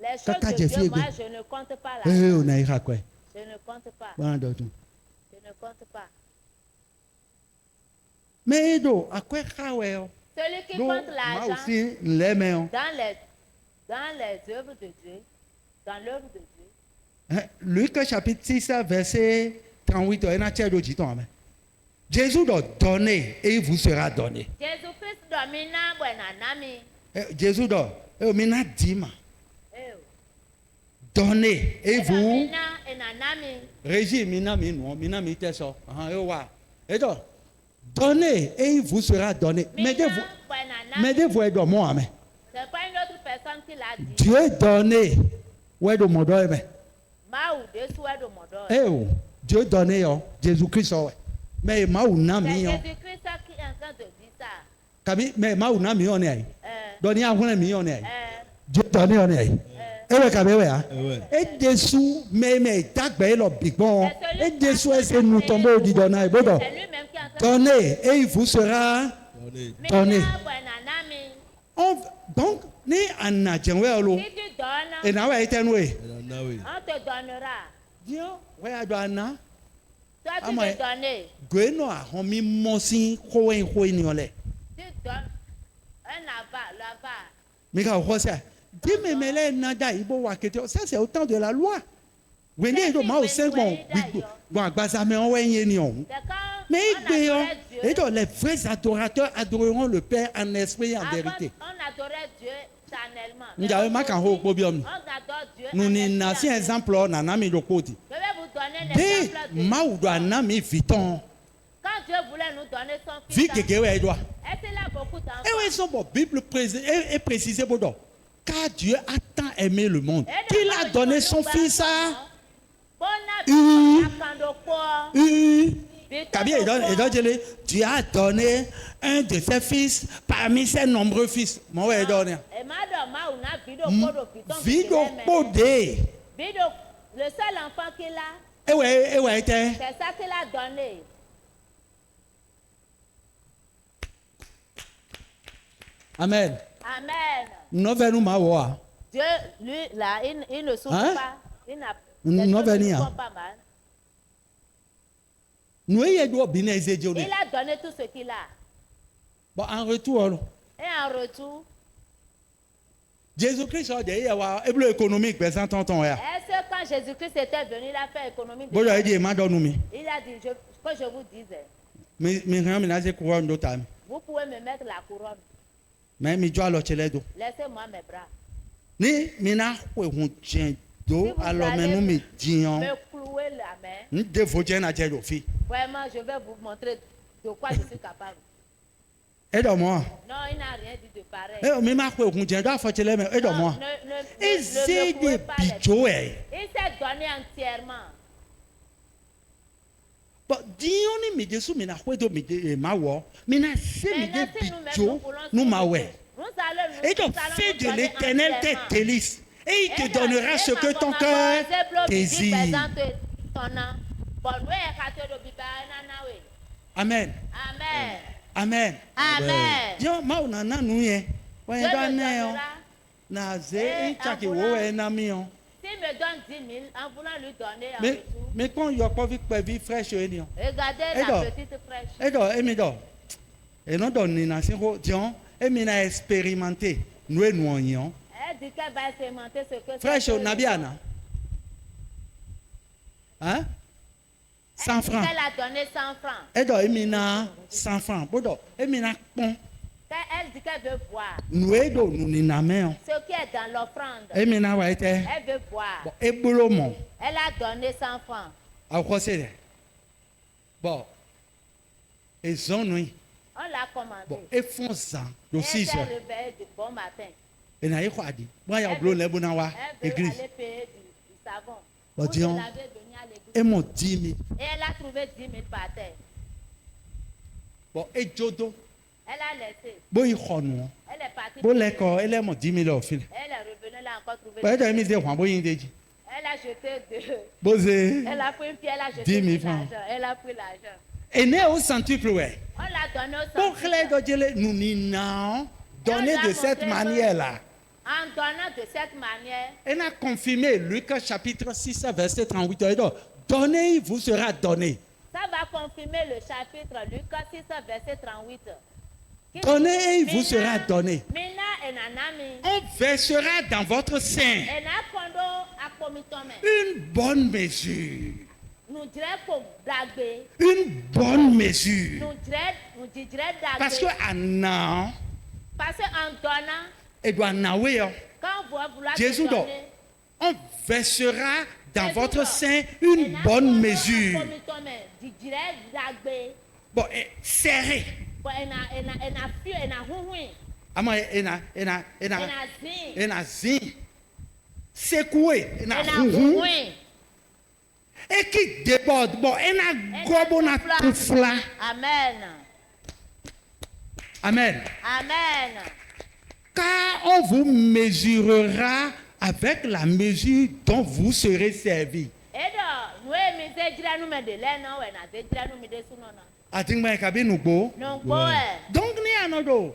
Speaker 2: Les choses
Speaker 3: Kaka
Speaker 2: de
Speaker 3: Jeffy
Speaker 2: Dieu,
Speaker 3: Egbe.
Speaker 2: moi, je ne compte pas
Speaker 3: Ẹ
Speaker 2: là.
Speaker 3: o nà yìí xakọ́ ẹ̀.
Speaker 2: Je ne compte pas.
Speaker 3: Bọ́nà dọ̀tun.
Speaker 2: Je ne compte pas.
Speaker 3: Mẹ́ èdò àkọ́ ẹ̀ xawẹ́ ọ.
Speaker 2: Celui qui
Speaker 3: Ló
Speaker 2: compte
Speaker 3: máa wò
Speaker 2: l'argent
Speaker 3: sí ńlẹ́mẹ́ ọ.
Speaker 2: dans les œuvres de Dieu, dans l'œuvre de Dieu,
Speaker 3: Luc chapitre 6, verset 38, il y a un tiers de temps. Jésus doit donner et il vous sera donné.
Speaker 2: Jésus-Christ domina buenanami.
Speaker 3: Jésus doit, mina dima,
Speaker 2: Eh,
Speaker 3: donner et vous,
Speaker 2: domina enanami.
Speaker 3: régime, mina mi teso. Et donc, donner et il vous sera donné.
Speaker 2: Mina
Speaker 3: Mettez-vous,
Speaker 2: buenanami.
Speaker 3: mettez-vous dans moi, amen.
Speaker 2: C'est pas une autre personne qui l'a dit.
Speaker 3: Dieu donné, ouais, de mon dos, amen.
Speaker 2: Maou de souhait de mon dos.
Speaker 3: Eh oh, Dieu donné, oh, Jésus-Christ, oh, ouais. Mais ma ou na
Speaker 2: C'est
Speaker 3: mi, oh,
Speaker 2: Jésus-Christ qui est en train de dire ça.
Speaker 3: Kabi, mais ma ou na mi, on est. Donner à vous, on est.
Speaker 2: Euh,
Speaker 3: Dieu donné, on est. Eh ouais, kabi, ouais, hein. Et dessous, mais, t'as le big bon. Et dessous, c'est nous tomber au dit donner, bon,
Speaker 2: c'est lui-même qui est en train
Speaker 3: donnez, et il vous sera
Speaker 2: de
Speaker 3: donné.
Speaker 2: Mina buenanami.
Speaker 3: Donc, ni anna jenwe olo.
Speaker 2: Si tu donnes,
Speaker 3: Et na wa itenwe.
Speaker 2: on te donnera.
Speaker 3: Dio, we ado anna.
Speaker 2: Toi, tu
Speaker 3: Amoy.
Speaker 2: veux donner.
Speaker 3: Gwe no a homi mosi kowen ni ole.
Speaker 2: Tu donnes un aval, l'aval.
Speaker 3: Mika ho se. Di me mele na da ibo wa kete. Ça c'est autant de la loi. We ni do ma o se bon. Bon agbaza me on wen ni on.
Speaker 2: C'est quand
Speaker 3: Mais
Speaker 2: on adorait Dieu.
Speaker 3: et donc les vrais adorateurs adoreront le Père en esprit et en
Speaker 2: Avant,
Speaker 3: vérité.
Speaker 2: on adorait Dieu charnellement.
Speaker 3: Njawe maka ho obiom.
Speaker 2: On adore Dieu.
Speaker 3: Nous
Speaker 2: en
Speaker 3: ni
Speaker 2: esprit
Speaker 3: na
Speaker 2: et
Speaker 3: si
Speaker 2: en
Speaker 3: exemple na na mi do kodi.
Speaker 2: Je vais vous donner
Speaker 3: De
Speaker 2: l'exemple de
Speaker 3: maudo anami viton.
Speaker 2: quand Dieu voulait nous donner son
Speaker 3: Vi
Speaker 2: fils.
Speaker 3: keke we doit.
Speaker 2: Est-ce qu'il a beaucoup d'enfants?
Speaker 3: Et oui, son bon Bible est précisé pour nous. Car Dieu a tant aimé le monde qu'il a donné son fils à Kabia et donc Dieu a donné un de ses fils parmi ses nombreux fils. Moi ouais donné. Vido podé.
Speaker 2: Le seul enfant qu'il a,
Speaker 3: Et ouais était.
Speaker 2: c'est ça qu'il a donné.
Speaker 3: Amen.
Speaker 2: Amen.
Speaker 3: Nous venons ma voix.
Speaker 2: Dieu, lui, là, il ne souffre
Speaker 3: Hein?
Speaker 2: pas. Il n'a
Speaker 3: Nous
Speaker 2: les choses ne
Speaker 3: venons,
Speaker 2: lui
Speaker 3: hein?
Speaker 2: font pas mal.
Speaker 3: Nous y doit bien aider.
Speaker 2: Il a donné tout ce qu'il a.
Speaker 3: Bon en retour
Speaker 2: Et en retour,
Speaker 3: Jésus-Christ a dit et le économique personne tonton ya.
Speaker 2: est-ce que quand Jésus-Christ était venu, il a fait économie de
Speaker 3: Bon il dit ma donne nous.
Speaker 2: Il a dit que je vous disais.
Speaker 3: Mais maintenant, c'est couronne d'autres.
Speaker 2: Vous pouvez me mettre la couronne.
Speaker 3: Mais je dois l'autre do.
Speaker 2: Laissez-moi mes bras.
Speaker 3: Ni mina ko hun jen do
Speaker 2: Si vous
Speaker 3: alors
Speaker 2: allez
Speaker 3: mais nous me dions.
Speaker 2: Me clouer la main.
Speaker 3: Ni de vodien na je do fi.
Speaker 2: Vraiment, je vais vous montrer de quoi je suis capable.
Speaker 3: Aide-moi.
Speaker 2: Non, il n'a rien dit de pareil.
Speaker 3: Eh mais ma ko hun jen do afotele me aide-moi. Essaye de bijo eh.
Speaker 2: Il s'est donné entièrement.
Speaker 3: Bon, dions ni me desu me na ko do me de ma wo. Me na se me de bijo nous ma we. Et donc, fais de l'Éternel tes délices. Et il te donnera ce que ton cœur désire. Amen.
Speaker 2: Amen.
Speaker 3: Amen.
Speaker 2: Amen.
Speaker 3: Dieu ma nana nous ye.
Speaker 2: Dieu
Speaker 3: Ouais
Speaker 2: me
Speaker 3: da ne
Speaker 2: donnera.
Speaker 3: na ze chaki wo e na mi on.
Speaker 2: S'il me donne 10 000, en voulant lui donner en
Speaker 3: Mais
Speaker 2: retour,
Speaker 3: mais quand il y a pas vu que vie fraîche e ni on.
Speaker 2: regardez
Speaker 3: Et donc,
Speaker 2: la petite fraîche.
Speaker 3: Et donc e mi do. Et non don ni na sin ko Dieu e mi na expérimenter nous e nous on.
Speaker 2: Elle dit qu'elle va expérimenter ce que
Speaker 3: Fraîche
Speaker 2: c'est.
Speaker 3: na biana. Hein? 100 francs.
Speaker 2: Elle a donné 100 francs.
Speaker 3: Et donc e mi na 100 francs. Bodo e mi na pon.
Speaker 2: Quand elle dit qu'elle veut boire,
Speaker 3: Nous e do nous ni na me on.
Speaker 2: ce qui est dans l'offrande,
Speaker 3: E mi na wa ete.
Speaker 2: elle veut boire.
Speaker 3: Bon, e bolo mon.
Speaker 2: Elle a donné 100 francs.
Speaker 3: Akọ se de. Bon. Et zon nuit.
Speaker 2: On l'a commandé.
Speaker 3: Bon, et font ça.
Speaker 2: Elle
Speaker 3: Le 6
Speaker 2: s'est
Speaker 3: heures.
Speaker 2: réveillée du bon matin.
Speaker 3: Et na yiko adi. Moi ya bolo le bona wa
Speaker 2: Elle veut
Speaker 3: église.
Speaker 2: aller payer du savon.
Speaker 3: Bon,
Speaker 2: Vous
Speaker 3: disons,
Speaker 2: l'avez donné à l'église.
Speaker 3: et mon 10 000.
Speaker 2: Et elle a trouvé 10 000 par terre.
Speaker 3: Bon, et jodo.
Speaker 2: Elle a laissé.
Speaker 3: Bo yi khonu.
Speaker 2: Elle est partie.
Speaker 3: Bo le ko ele mo 10 000 au fil.
Speaker 2: Elle est revenue, elle a encore trouvé.
Speaker 3: Bo e do mi de hwan bo yin deji.
Speaker 2: Elle a jeté de.
Speaker 3: Bo ze.
Speaker 2: Elle a pris une pierre, elle a
Speaker 3: 10
Speaker 2: jeté
Speaker 3: 000
Speaker 2: de
Speaker 3: francs.
Speaker 2: l'argent. Elle a pris l'argent.
Speaker 3: Et ne au centuple ouais.
Speaker 2: On l'a donné au
Speaker 3: Bon,
Speaker 2: centuple.
Speaker 3: clé do jele nous ni na donner de cette manière là.
Speaker 2: En donnant de cette manière,
Speaker 3: Elle a confirmé Luc chapitre 6 verset 38. Et donc, donnez, il vous sera donné.
Speaker 2: ça va confirmer le chapitre Lucas 6, verset 38. Qui
Speaker 3: Donnez, il
Speaker 2: dit,
Speaker 3: vous sera donné.
Speaker 2: Mina enanami.
Speaker 3: On versera dans votre sein
Speaker 2: Enakondo akomitome.
Speaker 3: une bonne mesure.
Speaker 2: Nous dirait pour dagbe.
Speaker 3: Une bonne mesure.
Speaker 2: Nous dirait dagbe.
Speaker 3: Parce que Anna,
Speaker 2: Parce qu'en donnant,
Speaker 3: elle doit naouer.
Speaker 2: quand vous vouloir
Speaker 3: Jésus
Speaker 2: donner,
Speaker 3: donc, on versera dans
Speaker 2: Jésus
Speaker 3: votre
Speaker 2: donc,
Speaker 3: sein une bonne
Speaker 2: enakondo
Speaker 3: mesure.
Speaker 2: akomitome. Dirait dagbe.
Speaker 3: Bon, serré.
Speaker 2: Bon, ena fio, ena huhui,
Speaker 3: Ama,
Speaker 2: ena zin,
Speaker 3: zin. Secoué.
Speaker 2: ena huhui.
Speaker 3: Et qui déborde. Bon, ena gobo na tout fla.
Speaker 2: Amen.
Speaker 3: Amen.
Speaker 2: Amen.
Speaker 3: Car on vous mesurera avec la mesure dont vous serez servi.
Speaker 2: Edo, nous emi zedra nous me de leno, ena zedra nous me de sunona.
Speaker 3: Atingba kabi nugbo.
Speaker 2: Non boe.
Speaker 3: Donc ni anodo.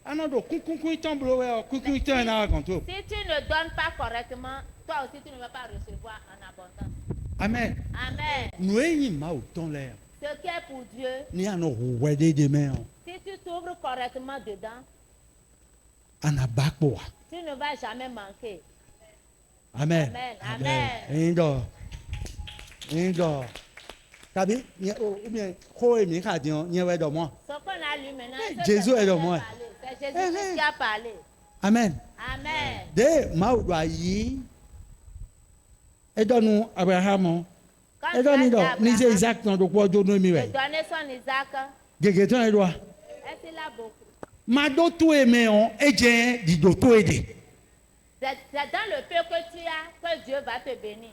Speaker 3: Anodo kunkun tomblo we kunkun ton na control.
Speaker 2: Si tu ne donnes pas correctement, toi aussi tu ne vas pas recevoir en abondance.
Speaker 3: Amen.
Speaker 2: Amen.
Speaker 3: Nous ayons ma autant l'air.
Speaker 2: Ce qui est pour Dieu,
Speaker 3: Ni ano wede demain.
Speaker 2: si tu t'ouvres correctement dedans,
Speaker 3: Anabakbo.
Speaker 2: tu ne vas jamais manquer.
Speaker 3: Amen.
Speaker 2: Amen.
Speaker 3: Indo. Indo. Kabi, ni o bien ko emi ka dion, ni we do mo.
Speaker 2: Ce qu'on a lu maintenant,
Speaker 3: Eh,
Speaker 2: c'est
Speaker 3: Jésus
Speaker 2: ce
Speaker 3: est
Speaker 2: que
Speaker 3: le
Speaker 2: j'ai
Speaker 3: moi.
Speaker 2: parlé. C'est Jésus qui a parlé.
Speaker 3: Amen.
Speaker 2: Amen.
Speaker 3: De ma do yi. E do nu Abraham.
Speaker 2: Quand
Speaker 3: E do ni
Speaker 2: tu
Speaker 3: do,
Speaker 2: as dit
Speaker 3: ni se
Speaker 2: Abraham
Speaker 3: Isaac non do ko do no mi
Speaker 2: de
Speaker 3: we.
Speaker 2: donner son Isaac,
Speaker 3: Gege ton e do.
Speaker 2: est-ce qu'il a beaucoup?
Speaker 3: Ma do to eme on e je di do to ede.
Speaker 2: C'est dans le peu que tu as que Dieu va te bénir.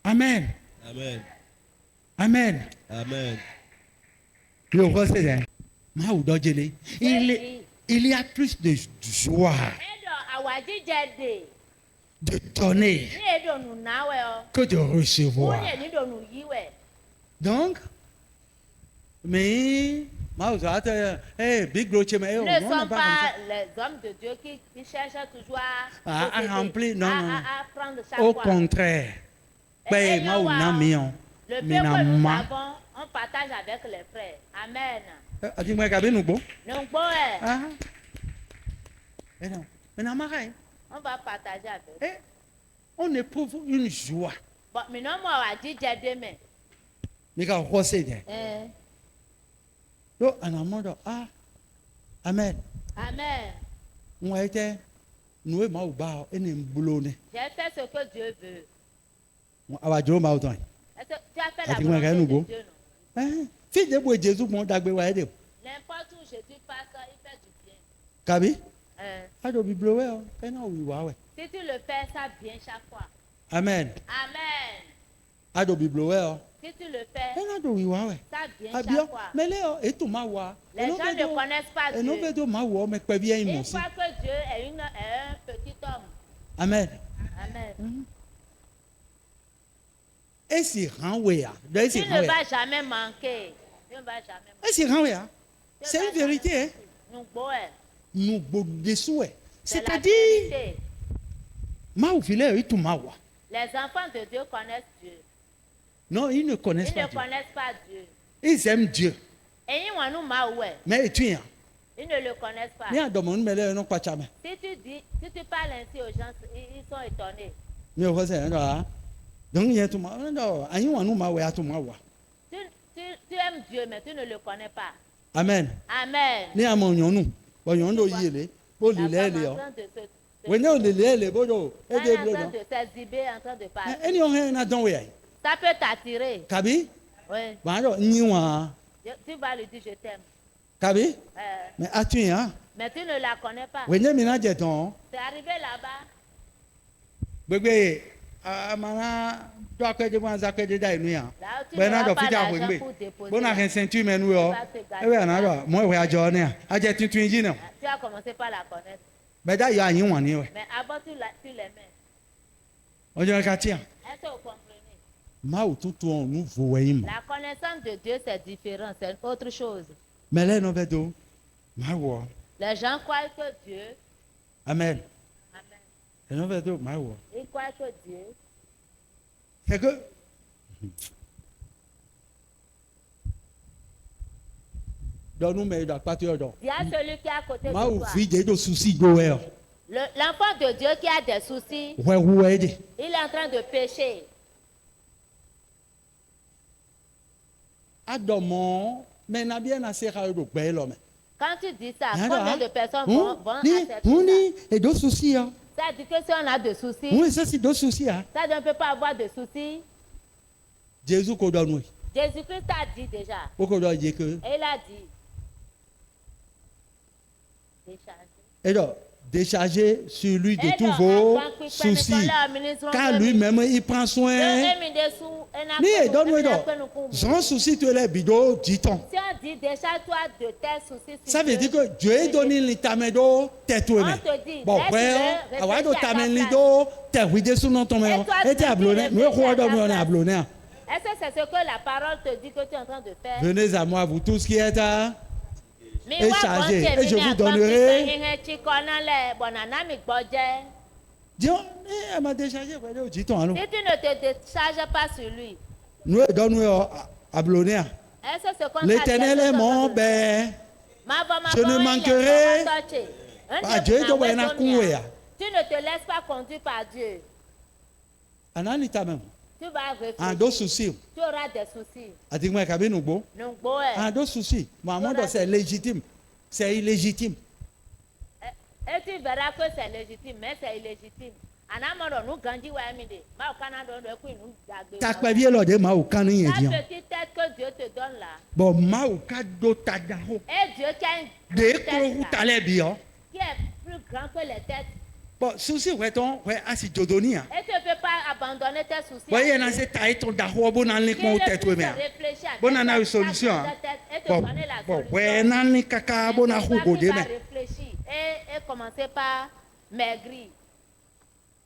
Speaker 3: Amen.
Speaker 4: Amen.
Speaker 3: Amen.
Speaker 4: Amen.
Speaker 3: Le roi c'est ma ou do jele. Il y a plus de joie
Speaker 2: Edo awaji jede.
Speaker 3: de donner
Speaker 2: Ni edo nu nawe o.
Speaker 3: que de recevoir.
Speaker 2: Oye ni do nu yiwe.
Speaker 3: Donc, mais, big bloche, mais
Speaker 2: Nous
Speaker 3: on
Speaker 2: ne
Speaker 3: n'a
Speaker 2: sommes
Speaker 3: pas
Speaker 2: pas les hommes de Dieu qui cherchent toujours
Speaker 3: À
Speaker 2: posséder,
Speaker 3: remplir, non, non.
Speaker 2: à prendre chaque
Speaker 3: au
Speaker 2: fois.
Speaker 3: contraire.
Speaker 2: Et
Speaker 3: Ben, ma ou na mi on.
Speaker 2: Le peu
Speaker 3: Mais na
Speaker 2: que nous
Speaker 3: ma.
Speaker 2: avons, on partage avec les frères. Amen.
Speaker 3: Adi moi kabe nou bon.
Speaker 2: Donc, bon,
Speaker 3: Ah. Eh non. Mais na marais.
Speaker 2: on va partager avec.
Speaker 3: Eh, on éprouve une joie.
Speaker 2: Bon, maintenant, moi, on va dire j'ai demain.
Speaker 3: mi ka xɔ se dɛ
Speaker 2: Eh.
Speaker 3: to anamɔ dɔ amen
Speaker 2: Amen.
Speaker 3: ŋun ayi tɛ nu ye maaw ba e ni n bolo ne
Speaker 2: J'ai fait ce que Dieu veut.
Speaker 3: awa joro maaw tɔn
Speaker 2: Est-ce que tu as fait la
Speaker 3: Ati kuma ka
Speaker 2: volonté
Speaker 3: nugo.
Speaker 2: de Dieu, non?
Speaker 3: fi de bo jesu mɔ dagbe wa ye de
Speaker 2: N'importe où Jésus passe, il fait du bien.
Speaker 3: kabi
Speaker 2: Eh.
Speaker 3: ado biblo wɛ o ɛna wi wa wɛ
Speaker 2: Si tu le fais, ça vient chaque fois.
Speaker 3: amen
Speaker 2: Amen.
Speaker 3: ado biblo wɛ o
Speaker 2: Si tu le fais,
Speaker 3: ɛna do wi wa wɛ
Speaker 2: ça vient
Speaker 3: abiɔ
Speaker 2: chaque fois.
Speaker 3: mɛlɛ o etu ma wa
Speaker 2: Les gens ne connaissent pas
Speaker 3: eno bɛ
Speaker 2: Dieu.
Speaker 3: do ma wɔ mɛ kpɛ bi yɛ
Speaker 2: Une
Speaker 3: yin mɔ si
Speaker 2: fois que Dieu est un petit homme.
Speaker 3: amen
Speaker 2: Amen.
Speaker 3: esi hàn wɛ ya dɔ esi
Speaker 2: Tu
Speaker 3: hàn
Speaker 2: ne
Speaker 3: wɛ ya
Speaker 2: vas jamais manquer. Tu ne vas jamais manquer.
Speaker 3: esi hàn wɛ ya
Speaker 2: Tu
Speaker 3: c'est
Speaker 2: ne
Speaker 3: une
Speaker 2: vas jamais
Speaker 3: vérité hein.
Speaker 2: manquer. Nous bois.
Speaker 3: nugbo desu wɛ
Speaker 2: C'est la
Speaker 3: c'est-à-dire
Speaker 2: vérité.
Speaker 3: maaw filɛ etu ma wa
Speaker 2: Les enfants de Dieu connaissent Dieu.
Speaker 3: non ils ne connaissent
Speaker 2: Ils ne
Speaker 3: pas Dieu
Speaker 2: connaissent pas Dieu.
Speaker 3: ils aiment Dieu
Speaker 2: Et ils vont nous maouer.
Speaker 3: mais etu yan
Speaker 2: Ils ne le connaissent pas.
Speaker 3: ni adɔmɔ nu mɛlɛ ɛnu kpatsa mɛ
Speaker 2: Si tu parles ainsi aux gens, ils sont étonnés.
Speaker 3: mi ò fɔ sɛ ɛnɔ a donc yɛn tu ma ɛnɔ anyi wa nu ma wɛ atu ma wa
Speaker 2: Tu aimes Dieu, mais tu ne le connais pas.
Speaker 3: amen
Speaker 2: Amen.
Speaker 3: ni a ma nyɔnu bɔn nyɔnu do yi le bo
Speaker 2: La
Speaker 3: lilɛ
Speaker 2: femme
Speaker 3: le
Speaker 2: en
Speaker 3: yɔ
Speaker 2: train de se...
Speaker 3: wɛnɛ o lilɛ le bo do e
Speaker 2: Elle
Speaker 3: de
Speaker 2: est en
Speaker 3: bilo
Speaker 2: train
Speaker 3: dɔn
Speaker 2: de s'exhiber, en train de parler.
Speaker 3: ɛni yɔ hɛn na dɔn wɛ yan
Speaker 2: Ça peut t'attirer.
Speaker 3: kabi
Speaker 2: Oui.
Speaker 3: bɔn a dɔ nyi wa
Speaker 2: Tu vas lui dire je t'aime.
Speaker 3: kabi
Speaker 2: Euh,
Speaker 3: mɛ atu yan
Speaker 2: mais tu ne la connais pas.
Speaker 3: wɛnɛ mi na jɛ tɔn
Speaker 2: C'est arrivé là-bas.
Speaker 3: gbegbe amana do akpɛde bɔn azakpɛde da inu yan
Speaker 2: Là où tu
Speaker 3: bɛn na
Speaker 2: n'auras
Speaker 3: dɔ
Speaker 2: pas
Speaker 3: fiti
Speaker 2: l'argent
Speaker 3: akpɛgbe
Speaker 2: pour déposer.
Speaker 3: bona
Speaker 2: là.
Speaker 3: hɛn sɛntu mɛ nu yɔ ebe yana dɔ mɔ ìwé adzɔ ne yan adzɛ tuntun yi na
Speaker 2: Tu as commencé par la connaître.
Speaker 3: bɛ da yɔ anyi wa ni wɛ
Speaker 2: Mais avant, tu l'aimais.
Speaker 3: ɔjɔ ka ti yan
Speaker 2: Est-ce que vous comprenez?
Speaker 3: maaw tuntun ɔn nu vo wɛ yin mɔ
Speaker 2: La connaissance de Dieu, c'est différent. C'est autre chose.
Speaker 3: mɛlɛ nɔ bɛ do maa wɔ
Speaker 2: Les gens croient que Dieu...
Speaker 3: amen
Speaker 2: Amen.
Speaker 3: ɛnɔ bɛ do maa wɔ
Speaker 2: Ils croient que Dieu...
Speaker 3: c'est que dɔnu mɛ do akpati yɔ dɔ
Speaker 2: Il y a celui qui est à côté de
Speaker 3: maaw
Speaker 2: toi.
Speaker 3: fi de do susi do wɛ yɔ
Speaker 2: L'enfant de Dieu qui a des soucis,
Speaker 3: wɛ wu wɛ de
Speaker 2: il est en train de pécher.
Speaker 3: adɔmɔ mɛ nabi yɛ na se ka yɔ do gbɛ lɔ mɛ.
Speaker 2: Quand tu dis ça,
Speaker 3: Hein,
Speaker 2: combien
Speaker 3: hein?
Speaker 2: de personnes
Speaker 3: Hein?
Speaker 2: vont
Speaker 3: Ni
Speaker 2: accepter
Speaker 3: hun
Speaker 2: ça?
Speaker 3: ni edo susi ya
Speaker 2: Ça dit que si on a des soucis,
Speaker 3: hun ça si do susi ya
Speaker 2: ça on ne peut pas avoir de soucis.
Speaker 3: Jésus ko dɔ nu ye
Speaker 2: Jésus-Christ a dit déjà.
Speaker 3: o ko dɔ ye ke
Speaker 2: Et il a dit. Décharger.
Speaker 3: e dɔ décharger sur lui de tous vos soucis car lui-même il prend soin ni edo nu ye dɔ zɔn souci to lɛ bi do di tɔn
Speaker 2: Si on dit décharge-toi de tes soucis, sur
Speaker 3: ça veut
Speaker 2: Dieu,
Speaker 3: dire que Dieu est donné li tame do tɛ to
Speaker 2: on
Speaker 3: mɛ
Speaker 2: te dit,
Speaker 3: bon
Speaker 2: laisse-le
Speaker 3: wɛ awa do
Speaker 2: réfléchir à ta
Speaker 3: tame li
Speaker 2: place.
Speaker 3: do tɛ hui de sunu tɔmɛ
Speaker 2: Et toi,
Speaker 3: yɔ e tɛ
Speaker 2: tu
Speaker 3: ablonɛ nu ye
Speaker 2: réfléchis
Speaker 3: xɔ
Speaker 2: à
Speaker 3: dɔ
Speaker 2: ta
Speaker 3: mi yɔ ne
Speaker 2: place.
Speaker 3: ablonɛ
Speaker 2: Est-ce que c'est ce que la parole te dit que tu es en train de faire?
Speaker 3: venez à moi vous tous qui êtes à
Speaker 2: Mi
Speaker 3: et
Speaker 2: wa
Speaker 3: chargez,
Speaker 2: bon
Speaker 3: et je
Speaker 2: tèmi
Speaker 3: vous
Speaker 2: ní
Speaker 3: donnerai-
Speaker 2: àgbọn pípẹ́ ihe tí kọ́ náà lẹ̀ bọ̀nàná mi gbọ́ jẹ́.
Speaker 3: Dieu elle m'a déchargé pẹ̀lú òjì tán àlọ́
Speaker 2: Si tu ne te décharges pas sur lui,
Speaker 3: nu ye dɔ nu yɔ ablonɛ a.
Speaker 2: est-ce que c'est comme ça
Speaker 3: L'Éternel est
Speaker 2: que
Speaker 3: mon père. Je ne manquerai pas. Dieu est au na kuwe.
Speaker 2: Tu ne te laisses pas conduire par Dieu.
Speaker 3: Anani ta même.
Speaker 2: Tu vas
Speaker 3: En dos
Speaker 2: réfléchir.
Speaker 3: soucis.
Speaker 2: Tu auras des soucis.
Speaker 3: Adigma kabi nugbo.
Speaker 2: Nungbo
Speaker 3: En dos soucis. Maman c'est légitime. C'est illégitime.
Speaker 2: Et tu verras que c'est légitime, mais c'est illégitime. Anamoro nous grandit ouais midi. Ma au Canada on doit nous dagbe.
Speaker 3: Ta kpɛ vie lɔ de ma o kan ni yɛ
Speaker 2: La
Speaker 3: diyan.
Speaker 2: petite tête que Dieu te donne là.
Speaker 3: Bon ma o ka do ta da ho.
Speaker 2: Et Dieu qui a une
Speaker 3: De
Speaker 2: grande
Speaker 3: kuro hu
Speaker 2: tête
Speaker 3: ta
Speaker 2: là,
Speaker 3: lɛ bi yɔ.
Speaker 2: qui est plus grand que les têtes.
Speaker 3: Bon souci wɛ tɔn wɛ asi jodoni yan.
Speaker 2: Et tu ne peux pas abandonner tes soucis.
Speaker 3: Bon yɛ na se ta ye tɔn da ho bo na ni kpɔn o tɛ to mɛ yan. Bon na na ye solution yan. Bon bon wɛ na ni kaka bo na hu go de mɛ.
Speaker 2: Réfléchir et commencer par maigrir.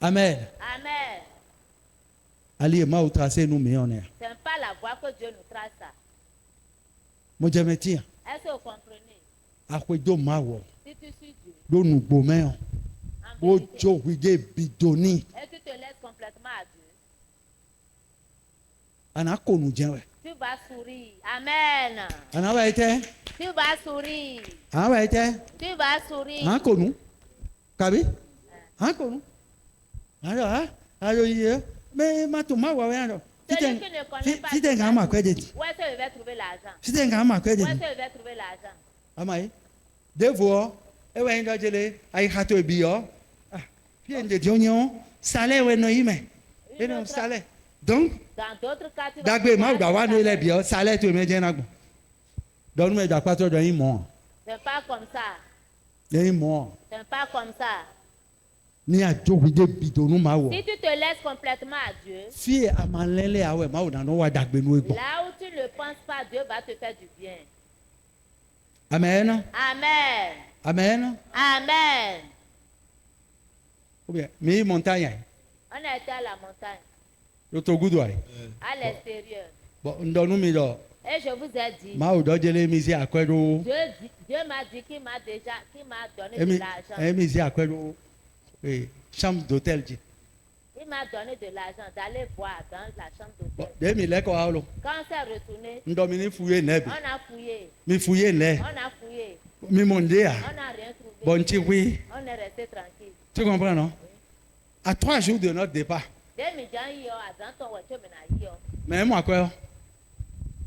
Speaker 3: Amen.
Speaker 2: Amen.
Speaker 3: Ali ye ma o tracé nu mi yɔn ne yan.
Speaker 2: Ce n'est pas la voie que Dieu nous trace ça.
Speaker 3: Mo jɛ mɛ ti yan.
Speaker 2: Est-ce que vous comprenez?
Speaker 3: Akpɛ do ma wɔ.
Speaker 2: Si tu suis Dieu,
Speaker 3: Do nugbo mɛ yan.
Speaker 2: en
Speaker 3: O
Speaker 2: vérité,
Speaker 3: jo hui de bidoni.
Speaker 2: et tu te laisses complètement à Dieu,
Speaker 3: Ana konu jɛ wɛ.
Speaker 2: tu vas sourire. Amen.
Speaker 3: Ana wa ye tɛ.
Speaker 2: Tu vas sourire.
Speaker 3: Ana wa ye tɛ.
Speaker 2: Tu vas sourire.
Speaker 3: An konu. Kabi. An konu. Ayo ha. Ayo yi ye. Mɛ ma to ma wa wɛ yan dɔ.
Speaker 2: Celui qui ne connaît pas
Speaker 3: si
Speaker 2: Dieu,
Speaker 3: t'es un gamin, quoi, dit.
Speaker 2: où est-ce qu'il va trouver l'argent?
Speaker 3: Si t'es un gamin, quoi,
Speaker 2: Où
Speaker 3: dit.
Speaker 2: est-ce qu'il va trouver l'argent?
Speaker 3: Amai. Devo, e wa ndo jele, ai hato bio. Ah, bien de dionyo, salaire we no ime. Et non salaire. Donc,
Speaker 2: Dans d'autres cas, tu vas
Speaker 3: dagbe ma
Speaker 2: trouver
Speaker 3: da wa no
Speaker 2: l'argent.
Speaker 3: ile bio, salaire tu me je na gbo. Don me da pato do yin mo.
Speaker 2: C'est pas comme ça.
Speaker 3: Yin mo.
Speaker 2: C'est pas comme ça.
Speaker 3: Ni ajogun de bidonu ma wo.
Speaker 2: Si tu te laisses complètement à Dieu,
Speaker 3: Fi amalele awe ma wo na no wa dagbe nu egbo.
Speaker 2: là où tu ne penses pas, Dieu va te faire du bien.
Speaker 3: Amen.
Speaker 2: Amen.
Speaker 3: Amen.
Speaker 2: Amen.
Speaker 3: Ou bien, mi montagne.
Speaker 2: On a été à la montagne,
Speaker 3: Yo to gudu ai.
Speaker 2: à l'extérieur.
Speaker 3: Bon, ndonu mi do.
Speaker 2: Et je vous ai dit,
Speaker 3: Ma wo do jele mi si akwedo.
Speaker 2: Dieu m'a dit qu'il m'a donné de l'argent.
Speaker 3: Emi si akwedo. Chambre d'hôtel ji.
Speaker 2: Il m'a donné de l'argent d'aller voir dans la chambre
Speaker 3: Bon,
Speaker 2: d'hôtel.
Speaker 3: de mi le ko alo.
Speaker 2: Quand on s'est retourné,
Speaker 3: Ndomi ni fuye nebi.
Speaker 2: on a fouillé.
Speaker 3: Mi fuye ne.
Speaker 2: On a fouillé.
Speaker 3: Mi monde a.
Speaker 2: On n'a rien trouvé.
Speaker 3: Bon ti wi.
Speaker 2: On est resté tranquille.
Speaker 3: Tu comprends non? À 3 jours de notre départ.
Speaker 2: Dès midi,
Speaker 3: Mais moi quoi?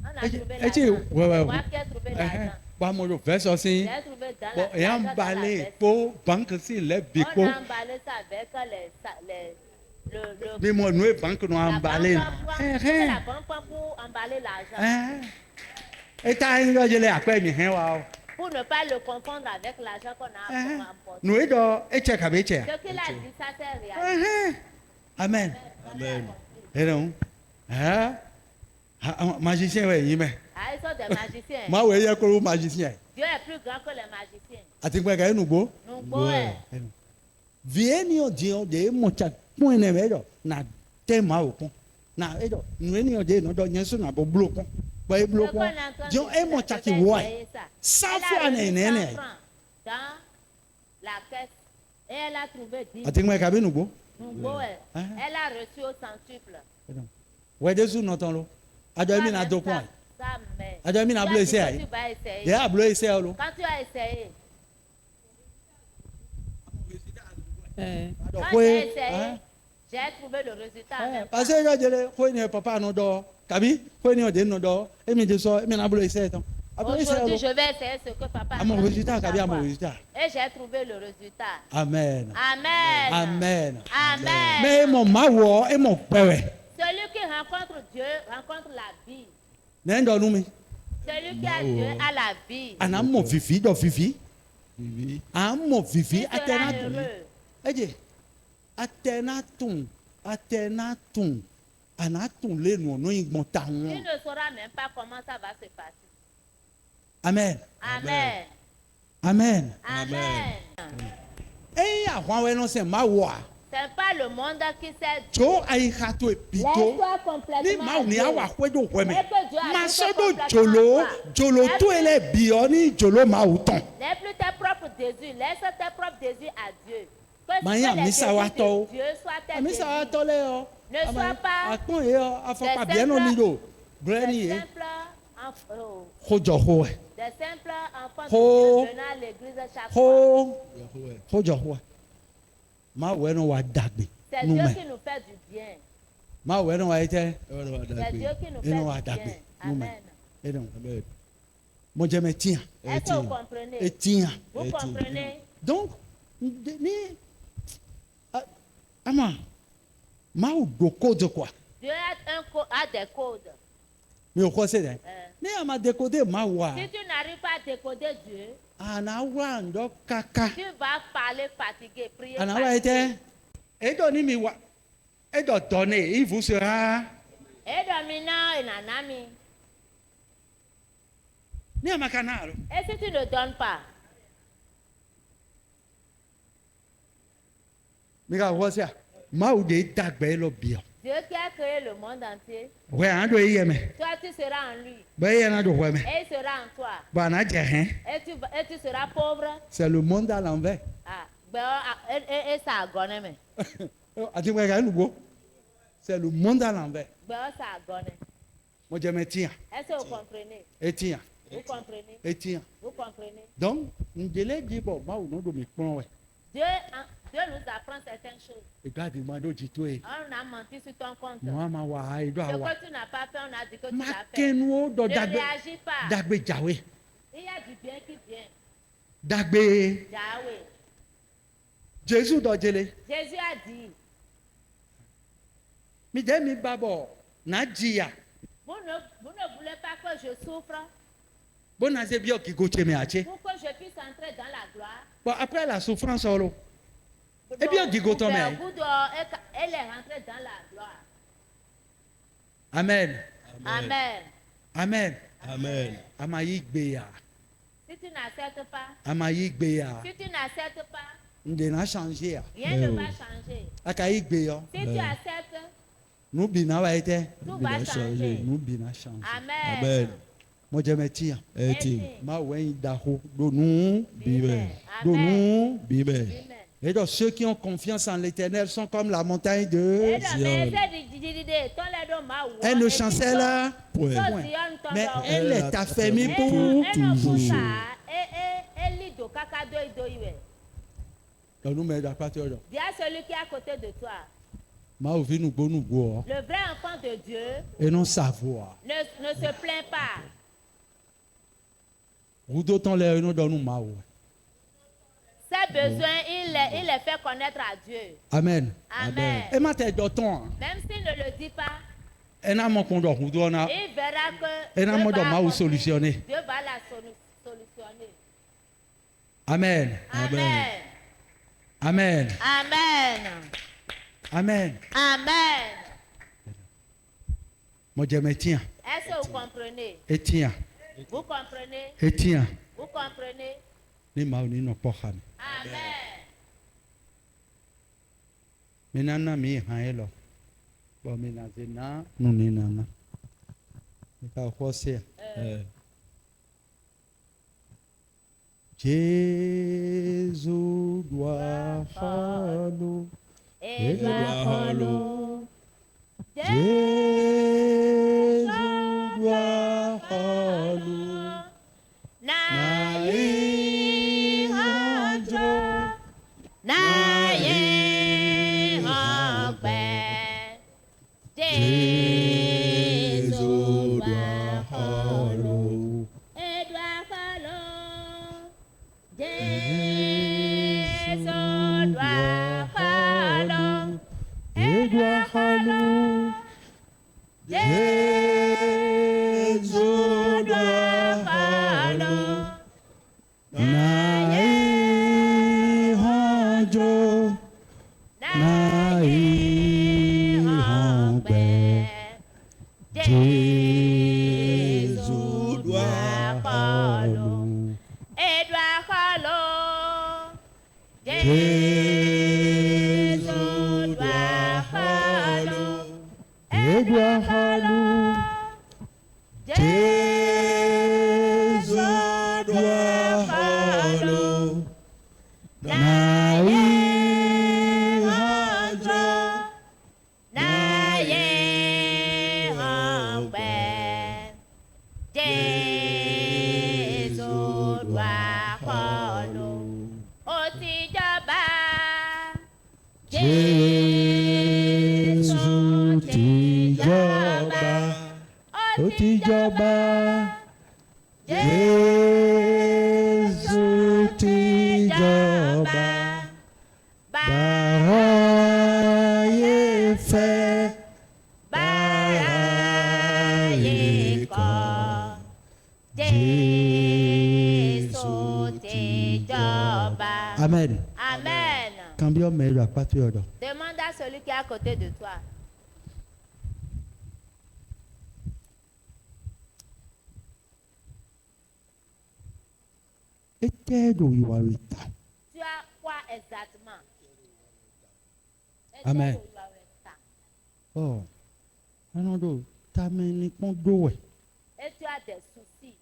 Speaker 2: on a trouvé
Speaker 3: Et tu
Speaker 2: l'argent.
Speaker 3: ouais ouais.
Speaker 2: Moi qui ai trouvé l'argent.
Speaker 3: Ba mo do verse aussi.
Speaker 2: J'ai trouvé dans
Speaker 3: Bon,
Speaker 2: la
Speaker 3: et
Speaker 2: l'argent
Speaker 3: en
Speaker 2: dans la
Speaker 3: balé
Speaker 2: veste.
Speaker 3: pour banque si le
Speaker 2: On
Speaker 3: biko.
Speaker 2: a emballé ça avec le
Speaker 3: Bi mo nou banque no
Speaker 2: la
Speaker 3: emballé.
Speaker 2: banque la banque pour emballer l'argent.
Speaker 3: Et ta ngo jele akwe mi hen wa o.
Speaker 2: Pour ne pas le confondre avec l'argent qu'on a emporté.
Speaker 3: Nou e do e check abi check.
Speaker 2: Ce qu'il a dit, ça c'est réel.
Speaker 3: Amen.
Speaker 4: Amen.
Speaker 3: Et donc, hein? Magicien ouais yime.
Speaker 2: Ah, ils sont des magiciens.
Speaker 3: Ma we ye ko magicien.
Speaker 2: Dieu est plus grand que les magiciens.
Speaker 3: Ati pe ka nu gbo.
Speaker 2: Nous pouvons.
Speaker 3: Vieni o di o de mo cha pon ne me do na te ma o kon. Na e do nu eni o de no do yen so na bo blo kon. Bo e blo kon. Di o e mo cha ki wo ai. 100 fois ne ne ne.
Speaker 2: Dans la caisse. Et elle a trouvé 10.
Speaker 3: Ati pe ka bi nu gbo.
Speaker 2: Nous pouvons. Elle a reçu au centuple.
Speaker 3: We de su no ton lo. Ajo mi na do kon.
Speaker 2: Ça, mais.
Speaker 3: Ajo mi na
Speaker 2: Tu
Speaker 3: blo
Speaker 2: as
Speaker 3: ise
Speaker 2: dit que
Speaker 3: ai.
Speaker 2: tu vas essayer.
Speaker 3: Ye a blo ise o lo.
Speaker 2: Quand tu as essayé,
Speaker 3: Do
Speaker 2: quand
Speaker 3: ko
Speaker 2: j'ai
Speaker 3: e.
Speaker 2: essayé, j'ai trouvé le résultat. en même temps.
Speaker 3: Parce que je jele ko ni papa no do. Kabi ko ni o de no do. E mi de so e mi na blo ise ton. Ablo ise o
Speaker 2: Aujourd'hui,
Speaker 3: lo.
Speaker 2: je vais essayer ce que papa
Speaker 3: A mon
Speaker 2: dit.
Speaker 3: résultat kabi a mon résultat.
Speaker 2: Et j'ai trouvé le résultat.
Speaker 3: Amen.
Speaker 2: Amen.
Speaker 3: Amen.
Speaker 2: Amen.
Speaker 3: Mais mon ma wo e mo pewe.
Speaker 2: Celui qui rencontre Dieu rencontre la vie.
Speaker 3: Ne ndo nu mi.
Speaker 2: Celui qui a Dieu a la vie.
Speaker 3: Ana mo vivi do vivi. A mo vivi
Speaker 2: Il sera
Speaker 3: atena.
Speaker 2: heureux.
Speaker 3: Eje. Atena tun. Atena tun. Ana tun le nu no igbon ta
Speaker 2: Tu
Speaker 3: won.
Speaker 2: ne sauras même pas comment ça va se passer.
Speaker 3: Amen.
Speaker 2: Amen.
Speaker 3: Amen.
Speaker 2: Amen.
Speaker 3: E àwọn we no se ma wo a.
Speaker 2: C'est pas le monde qui sait.
Speaker 3: Jo ai ha to epito.
Speaker 2: Laisse-toi
Speaker 3: Ni
Speaker 2: complètement.
Speaker 3: ma ni awa kwedo kweme.
Speaker 2: Et que Dieu a
Speaker 3: Ma
Speaker 2: tout
Speaker 3: so
Speaker 2: fait
Speaker 3: do
Speaker 2: complètement
Speaker 3: jolo,
Speaker 2: à toi.
Speaker 3: jolo to ele bi o ni jolo ma o ton.
Speaker 2: N'aie plus tes propres désirs. Laisse tes propres désirs à Dieu. Que
Speaker 3: Ma ya
Speaker 2: les
Speaker 3: mi sa wa
Speaker 2: désirs
Speaker 3: to.
Speaker 2: de Dieu soient tes
Speaker 3: Ami sa wa
Speaker 2: désirs.
Speaker 3: to le o.
Speaker 2: Ne sois pas
Speaker 3: Akpon e o afọ pa
Speaker 2: des
Speaker 3: bien no
Speaker 2: simples-
Speaker 3: ni do. Breni
Speaker 2: Des
Speaker 3: e.
Speaker 2: simples enfants,
Speaker 3: Hojo ho e.
Speaker 2: des simples enfants
Speaker 3: Ho.
Speaker 2: de Dieu venant à l'église chaque fois.
Speaker 3: Ho. Hojo ho. Ma we no wa dagbe.
Speaker 2: C'est
Speaker 3: Nu
Speaker 2: Dieu
Speaker 3: me.
Speaker 2: qui nous fait du bien.
Speaker 3: Ma we no wa ite.
Speaker 2: C'est Dieu qui nous
Speaker 3: Et nous
Speaker 2: fait
Speaker 3: à
Speaker 2: du
Speaker 3: dagbe.
Speaker 2: bien.
Speaker 3: Nous me.
Speaker 2: Amen.
Speaker 3: E don. Mo je me tiens.
Speaker 2: Est-ce que vous comprenez?
Speaker 3: E tiens.
Speaker 2: Vous comprenez?
Speaker 3: Donc, ni ama ma o do code quoi.
Speaker 2: Dieu a des codes.
Speaker 3: Mi o ko se de.
Speaker 2: Euh,
Speaker 3: Ni ama décoder ma wa.
Speaker 2: Si tu n'arrives pas à décoder Dieu,
Speaker 3: Ana wa ndo kaka.
Speaker 2: tu vas parler fatigué, prier
Speaker 3: Ana wa
Speaker 2: fatigué.
Speaker 3: ite. E do ni mi wa. E do donner, il vous sera.
Speaker 2: Et dominant et nanami.
Speaker 3: Ni ama kanalo.
Speaker 2: Et si tu ne donnes pas,
Speaker 3: Mi ka wo se. Ma o de dagbe lo bi o.
Speaker 2: Dieu qui a créé le monde entier,
Speaker 3: We an do ye me.
Speaker 2: toi tu seras en lui.
Speaker 3: Ba ye na do we me.
Speaker 2: Et il sera en toi.
Speaker 3: Ba na je hen.
Speaker 2: Et tu seras pauvre.
Speaker 3: C'est le monde à l'envers.
Speaker 2: Ah, et ça a gagné. Mais.
Speaker 3: Ati we ka nu go. C'est le monde à l'envers.
Speaker 2: Ça a gagné.
Speaker 3: Mo je me tiens.
Speaker 2: Est-ce que vous comprenez?
Speaker 3: E tiens.
Speaker 2: Vous comprenez?
Speaker 3: E tiens.
Speaker 2: Vous comprenez?
Speaker 3: Donc, ndele di bo ma o no do mi pon we.
Speaker 2: Dieu, Dieu nous apprend certaines choses.
Speaker 3: Regarde-moi, d'autres dis toi.
Speaker 2: On a menti sur ton compte.
Speaker 3: Moi, ma wa, il doit
Speaker 2: Ce
Speaker 3: avoir.
Speaker 2: que tu n'as pas fait, on a dit que tu
Speaker 3: Ma
Speaker 2: l'as fait.
Speaker 3: kenwo do
Speaker 2: Ne
Speaker 3: dagbe
Speaker 2: réagis pas.
Speaker 3: dagbe jawe.
Speaker 2: Il y a du bien qui vient.
Speaker 3: Dagbe
Speaker 2: Yahweh.
Speaker 3: Jésus do jele.
Speaker 2: Jésus a dit,
Speaker 3: Mi de mi babo na jiya.
Speaker 2: vous ne voulez pas que je souffre
Speaker 3: Bona se bio ki go cheme ache.
Speaker 2: pour que je puisse entrer dans la gloire.
Speaker 3: Bon après la souffrance solo. Eh bien,
Speaker 2: Donc,
Speaker 3: dis go ton
Speaker 2: pour
Speaker 3: mère.
Speaker 2: faire vous dehors, elle est rentrée dans la gloire.
Speaker 3: Amen.
Speaker 2: Amen.
Speaker 3: Amen.
Speaker 4: Amen.
Speaker 3: Amayi gbeya.
Speaker 2: Si tu n'acceptes pas,
Speaker 3: Amayi gbeya.
Speaker 2: si tu n'acceptes pas,
Speaker 3: Nde na changer ya.
Speaker 2: rien ne va changer.
Speaker 3: Akayi gbeyo.
Speaker 2: Si tu acceptes,
Speaker 3: Nu bi na wa ite.
Speaker 2: tout va changer.
Speaker 3: Nu bi na changer.
Speaker 2: Amen.
Speaker 4: Amen.
Speaker 3: Mo je metia.
Speaker 4: Eti.
Speaker 3: Ma wen daho do nu.
Speaker 4: Bime.
Speaker 3: Do
Speaker 2: Amen.
Speaker 3: nu.
Speaker 4: Bime.
Speaker 2: Amen.
Speaker 3: Et donc ceux qui ont confiance en l'Éternel sont comme la montagne de Elle ne chancelle
Speaker 4: Point.
Speaker 3: mais elle est affermie pour toujours. Donc nous mettons à partir de
Speaker 2: Dis à celui qui est à côté de toi,
Speaker 3: ma ouvi nous go nous go
Speaker 2: le vrai enfant de Dieu
Speaker 3: et non savoir.
Speaker 2: ne se plaint pas.
Speaker 3: Vous d'autant les nous donne nous ma ou.
Speaker 2: Ses besoins, il les fait connaître à Dieu.
Speaker 3: Amen.
Speaker 2: Amen.
Speaker 3: Et ma tête d'autant.
Speaker 2: Même s'il ne le dit pas,
Speaker 3: Et n'a mon condor vous donne.
Speaker 2: il verra que
Speaker 3: Et n'a
Speaker 2: Dieu
Speaker 3: mon
Speaker 2: va
Speaker 3: don ma ou
Speaker 2: accomplir.
Speaker 3: solutionner.
Speaker 2: Dieu va la solutionner.
Speaker 3: Amen.
Speaker 2: Amen.
Speaker 3: Amen.
Speaker 2: Amen.
Speaker 3: Amen.
Speaker 2: Amen.
Speaker 3: Moi je me tiens.
Speaker 2: Est-ce que vous comprenez?
Speaker 3: Et tiens.
Speaker 2: Vous comprenez?
Speaker 3: Et tiens.
Speaker 2: Vous comprenez?
Speaker 3: Ni ma ou ni no pohan.
Speaker 2: Amen.
Speaker 3: Menana mi haelo. Bo menazena nu ni nana. Ni ka hose. Jésus doit halo.
Speaker 2: Et doit
Speaker 3: halo.
Speaker 2: Jésus
Speaker 3: Jésus doit halo.
Speaker 2: na ihanjo na yehogbe Jésus doit halo et doit halo Jésus doit halo et doit halo
Speaker 3: Jésus doit halo. Na ihanjo. Na ihangbe. Jésus doit halo.
Speaker 2: Edouard Halo.
Speaker 3: Jésus
Speaker 2: doit halo.
Speaker 3: Edouard halo. Jésus doit halo. Na ihanjo.
Speaker 2: Na yehangbe. Jésus doit halo. Ó ti jọba.
Speaker 3: Jésus ti jọba. Ó ti jọba. Jésù ti jọba. Báráyé fẹ́.
Speaker 2: Báráyé kọ̀. Jésù ti jọba.
Speaker 3: Amen.
Speaker 2: Amen.
Speaker 3: Cambio meglio a patriota.
Speaker 2: Demande à celui qui est à côté de toi.
Speaker 3: Ete do yuwarita.
Speaker 2: Tu as quoi exactement?
Speaker 3: Amen.
Speaker 2: Ete do yuwarita.
Speaker 3: Oh. Anodo tameni kon dowe.
Speaker 2: Et tu as des soucis.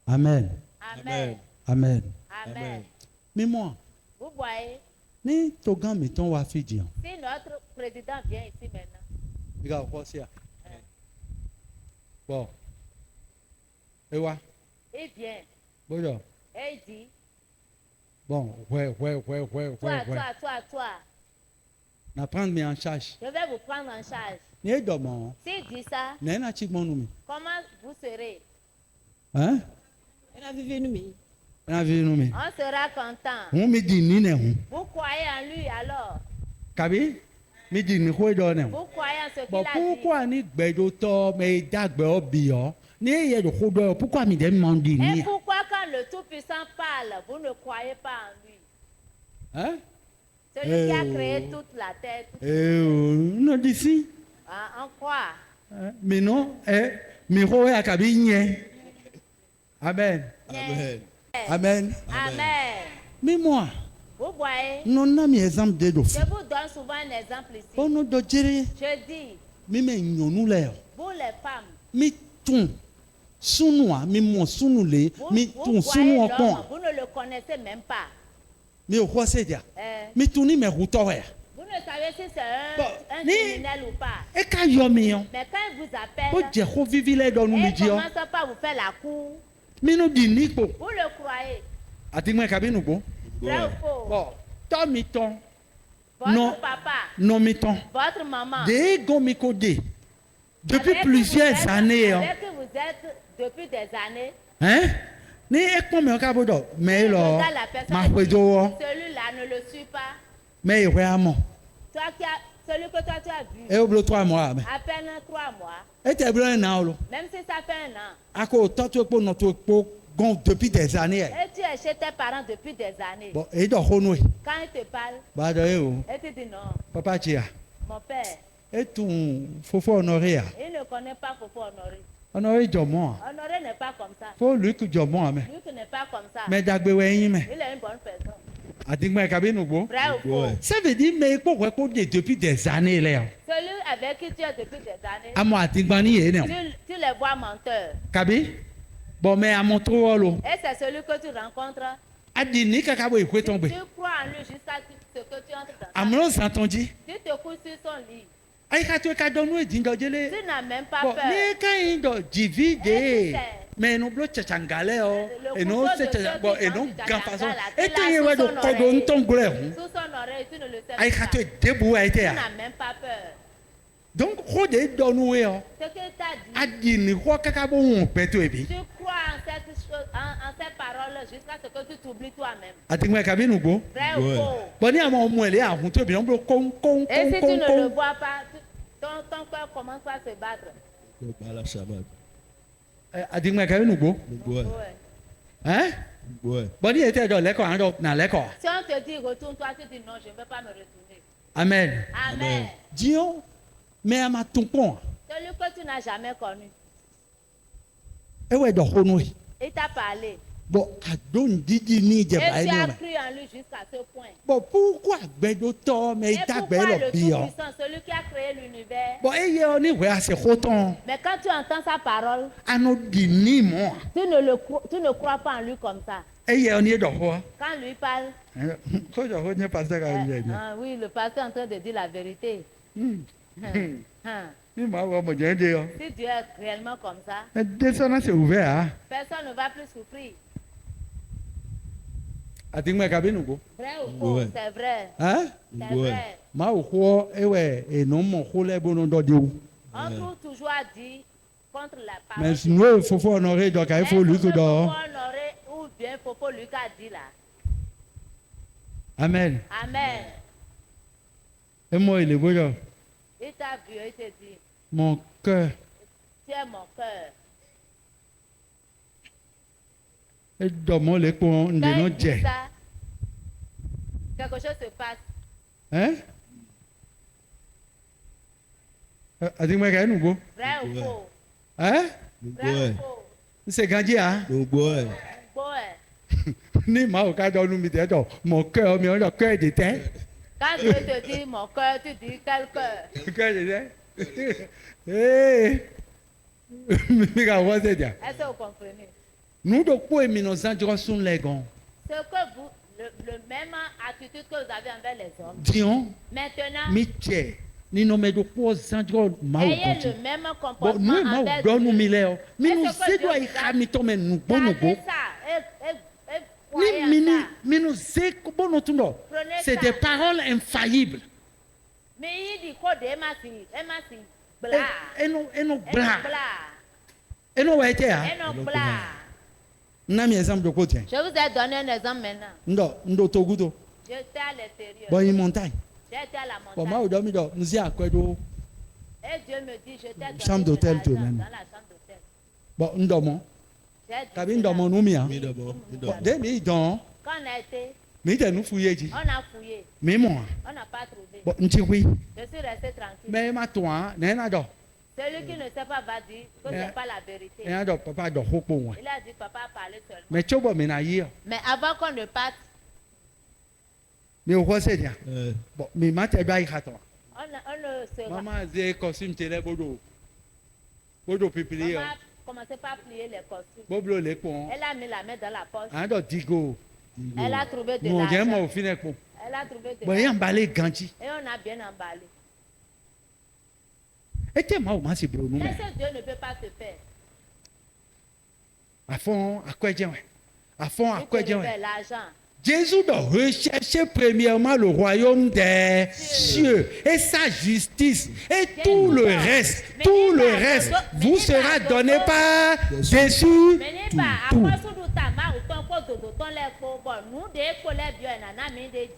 Speaker 3: Amen.
Speaker 2: Amen.
Speaker 3: Amen.
Speaker 2: Amen.
Speaker 3: Mais moi,
Speaker 2: Vous voyez,
Speaker 3: ni togan meton wa fidji.
Speaker 2: si notre président vient ici maintenant,
Speaker 3: Regarde quoi c'est. Bon. Et wa.
Speaker 2: il vient
Speaker 3: Bonjour.
Speaker 2: et il dit,
Speaker 3: Bon, ouais.
Speaker 2: Toi.
Speaker 3: Na prendre mes en charge.
Speaker 2: Je vais vous prendre en charge.
Speaker 3: Ni domo.
Speaker 2: S'il dit ça,
Speaker 3: Ni na chi mon nous.
Speaker 2: comment vous serez?
Speaker 3: Hein?
Speaker 5: Elle a vivé nous, mais.
Speaker 3: Na vi nous me.
Speaker 2: On sera content.
Speaker 3: On me dit ni ne hu.
Speaker 2: Vous croyez en lui alors?
Speaker 3: Kabi? Me dit ni ko do ne.
Speaker 2: Vous croyez en ce
Speaker 3: Bon,
Speaker 2: qu'il a dit?
Speaker 3: pourquoi ni gbedo to me dagbe obi yo? Ni ye do ko do, pourquoi mi dem man di
Speaker 2: Et
Speaker 3: ni?
Speaker 2: pourquoi quand le Tout-Puissant parle, vous ne croyez pas en lui?
Speaker 3: Hein?
Speaker 2: Celui qui a créé toute la terre,
Speaker 3: Non d'ici.
Speaker 2: on croit.
Speaker 3: Mais non, mi ho ya kabi nye. Amen.
Speaker 4: Amen.
Speaker 3: Amen.
Speaker 2: Amen.
Speaker 3: Mais moi,
Speaker 2: Vous voyez,
Speaker 3: non na mi exemple de do.
Speaker 2: je vous donne souvent un exemple ici.
Speaker 3: Ono do jere.
Speaker 2: Je dis,
Speaker 3: Mi me nyonu le.
Speaker 2: vous les femmes,
Speaker 3: Mi tun. Sunu a mi mo sunu le.
Speaker 2: vous,
Speaker 3: Mi
Speaker 2: vous
Speaker 3: tun
Speaker 2: voyez
Speaker 3: sunu
Speaker 2: l'homme,
Speaker 3: okon.
Speaker 2: vous ne le connaissez même pas.
Speaker 3: Mi o ho se dia.
Speaker 2: Euh,
Speaker 3: Mi tuni me ruto ya.
Speaker 2: vous ne savez si c'est
Speaker 3: Bon,
Speaker 2: un
Speaker 3: ni-
Speaker 2: criminel ou pas.
Speaker 3: E ka yo mi yo.
Speaker 2: Mais quand il vous
Speaker 3: O
Speaker 2: appelle,
Speaker 3: je ho vivi le do nu mi
Speaker 2: et
Speaker 3: di yo.
Speaker 2: commence pas à vous faire la cour,
Speaker 3: Mi no di ni ko.
Speaker 2: vous le croyez.
Speaker 3: Ati mo ka bi nu go.
Speaker 2: Vrai ou faux?
Speaker 3: Bon, to mi ton.
Speaker 2: Votre
Speaker 3: non.
Speaker 2: papa,
Speaker 3: Non mi ton.
Speaker 2: votre maman.
Speaker 3: De go mi ko de. Depuis
Speaker 2: avec qui
Speaker 3: plusieurs
Speaker 2: vous êtes-
Speaker 3: années yo.
Speaker 2: Avec qui vous êtes depuis des années.
Speaker 3: Hein? Ni e pon me o ka bo do. Me lo.
Speaker 2: Regarde la personne
Speaker 3: Ma
Speaker 2: et
Speaker 3: pe
Speaker 2: dit,
Speaker 3: do wo.
Speaker 2: celui-là ne le suit pas.
Speaker 3: Me e we amo.
Speaker 2: Toi qui as, celui que toi tu as vu,
Speaker 3: E o blo 3 mois me.
Speaker 2: à peine 3 mois,
Speaker 3: E te blo na o lo.
Speaker 2: même si ça fait 1 an,
Speaker 3: Ako to to epo no to epo gon depuis des années.
Speaker 2: et tu es chez tes parents depuis des années,
Speaker 3: Bon, e do ho no e.
Speaker 2: quand ils te parlent,
Speaker 3: Ba do e o.
Speaker 2: et tu dis non,
Speaker 3: Papa chia.
Speaker 2: mon père,
Speaker 3: E tun fofo honoré a.
Speaker 2: il ne connaît pas Fofo Honoré.
Speaker 3: Honoré jomo.
Speaker 2: Honoré n'est pas comme ça.
Speaker 3: Fo lu ku jomo me.
Speaker 2: Lui qui n'est pas comme ça,
Speaker 3: Me dagbe we yin me.
Speaker 2: il est une bonne personne.
Speaker 3: Adigbe ka bi nu go.
Speaker 2: Vrai ou faux?
Speaker 4: Ouais.
Speaker 3: Ça veut dire mais ko ko de depuis des années là.
Speaker 2: Celui avec qui tu es depuis des années,
Speaker 3: Amo adigba ni e ne.
Speaker 2: tu les vois menteurs.
Speaker 3: Kabi? Bon mais a mon trop lo.
Speaker 2: Et c'est celui que tu rencontres.
Speaker 3: Adi ni kaka bo ikwe ton
Speaker 2: Tu
Speaker 3: gbe.
Speaker 2: crois en lui jusqu'à ce que tu entres dans sa
Speaker 3: Amro santonji.
Speaker 2: Tu te couches sur son lit.
Speaker 3: Ai ka to ka donu e dindo jele.
Speaker 2: Tu n'as même pas
Speaker 3: Bon
Speaker 2: peur.
Speaker 3: ni ka yin do divide.
Speaker 2: Et tu sais.
Speaker 3: Mais no blo chachangale o.
Speaker 2: Le
Speaker 3: E no
Speaker 2: couteau
Speaker 3: se
Speaker 2: de
Speaker 3: chacha
Speaker 2: ceux
Speaker 3: bon
Speaker 2: qui
Speaker 3: e no
Speaker 2: vendent du
Speaker 3: gan façon.
Speaker 2: chachanga, là,
Speaker 3: E
Speaker 2: tu
Speaker 3: te
Speaker 2: l'as
Speaker 3: ye
Speaker 2: sous
Speaker 3: we do
Speaker 2: son
Speaker 3: ko do
Speaker 2: oreille.
Speaker 3: nton gule hu.
Speaker 2: Sous son oreille, tu ne le sais
Speaker 3: Ai
Speaker 2: même
Speaker 3: ka
Speaker 2: pas.
Speaker 3: to debu a ite
Speaker 2: Tu
Speaker 3: a.
Speaker 2: n'as même pas peur.
Speaker 3: Donc ho de donu e o.
Speaker 2: Ce que tu as dit,
Speaker 3: Adi ni ho kaka bo won pe to ebi.
Speaker 2: tu crois en cette chose, en cette parole jusqu'à ce que tu t'oublies toi-même.
Speaker 3: Adigbe ka bi nu go.
Speaker 2: Vrai ou
Speaker 4: Ouais.
Speaker 2: faux?
Speaker 3: Bon ni àwọn ọmọ ẹlẹ àhùn tó bí wọn bọ kón kón
Speaker 2: Et
Speaker 3: kón
Speaker 2: si tu
Speaker 3: kón
Speaker 2: ne le
Speaker 3: kón.
Speaker 2: vois pas, ton cœur commence à se battre.
Speaker 4: Bala Shabbat.
Speaker 3: Adigun ẹ̀ka inú gbó.
Speaker 4: Ouais.
Speaker 2: Ouais.
Speaker 4: Ouais.
Speaker 3: Bọ́n ní ètò ẹ̀dọ̀ lẹ́kọ̀ọ́ àádọ́ nà lẹ́kọ̀ọ́.
Speaker 2: Si on te dit retourne-toi, tu dis non, je ne vais pas me retourner.
Speaker 3: Amen.
Speaker 2: Amen.
Speaker 3: Dion mẹ a ma tún pọ̀.
Speaker 2: Celui que tu n'as jamais connu,
Speaker 3: Ẹ wọ ẹ̀dọ̀ hónú yìí.
Speaker 2: il t'a parlé.
Speaker 3: Bọ̀ àdóhùn dídì ní
Speaker 2: Et
Speaker 3: ìjẹ̀bà
Speaker 2: tu
Speaker 3: ẹni
Speaker 2: as
Speaker 3: rẹ̀.
Speaker 2: cru en lui jusqu'à ce point.
Speaker 3: Bọ̀ púpọ̀ àgbẹ̀dọ̀ tọ́ mẹ
Speaker 2: Et
Speaker 3: ìdàgbẹ́
Speaker 2: pourquoi
Speaker 3: lọ
Speaker 2: le
Speaker 3: bí ọ.
Speaker 2: Tout-Puissant, celui qui a créé l'univers,
Speaker 3: Bọ̀ ẹ yẹ ọ ní ìwé àṣekó tán.
Speaker 2: mais quand tu entends sa parole,
Speaker 3: Àná dì ní ìmọ̀.
Speaker 2: tu ne crois pas en lui comme ça.
Speaker 3: Ẹ yẹ ọ ní ẹ̀dọ̀ họ.
Speaker 2: Quand lui parle,
Speaker 3: Kọ́jọ́ ó ní pàṣẹ ká yẹ ẹ̀yẹ.
Speaker 2: oui, le pasteur est en train de dire la vérité. Hein.
Speaker 3: Ní màá wọ ọmọ jẹ́ ń dé ọ.
Speaker 2: Si Dieu est réellement comme ça,
Speaker 3: Ẹ dé sọ́nà ṣe òwúfẹ́ à.
Speaker 2: personne ne va plus souffrir.
Speaker 3: Adigun ẹ̀ka bí nù gbó.
Speaker 2: Vrai ou faux?
Speaker 4: Ouais.
Speaker 2: C'est vrai.
Speaker 3: Hein?
Speaker 2: C'est
Speaker 4: Ouais.
Speaker 2: vrai.
Speaker 3: Maa wò kó ewé ènù mọ̀ kó lẹ́gbọ̀n dọ̀ de o.
Speaker 2: On trouve toujours à dire contre la parole.
Speaker 3: Mais sinon fofo honoré dọ̀ ká ifo olùkú
Speaker 2: Est-ce que
Speaker 3: dọ̀.
Speaker 2: Fofo Honoré ou bien Fofo Luc a dit là.
Speaker 3: Amen.
Speaker 2: Amen.
Speaker 3: E mọ ìlè bóyọ.
Speaker 2: Il t'a vu, il te dit,
Speaker 3: Mon cœur
Speaker 2: tu es mon cœur.
Speaker 3: e dọ̀ mọ́ lè pọ̀
Speaker 2: Quand
Speaker 3: ǹdènà
Speaker 2: il dit
Speaker 3: jẹ.
Speaker 2: ça, quelque chose se passe.
Speaker 3: Hein? Adigun ẹ̀ka ẹnu gbó.
Speaker 2: Vrai ou
Speaker 4: Ouais.
Speaker 2: faux?
Speaker 3: Hein?
Speaker 2: Vrai
Speaker 4: Ouais.
Speaker 2: ou faux?
Speaker 3: Ṣé ganjí à?
Speaker 4: Ouais.
Speaker 2: Faux, hein.
Speaker 3: Ní màá ò ká dọ̀ ọ́nù mi tẹ́ dọ̀ mon cœur mi ọ̀dọ̀ cœur de tẹ́.
Speaker 2: Quand Dieu te dit mon cœur, tu dis quel cœur?
Speaker 3: Cœur de tẹ́. Ee mi ka wọ́n ṣe jà.
Speaker 2: Est-ce que vous comprenez?
Speaker 3: Nous de kó èmi nà sanjọ́ sún lẹ́gàn.
Speaker 2: Ce que vous, le même attitude que vous avez envers les hommes,
Speaker 3: Dion
Speaker 2: maintenant,
Speaker 3: mi jẹ nínú mẹ́jọ kó sanjọ́ máa wò
Speaker 2: ayez
Speaker 3: kàn jù.
Speaker 2: le même
Speaker 3: Bon,
Speaker 2: comportement
Speaker 3: nous, moi,
Speaker 2: envers
Speaker 3: donne-nous
Speaker 2: Dieu.
Speaker 3: mille. Mais nous,
Speaker 2: Est-ce que
Speaker 3: c'est
Speaker 2: Dieu
Speaker 3: toi,
Speaker 2: vous
Speaker 3: il
Speaker 2: a-
Speaker 3: a mis ton mais nous, bon, nous,
Speaker 2: Gardez
Speaker 3: bon.
Speaker 2: ça et Croyez
Speaker 3: Ni
Speaker 2: en
Speaker 3: mini,
Speaker 2: ça.
Speaker 3: minu zeko bono tundo.
Speaker 2: Prenez
Speaker 3: C'est
Speaker 2: ça.
Speaker 3: des paroles infaillibles.
Speaker 2: Mais il dit quoi de Emasi
Speaker 3: Et
Speaker 2: bla.
Speaker 3: eno bra.
Speaker 2: Bla.
Speaker 3: Eno wa ete ya.
Speaker 2: Eno bla.
Speaker 3: Na mi exemple de côté.
Speaker 2: Je vous ai donné un exemple maintenant.
Speaker 3: Ndo togudo.
Speaker 2: J'étais à l'extérieur.
Speaker 3: Bon, une montagne.
Speaker 2: J'étais à la
Speaker 3: Bon, ma
Speaker 2: montagne.
Speaker 3: odomi do. Nzi akwedo.
Speaker 2: Et Dieu me dit, je t'ai donné
Speaker 3: Chambre d'hôtel,
Speaker 2: de
Speaker 3: tout de
Speaker 2: l'argent
Speaker 3: même.
Speaker 2: dans la chambre d'hôtel.
Speaker 3: Bon, ndomo.
Speaker 2: J'ai dit
Speaker 3: Tabi
Speaker 2: cela.
Speaker 3: ndomo numi ya.
Speaker 4: Mi d'abord. Mi
Speaker 3: Bon,
Speaker 4: d'abord.
Speaker 3: de mi don.
Speaker 2: Quand on a été,
Speaker 3: Mi te nu fouye ji.
Speaker 2: on a fouillé.
Speaker 3: Mi mo.
Speaker 2: On n'a pas trouvé.
Speaker 3: Bon, nti wi.
Speaker 2: Je suis resté tranquille.
Speaker 3: Mais ma toi, nena do.
Speaker 2: Celui qui ne sait pas va dire que ce
Speaker 3: Mais-
Speaker 2: n'est pas la vérité.
Speaker 3: Nena do papa do hopo wa.
Speaker 2: Il a dit, papa a parlé seulement.
Speaker 3: Mais chobo mi na yi.
Speaker 2: Mais avant qu'on ne parte,
Speaker 3: Mi o ko se dia. Bon, mi ma te do ai khato.
Speaker 2: on ne se
Speaker 3: Maman ze costume tele bodo. Bodo pipili yo.
Speaker 2: Maman a commencé par plier les costumes.
Speaker 3: Boblo le pon.
Speaker 2: Elle a mis la main dans la poche.
Speaker 3: An do digo.
Speaker 2: Elle a trouvé de
Speaker 3: Mon je mo
Speaker 2: l'argent.
Speaker 3: o fine po.
Speaker 2: Elle a trouvé de
Speaker 3: Bon,
Speaker 2: l'argent.
Speaker 3: yan balé ganji.
Speaker 2: Et on a bien emballé.
Speaker 3: Ete ma o ma si bro nu me.
Speaker 2: Qu'est-ce que Dieu ne peut pas te faire?
Speaker 3: À fond, à quoi dire? À fond, à
Speaker 2: Il
Speaker 3: quoi
Speaker 2: te
Speaker 3: dire?
Speaker 2: révèle l'argent.
Speaker 3: Jésus doit rechercher premièrement le royaume des cieux et sa justice et tout le reste, vous sera donné par Jésus.
Speaker 2: Mais n'est pas, à
Speaker 3: Tout.
Speaker 2: quoi sous tout ta main, ou ton pot de ton lait pour bon, nous, des collègues, Dieu, nana, mais des dit.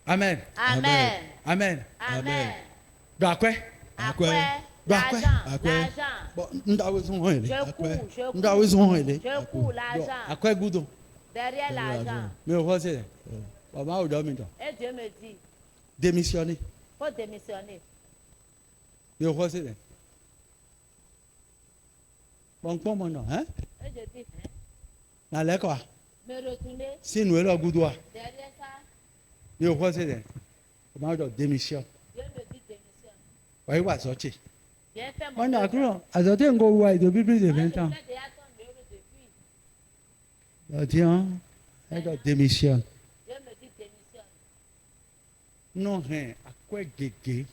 Speaker 3: Amen.
Speaker 2: Amen.
Speaker 3: Amen.
Speaker 2: Amen.
Speaker 3: Donc, quoi?
Speaker 2: À
Speaker 4: quoi?
Speaker 2: quoi?
Speaker 3: À quoi?
Speaker 2: L'argent.
Speaker 4: À quoi?
Speaker 2: L'argent.
Speaker 3: Bon, nous avons besoin de
Speaker 2: Je cours, je
Speaker 3: Nous
Speaker 2: cours.
Speaker 3: avons besoin de
Speaker 2: Je cours
Speaker 3: À
Speaker 2: l'argent.
Speaker 3: quoi goudon?
Speaker 2: Derrière l'argent.
Speaker 3: Mais on va se Maman, on dormi.
Speaker 2: Et Dieu me dit,
Speaker 3: Démissionner.
Speaker 2: faut démissionner.
Speaker 3: Mais on va se Bon, comment non? Hein?
Speaker 2: Et je dis, hein,
Speaker 3: Dans les quoi?
Speaker 2: me retourner
Speaker 3: Si nous sommes goudou,
Speaker 2: derrière ça.
Speaker 3: mais on va se Maman, on démissionne.
Speaker 2: Dieu me dit démissionne.
Speaker 3: Oui, on va sortir.
Speaker 2: Viens faire mon
Speaker 3: On a
Speaker 2: devoir.
Speaker 3: cru, à sortir un go depuis plus de
Speaker 2: Moi,
Speaker 3: 20 ans.
Speaker 2: je fais déjà ton numéro depuis.
Speaker 3: Tiens, elle doit démissionner.
Speaker 2: Dieu me dit démissionne.
Speaker 3: Non, rien, à quoi guégué?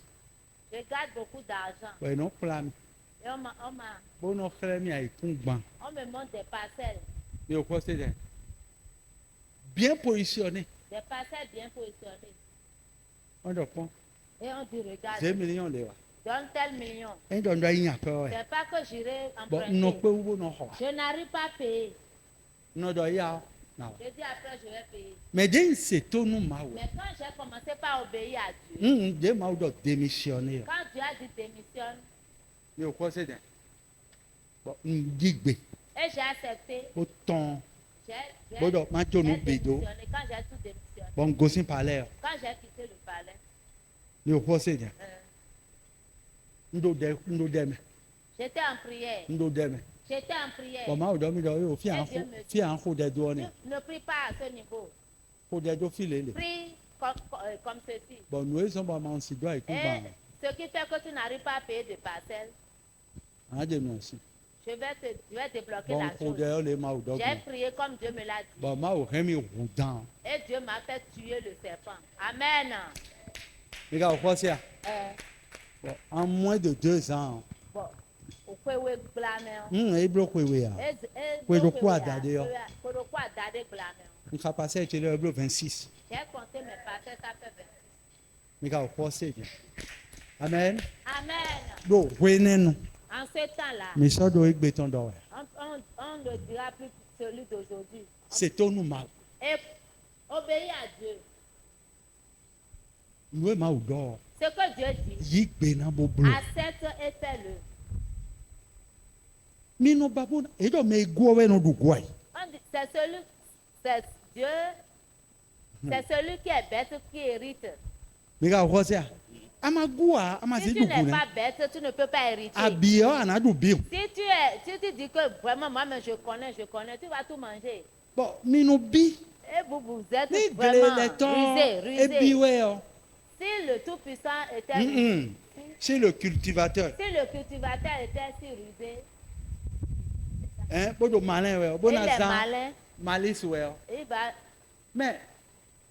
Speaker 2: Je garde beaucoup d'argent.
Speaker 3: Ouais, non, plan.
Speaker 2: Et
Speaker 3: Bon, non, frère, mais il y a
Speaker 2: on me montre des parcelles.
Speaker 3: Mais au c'est bien positionné.
Speaker 2: Des parcelles bien positionnées.
Speaker 3: On doit prendre
Speaker 2: Et on dit,
Speaker 3: 2
Speaker 2: regarde,
Speaker 3: millions de
Speaker 2: donne tel million.
Speaker 3: On doit y avoir.
Speaker 2: C'est pas que j'irai
Speaker 3: Bon, non,
Speaker 2: emprunter.
Speaker 3: pas où non.
Speaker 2: Je n'arrive pas à payer.
Speaker 3: Non, doit y avoir.
Speaker 2: Je dis après, je vais payer.
Speaker 3: Mais d'un c'est tout nous ma.
Speaker 2: Mais quand j'ai commencé par obéir à Dieu,
Speaker 3: Des ma doit démissionner.
Speaker 2: quand Dieu a dit démissionne,
Speaker 3: Mais au c'est bon, digbe.
Speaker 2: et j'ai accepté,
Speaker 3: Autant.
Speaker 2: j'ai
Speaker 3: Bon, donc, maintenant nous bédo.
Speaker 2: démissionné. Quand j'ai tout démissionné,
Speaker 3: Bon, gossin palais.
Speaker 2: quand j'ai quitté le palais,
Speaker 3: Mais au c'est
Speaker 2: euh,
Speaker 3: nous dem.
Speaker 2: j'étais en prière.
Speaker 3: Nous dem.
Speaker 2: J'étais en prière.
Speaker 3: Bon, ma doit me dire, au fier un coup de douane.
Speaker 2: Ne prie pas à ce niveau.
Speaker 3: Coup de dos filé.
Speaker 2: Prie comme ceci.
Speaker 3: Bon, nous sommes pas en si doigt et tout.
Speaker 2: Et ce qui fait que tu n'arrives pas à payer de parcelles,
Speaker 3: Ah, de merci.
Speaker 2: je vais débloquer
Speaker 3: Bon,
Speaker 2: la
Speaker 3: coup
Speaker 2: chose.
Speaker 3: de les ma doit.
Speaker 2: J'ai prié comme Dieu me l'a dit.
Speaker 3: Bon, ma au remis roudant.
Speaker 2: Et Dieu m'a fait tuer le serpent. Amen.
Speaker 3: Les gars, quoi c'est?
Speaker 2: Euh,
Speaker 3: Bon, en moins de 2 ans.
Speaker 2: bon, au kwewe glamé.
Speaker 3: Il bloque, oui. Oui, le quoi d'ailleurs?
Speaker 2: Pour quoi d'aller glamé.
Speaker 3: Il a passé chez le bloc 26.
Speaker 2: J'ai compté mes parcelles, ça fait 26.
Speaker 3: Les gars, quoi c'est? Amen.
Speaker 2: Amen.
Speaker 3: Bon, oui, non.
Speaker 2: En ce temps-là,
Speaker 3: Mais ça doit être béton d'or.
Speaker 2: on ne dira plus celui d'aujourd'hui.
Speaker 3: C'est tout nous mal.
Speaker 2: Et obéis à Dieu.
Speaker 3: Nous, ma ou d'or.
Speaker 2: Ce que Dieu dit,
Speaker 3: Yik bénin beau bleu.
Speaker 2: accepte et fais-le.
Speaker 3: Mais non, babou, et donc, mais go, ouais, non, du quoi?
Speaker 2: C'est Dieu, c'est celui qui est bête qui hérite.
Speaker 3: Les gars, quoi c'est? Amagoua,
Speaker 2: Si
Speaker 3: amazé
Speaker 2: tu
Speaker 3: du
Speaker 2: n'es
Speaker 3: coup.
Speaker 2: pas bête, tu ne peux pas hériter.
Speaker 3: Abia, on a du bio.
Speaker 2: Si tu dis que vraiment, moi, mais je connais, tu vas tout manger.
Speaker 3: Bon, mais non, bi.
Speaker 2: Et vous êtes
Speaker 3: Ni
Speaker 2: vraiment
Speaker 3: les temps.
Speaker 2: rusé,
Speaker 3: Et bi, ouais.
Speaker 2: Si le Tout-Puissant était
Speaker 3: C'est le cultivateur.
Speaker 2: si le cultivateur était si rusé,
Speaker 3: Hein, bon, malin, ouais. Bon,
Speaker 2: il est
Speaker 3: azan.
Speaker 2: malin,
Speaker 3: Malice, ouais.
Speaker 2: il va...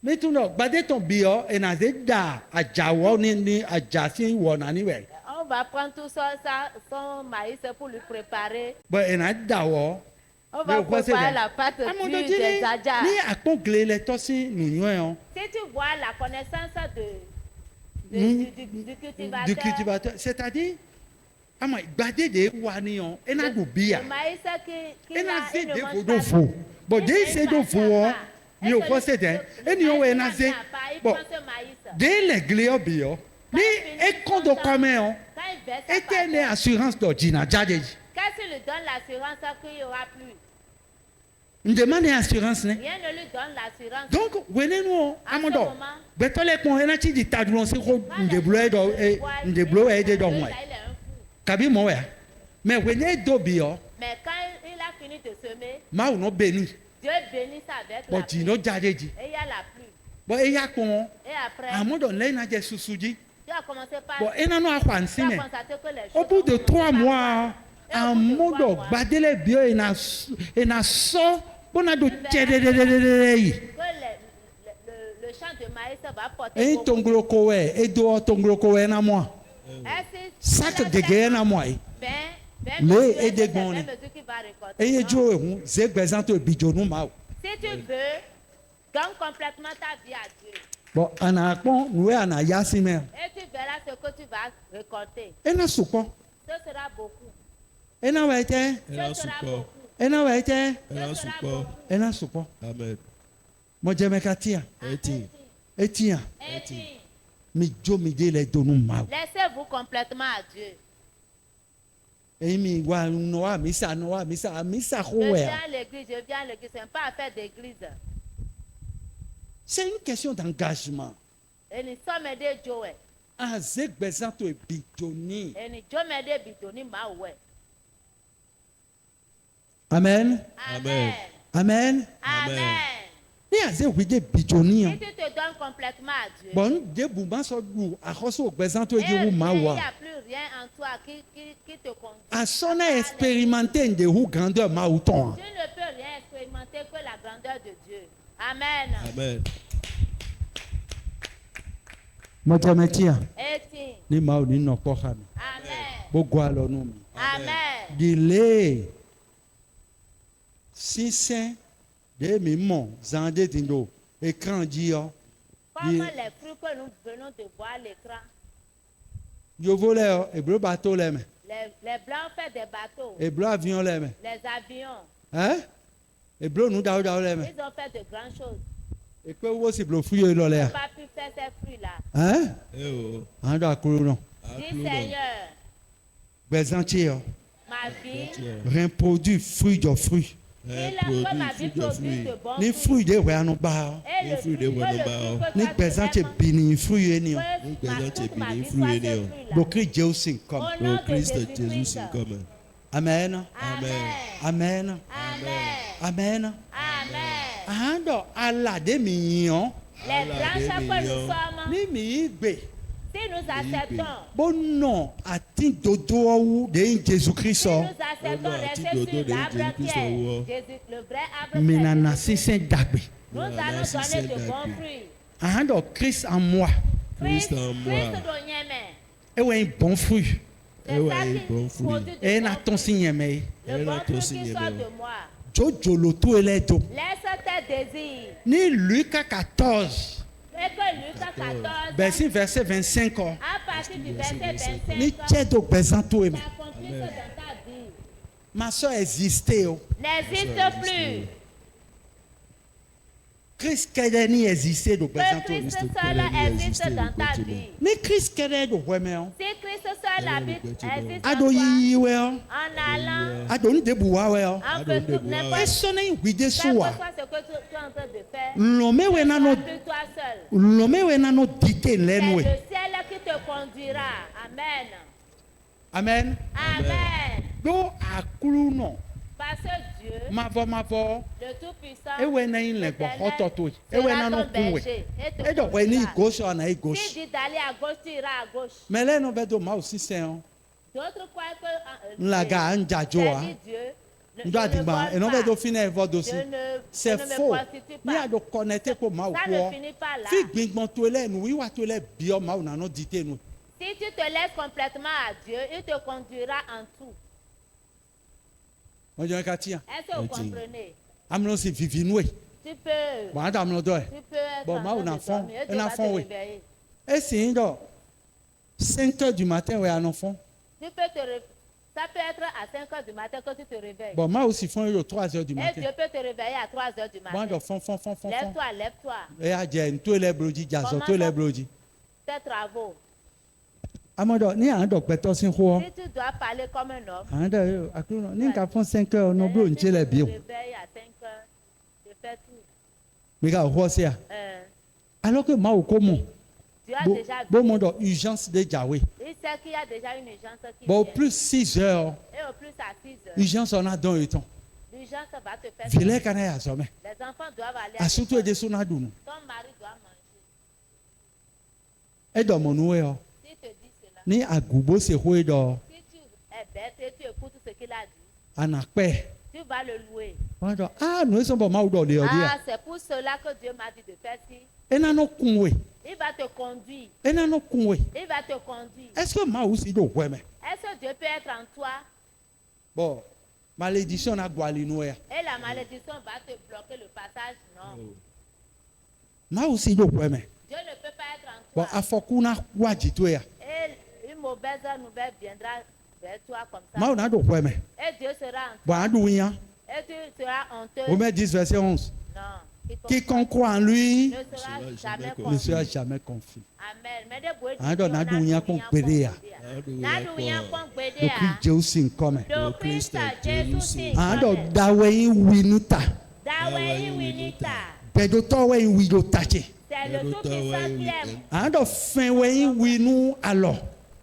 Speaker 3: Mais tu know, bade ton bio, et na zeda, a jawo ni a jasi wona ni we.
Speaker 2: On va prendre tout ça, son maïs pour lui préparer.
Speaker 3: Bon, et na dawo,
Speaker 2: On
Speaker 3: Mais
Speaker 2: va
Speaker 3: au quoi c'est
Speaker 2: préparer
Speaker 3: bien?
Speaker 2: la pâte
Speaker 3: À mon
Speaker 2: dure
Speaker 3: Dieu,
Speaker 2: des adjas.
Speaker 3: ni à quoi glé les tossi nous hein.
Speaker 2: Si tu vois la connaissance du cultivateur,
Speaker 3: Du cultivateur, c'est-à-dire, ah moi, badé des wanion, et n'a du bia.
Speaker 2: le maïs qui
Speaker 3: Et n'a
Speaker 2: a
Speaker 3: zé
Speaker 2: il ne
Speaker 3: des
Speaker 2: mange
Speaker 3: faux
Speaker 2: pas
Speaker 3: de faux.
Speaker 2: de-
Speaker 3: Bon,
Speaker 2: il
Speaker 3: dès
Speaker 2: ne
Speaker 3: c'est de
Speaker 2: mange
Speaker 3: faux,
Speaker 2: pas.
Speaker 3: ni
Speaker 2: Et
Speaker 3: au
Speaker 2: que
Speaker 3: quoi
Speaker 2: le-
Speaker 3: c'est d'un.
Speaker 2: le
Speaker 3: Et ni au
Speaker 2: maïs
Speaker 3: est n'a
Speaker 2: n'a
Speaker 3: zé.
Speaker 2: pas, il
Speaker 3: Bon,
Speaker 2: prend ce maïs.
Speaker 3: dès les glé bio, ni et quand on commet,
Speaker 2: Quand il verse sa
Speaker 3: et t'es né
Speaker 2: pâte,
Speaker 3: assurance d'ordina, jadé.
Speaker 2: quand tu lui donnes l'assurance qu'il n'y aura plus,
Speaker 3: Une demande assurance, né?
Speaker 2: rien ne lui donne l'assurance.
Speaker 3: Donc, venez nous,
Speaker 2: À
Speaker 3: à
Speaker 2: ce
Speaker 3: mon dos.
Speaker 2: moment,
Speaker 3: Beto les con, et n'a ti dit tadouan, c'est quoi,
Speaker 2: quand
Speaker 3: une
Speaker 2: les
Speaker 3: débloue, et
Speaker 2: voient,
Speaker 3: une débloue, et des
Speaker 2: celui-là,
Speaker 3: dons,
Speaker 2: il est un fou.
Speaker 3: Kabi moya. Mais venez d'obio,
Speaker 2: Mais quand il a fini de semer,
Speaker 3: ma ou no béni.
Speaker 2: Dieu bénit ça avec
Speaker 3: Bon,
Speaker 2: la pluie.
Speaker 3: dino jadé dit.
Speaker 2: Et il y a la pluie.
Speaker 3: Bon, et y'a con,
Speaker 2: Et après,
Speaker 3: à mon don, là, n'a pas souci.
Speaker 2: tu as commencé par...
Speaker 3: Bon, et n'a non à
Speaker 2: tu as
Speaker 3: consigner.
Speaker 2: constaté que les choses
Speaker 3: Au bout de
Speaker 2: ont commencé
Speaker 3: 3
Speaker 2: par
Speaker 3: mois,
Speaker 2: Et au
Speaker 3: un
Speaker 2: bout de
Speaker 3: mot
Speaker 2: 3
Speaker 3: de
Speaker 2: mois,
Speaker 3: badele bio et n'a so, bon a do tchédé.
Speaker 2: que le champ de maïs va porter
Speaker 3: Et
Speaker 2: beaucoup.
Speaker 3: tonglo kowe, et do tonglo kowe na moi. Sac de guerre na moi. Le et des gondes. Et y jo ehun, ze gbezanto bijonu ma.
Speaker 2: Si tu veux, donne complètement ta vie à Dieu.
Speaker 3: Bon, ana pon, nous ana yasime.
Speaker 2: Et tu verras ce que tu vas récolter.
Speaker 3: Et na soupon.
Speaker 2: Ce sera beaucoup.
Speaker 3: Et na waite,
Speaker 4: Elle a un
Speaker 2: Ce sera
Speaker 4: support.
Speaker 2: beaucoup.
Speaker 3: et na waite,
Speaker 4: Elle a un
Speaker 2: Ce sera
Speaker 4: support.
Speaker 2: beaucoup.
Speaker 3: et na soupon.
Speaker 4: Amen.
Speaker 3: Mo jeme katia,
Speaker 4: Eti.
Speaker 3: et tia,
Speaker 2: Et puis,
Speaker 3: mi jo mi de le donu ma.
Speaker 2: laissez-vous complètement à Dieu.
Speaker 3: Et mi wa no misa
Speaker 2: Je
Speaker 3: howe.
Speaker 2: viens à l'église, ce n'est pas affaire d'église.
Speaker 3: C'est une question d'engagement.
Speaker 2: Et nous sommes des Joël.
Speaker 3: Ah, ze gbezanto e bijoni.
Speaker 2: Et nous sommes des bidoni maoué.
Speaker 3: Amen.
Speaker 2: Amen.
Speaker 3: Amen.
Speaker 2: Amen.
Speaker 3: Ni aze wide bijoni.
Speaker 2: Si tu te donnes complètement à Dieu,
Speaker 3: Bon, de bouban so du akoso gbezanto e
Speaker 2: et
Speaker 3: di wu
Speaker 2: il n'y
Speaker 3: mawa.
Speaker 2: a plus rien en toi qui te conduit.
Speaker 3: A sona expérimenter de hu grandeur ma uton.
Speaker 2: Tu ne peux rien expérimenter que la grandeur de Dieu. Amen.
Speaker 4: Amen.
Speaker 3: Mo jeme tia.
Speaker 2: Et
Speaker 3: Ni ma o ni no ko ha mi.
Speaker 2: Amen.
Speaker 3: Bo gwa lo nu mi.
Speaker 2: Amen.
Speaker 3: Dile. Si c'est de mi mon zande tindo écran di yo.
Speaker 2: Comme les fruits que nous venons de voir à l'écran,
Speaker 3: Yo vole yo, e bro bateau le me.
Speaker 2: les blancs font des bateaux,
Speaker 3: E bro avion le me.
Speaker 2: les avions,
Speaker 3: Hein? E bro nu da le me.
Speaker 2: ils ont fait de grandes choses.
Speaker 3: E pe wo si bro fuyo lo
Speaker 2: Ils
Speaker 3: le.
Speaker 2: n'ont pas pu faire ces fruits-là.
Speaker 3: Hein?
Speaker 4: Eh oh.
Speaker 3: An do akuru no.
Speaker 2: Dis
Speaker 4: Acclou donc.
Speaker 2: Seigneur,
Speaker 3: Gbezanti yo.
Speaker 2: ma vie,
Speaker 3: Reproduit fruit de fruit.
Speaker 2: il a que ma vie produise de bons
Speaker 3: Ni
Speaker 2: fruits.
Speaker 3: fruit de we anu ba.
Speaker 2: Et
Speaker 4: Les
Speaker 2: le
Speaker 4: fruits
Speaker 2: fruit,
Speaker 4: de
Speaker 2: que
Speaker 4: bonheur,
Speaker 2: le
Speaker 4: bah,
Speaker 2: fruit que
Speaker 3: Ni
Speaker 2: toi tu
Speaker 3: gbezanti
Speaker 2: aimes,
Speaker 3: bini fruit ni yo.
Speaker 2: que ma-
Speaker 4: gbezanti
Speaker 2: toute ma
Speaker 4: bini
Speaker 2: vie
Speaker 4: fruit
Speaker 2: soit
Speaker 4: ni
Speaker 2: ce
Speaker 4: yo.
Speaker 2: fruit-là.
Speaker 3: Bokri Jeusin
Speaker 2: Au
Speaker 3: comme.
Speaker 2: nom
Speaker 4: Au
Speaker 2: de
Speaker 4: Christ Jésus
Speaker 2: Jésus-Christ.
Speaker 4: c'est comme.
Speaker 3: Amen.
Speaker 2: Amen.
Speaker 3: Amen.
Speaker 2: Amen.
Speaker 3: Amen.
Speaker 2: Amen.
Speaker 3: Ando ala de mi yon.
Speaker 2: Les
Speaker 4: Allah
Speaker 2: branches que nous
Speaker 4: mignon.
Speaker 2: sommes,
Speaker 3: Ni mi igbe.
Speaker 2: si nous acceptons,
Speaker 3: Bon non, ati dodo ou de Jésus-Christ.
Speaker 2: si
Speaker 3: oh.
Speaker 2: nous acceptons
Speaker 4: Oh non,
Speaker 2: rester
Speaker 4: petit dodo
Speaker 2: sur
Speaker 4: de
Speaker 2: l'arbre
Speaker 4: Jésus-Christ,
Speaker 2: pierre,
Speaker 4: oh.
Speaker 2: Jésus, le vrai arbre
Speaker 3: Mais
Speaker 2: pierre,
Speaker 3: nana
Speaker 2: Jésus,
Speaker 3: si c'est dagbe.
Speaker 2: nous
Speaker 4: Voilà,
Speaker 2: allons
Speaker 4: si
Speaker 2: donner
Speaker 4: c'est
Speaker 2: de bons
Speaker 4: d'accord.
Speaker 2: fruits.
Speaker 3: Ando Christ en moi.
Speaker 4: Christ en moi.
Speaker 2: Christ do nyeme.
Speaker 3: Et ouais un bon fruit.
Speaker 2: C'est
Speaker 4: ouais,
Speaker 2: ça qui
Speaker 4: bon fruit.
Speaker 2: produit de
Speaker 3: Et
Speaker 2: bons
Speaker 3: na ton
Speaker 2: fruits.
Speaker 3: signe me.
Speaker 2: Le
Speaker 4: Et
Speaker 2: bon
Speaker 4: na
Speaker 2: fruit
Speaker 4: ton
Speaker 2: qui
Speaker 4: signe
Speaker 2: sort
Speaker 4: me.
Speaker 2: de moi.
Speaker 3: Jojo loto ele do.
Speaker 2: Laisse tes désirs.
Speaker 3: Ni Luc 14.
Speaker 2: Et que Luc 14,
Speaker 3: Verset 25. oh.
Speaker 2: à partir du verset
Speaker 3: Ni
Speaker 2: 25,
Speaker 3: tiedo bezanto eme.
Speaker 2: s'accomplisse dans ta vie.
Speaker 3: Ma soeur existait. Oh.
Speaker 2: N'existe plus.
Speaker 3: Christ kede ni existait do
Speaker 2: Que
Speaker 3: bezanto eme.
Speaker 2: Christ seul existe dans ta vie.
Speaker 3: Ni Christ kede do weme. Oh.
Speaker 2: Si Christ seul habite, existe en
Speaker 3: Ado
Speaker 2: toi,
Speaker 3: yiyi we. Oh.
Speaker 2: en allant,
Speaker 3: Ado ni debuwa we. Oh.
Speaker 2: en faisant n'importe
Speaker 3: Esone wide
Speaker 2: quel que
Speaker 3: suwa.
Speaker 2: soit ce que tu es en train de faire,
Speaker 3: Lome we na no
Speaker 2: plus toi seul.
Speaker 3: lome we na no dite
Speaker 2: C'est
Speaker 3: lenwe.
Speaker 2: le ciel qui te conduira. Amen.
Speaker 3: Amen.
Speaker 2: Amen.
Speaker 3: Do akuru no.
Speaker 2: Parce que Dieu,
Speaker 3: Mavo.
Speaker 2: le Tout-Puissant,
Speaker 3: Ewe na in le gbo hoto to.
Speaker 2: sera
Speaker 3: Ewe na no
Speaker 2: ton
Speaker 3: kunwe.
Speaker 2: berger et te
Speaker 3: Edo we ni
Speaker 2: conduira.
Speaker 3: gauche na i
Speaker 2: S'il
Speaker 3: gauche.
Speaker 2: dit d'aller à gauche, tu iras à gauche.
Speaker 3: Mais là no be do ma aussi c'est on.
Speaker 2: D'autres croient que
Speaker 3: Nlaga anja
Speaker 2: c'est
Speaker 3: joa.
Speaker 2: dit Dieu. Je
Speaker 3: Ndo
Speaker 2: ne
Speaker 3: adima
Speaker 2: vole
Speaker 3: e no be
Speaker 2: pas.
Speaker 3: do fina evo do
Speaker 2: Je
Speaker 3: si.
Speaker 2: ne
Speaker 3: C'est
Speaker 2: me
Speaker 3: faux.
Speaker 2: prostitue
Speaker 3: Ni
Speaker 2: pas.
Speaker 3: a do connecter ko ma
Speaker 2: Ça ne
Speaker 3: wo.
Speaker 2: finit pas là.
Speaker 3: Fi gbingbon to ele nu wi wa to ele bio ma una no dite nu.
Speaker 2: Si tu te laisses complètement à Dieu, il te conduira en tout.
Speaker 3: On dirait qu'à tiens.
Speaker 2: Est-ce que vous comprenez?
Speaker 3: Amnon c'est vivinoué.
Speaker 2: Tu peux.
Speaker 3: Bon, attends, amnon toi.
Speaker 2: Tu peux être
Speaker 3: Bon,
Speaker 2: en
Speaker 3: moi,
Speaker 2: train
Speaker 3: on
Speaker 2: de
Speaker 3: enfant,
Speaker 2: dormir et
Speaker 3: un
Speaker 2: Dieu va
Speaker 3: enfant,
Speaker 2: te
Speaker 3: oui.
Speaker 2: réveiller.
Speaker 3: Et c'est une 5h du matin, ouais, un enfant.
Speaker 2: Tu peux te réveiller. Ça peut être à 5 heures du matin que tu te réveilles.
Speaker 3: Bon, moi aussi, font 3h du
Speaker 2: Et
Speaker 3: matin.
Speaker 2: Dieu peut te réveiller à 3 heures du
Speaker 3: Bon,
Speaker 2: matin.
Speaker 3: donc, font.
Speaker 2: Lève-toi, lève-toi.
Speaker 3: Et à dire, tous les blodis, jazo, tous les blodis.
Speaker 2: Tes travaux.
Speaker 3: Amando, ni un doc, beto, sin quoi.
Speaker 2: Si tu dois parler comme un homme,
Speaker 3: Anda, akulu, ni qu'à font 5h, no blo,
Speaker 2: tu
Speaker 3: n'tient les
Speaker 2: te
Speaker 3: bio.
Speaker 2: réveilles à 5 heures. Tu fais tout.
Speaker 3: Mais gars, quoi c'est? Alors que moi, au comment?
Speaker 2: Tu as déjà vu.
Speaker 3: Bon, mon doc, urgence de Jahwe.
Speaker 2: Il sait qu'il y a déjà une urgence qui
Speaker 3: Bon,
Speaker 2: vient.
Speaker 3: plus 6h,
Speaker 2: Et au plus à 6 heures,
Speaker 3: urgence, on a dans le temps.
Speaker 2: l'urgence va te faire.
Speaker 3: Vile kana ya sommet.
Speaker 2: Les enfants doivent aller
Speaker 3: A surtout
Speaker 2: l'école.
Speaker 3: des sonadounou.
Speaker 2: Ton mari doit manger.
Speaker 3: Et dans mon oué,
Speaker 2: S'il te dit cela,
Speaker 3: ni agubo se roué d'or,
Speaker 2: si tu es bête et tu écoutes ce qu'il a dit,
Speaker 3: anakpe.
Speaker 2: tu vas le louer.
Speaker 3: Ah, nous sommes pas mal dans les
Speaker 2: Ah, c'est pour cela que Dieu m'a dit de faire ci.
Speaker 3: Et n'a non koué.
Speaker 2: Il va te conduire.
Speaker 3: Et n'a non koué.
Speaker 2: Il va te conduire.
Speaker 3: Est-ce que ma aussi do ouais mais?
Speaker 2: Est-ce que Dieu peut être en toi?
Speaker 3: Bon, malédiction a guali nous.
Speaker 2: Et la malédiction va te bloquer le passage? Non.
Speaker 3: Ma aussi do ouais mais.
Speaker 2: Dieu ne peut pas être en
Speaker 3: Bon,
Speaker 2: toi.
Speaker 3: afokuna waji to ya.
Speaker 2: Et une mauvaise nouvelle viendra vers toi comme ça.
Speaker 3: Ma on a do ouais mais.
Speaker 2: Et Dieu sera en
Speaker 3: Bon, adouya.
Speaker 2: Et tu seras honteux.
Speaker 3: Romains 10 verset 11.
Speaker 2: Non.
Speaker 3: Quiconque croit en lui
Speaker 2: ne sera jamais
Speaker 3: ne
Speaker 2: conduit.
Speaker 3: sera jamais confus.
Speaker 2: Amen. Mais des bouées
Speaker 3: Ah, donc, n'adouya qu'on pédé, ah.
Speaker 2: N'adouya qu'on pédé,
Speaker 3: Le
Speaker 2: ah.
Speaker 3: Christ Jésus comme.
Speaker 2: Le Christ Jésus si.
Speaker 3: Ando dawe winuta.
Speaker 2: Dawe winita.
Speaker 3: Pedo towe wido tache.
Speaker 2: C'est le Tout-Puissant qui aime.
Speaker 3: Ando fin we winu alors.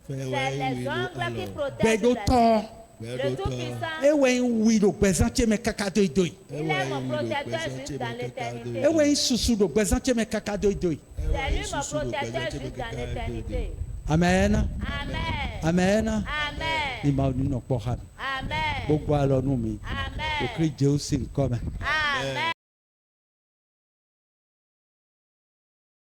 Speaker 2: C'est les ongles qui protègent
Speaker 3: Pedo
Speaker 2: la
Speaker 3: to.
Speaker 2: Le Tout-Puissant.
Speaker 3: E we wido pesante me kakado idoi.
Speaker 2: Il est mon protecteur jusque dans l'éternité.
Speaker 3: E we susu do pesante me kakado idoi.
Speaker 2: C'est lui mon protecteur jusque dans l'éternité.
Speaker 3: Amen.
Speaker 2: Amen.
Speaker 3: Amen.
Speaker 2: Amen.
Speaker 3: Ni ma ni no pohan.
Speaker 2: Amen.
Speaker 3: Gbogbo alo nu mi.
Speaker 2: Amen.
Speaker 3: Le Christ Jésus comme.
Speaker 2: Amen.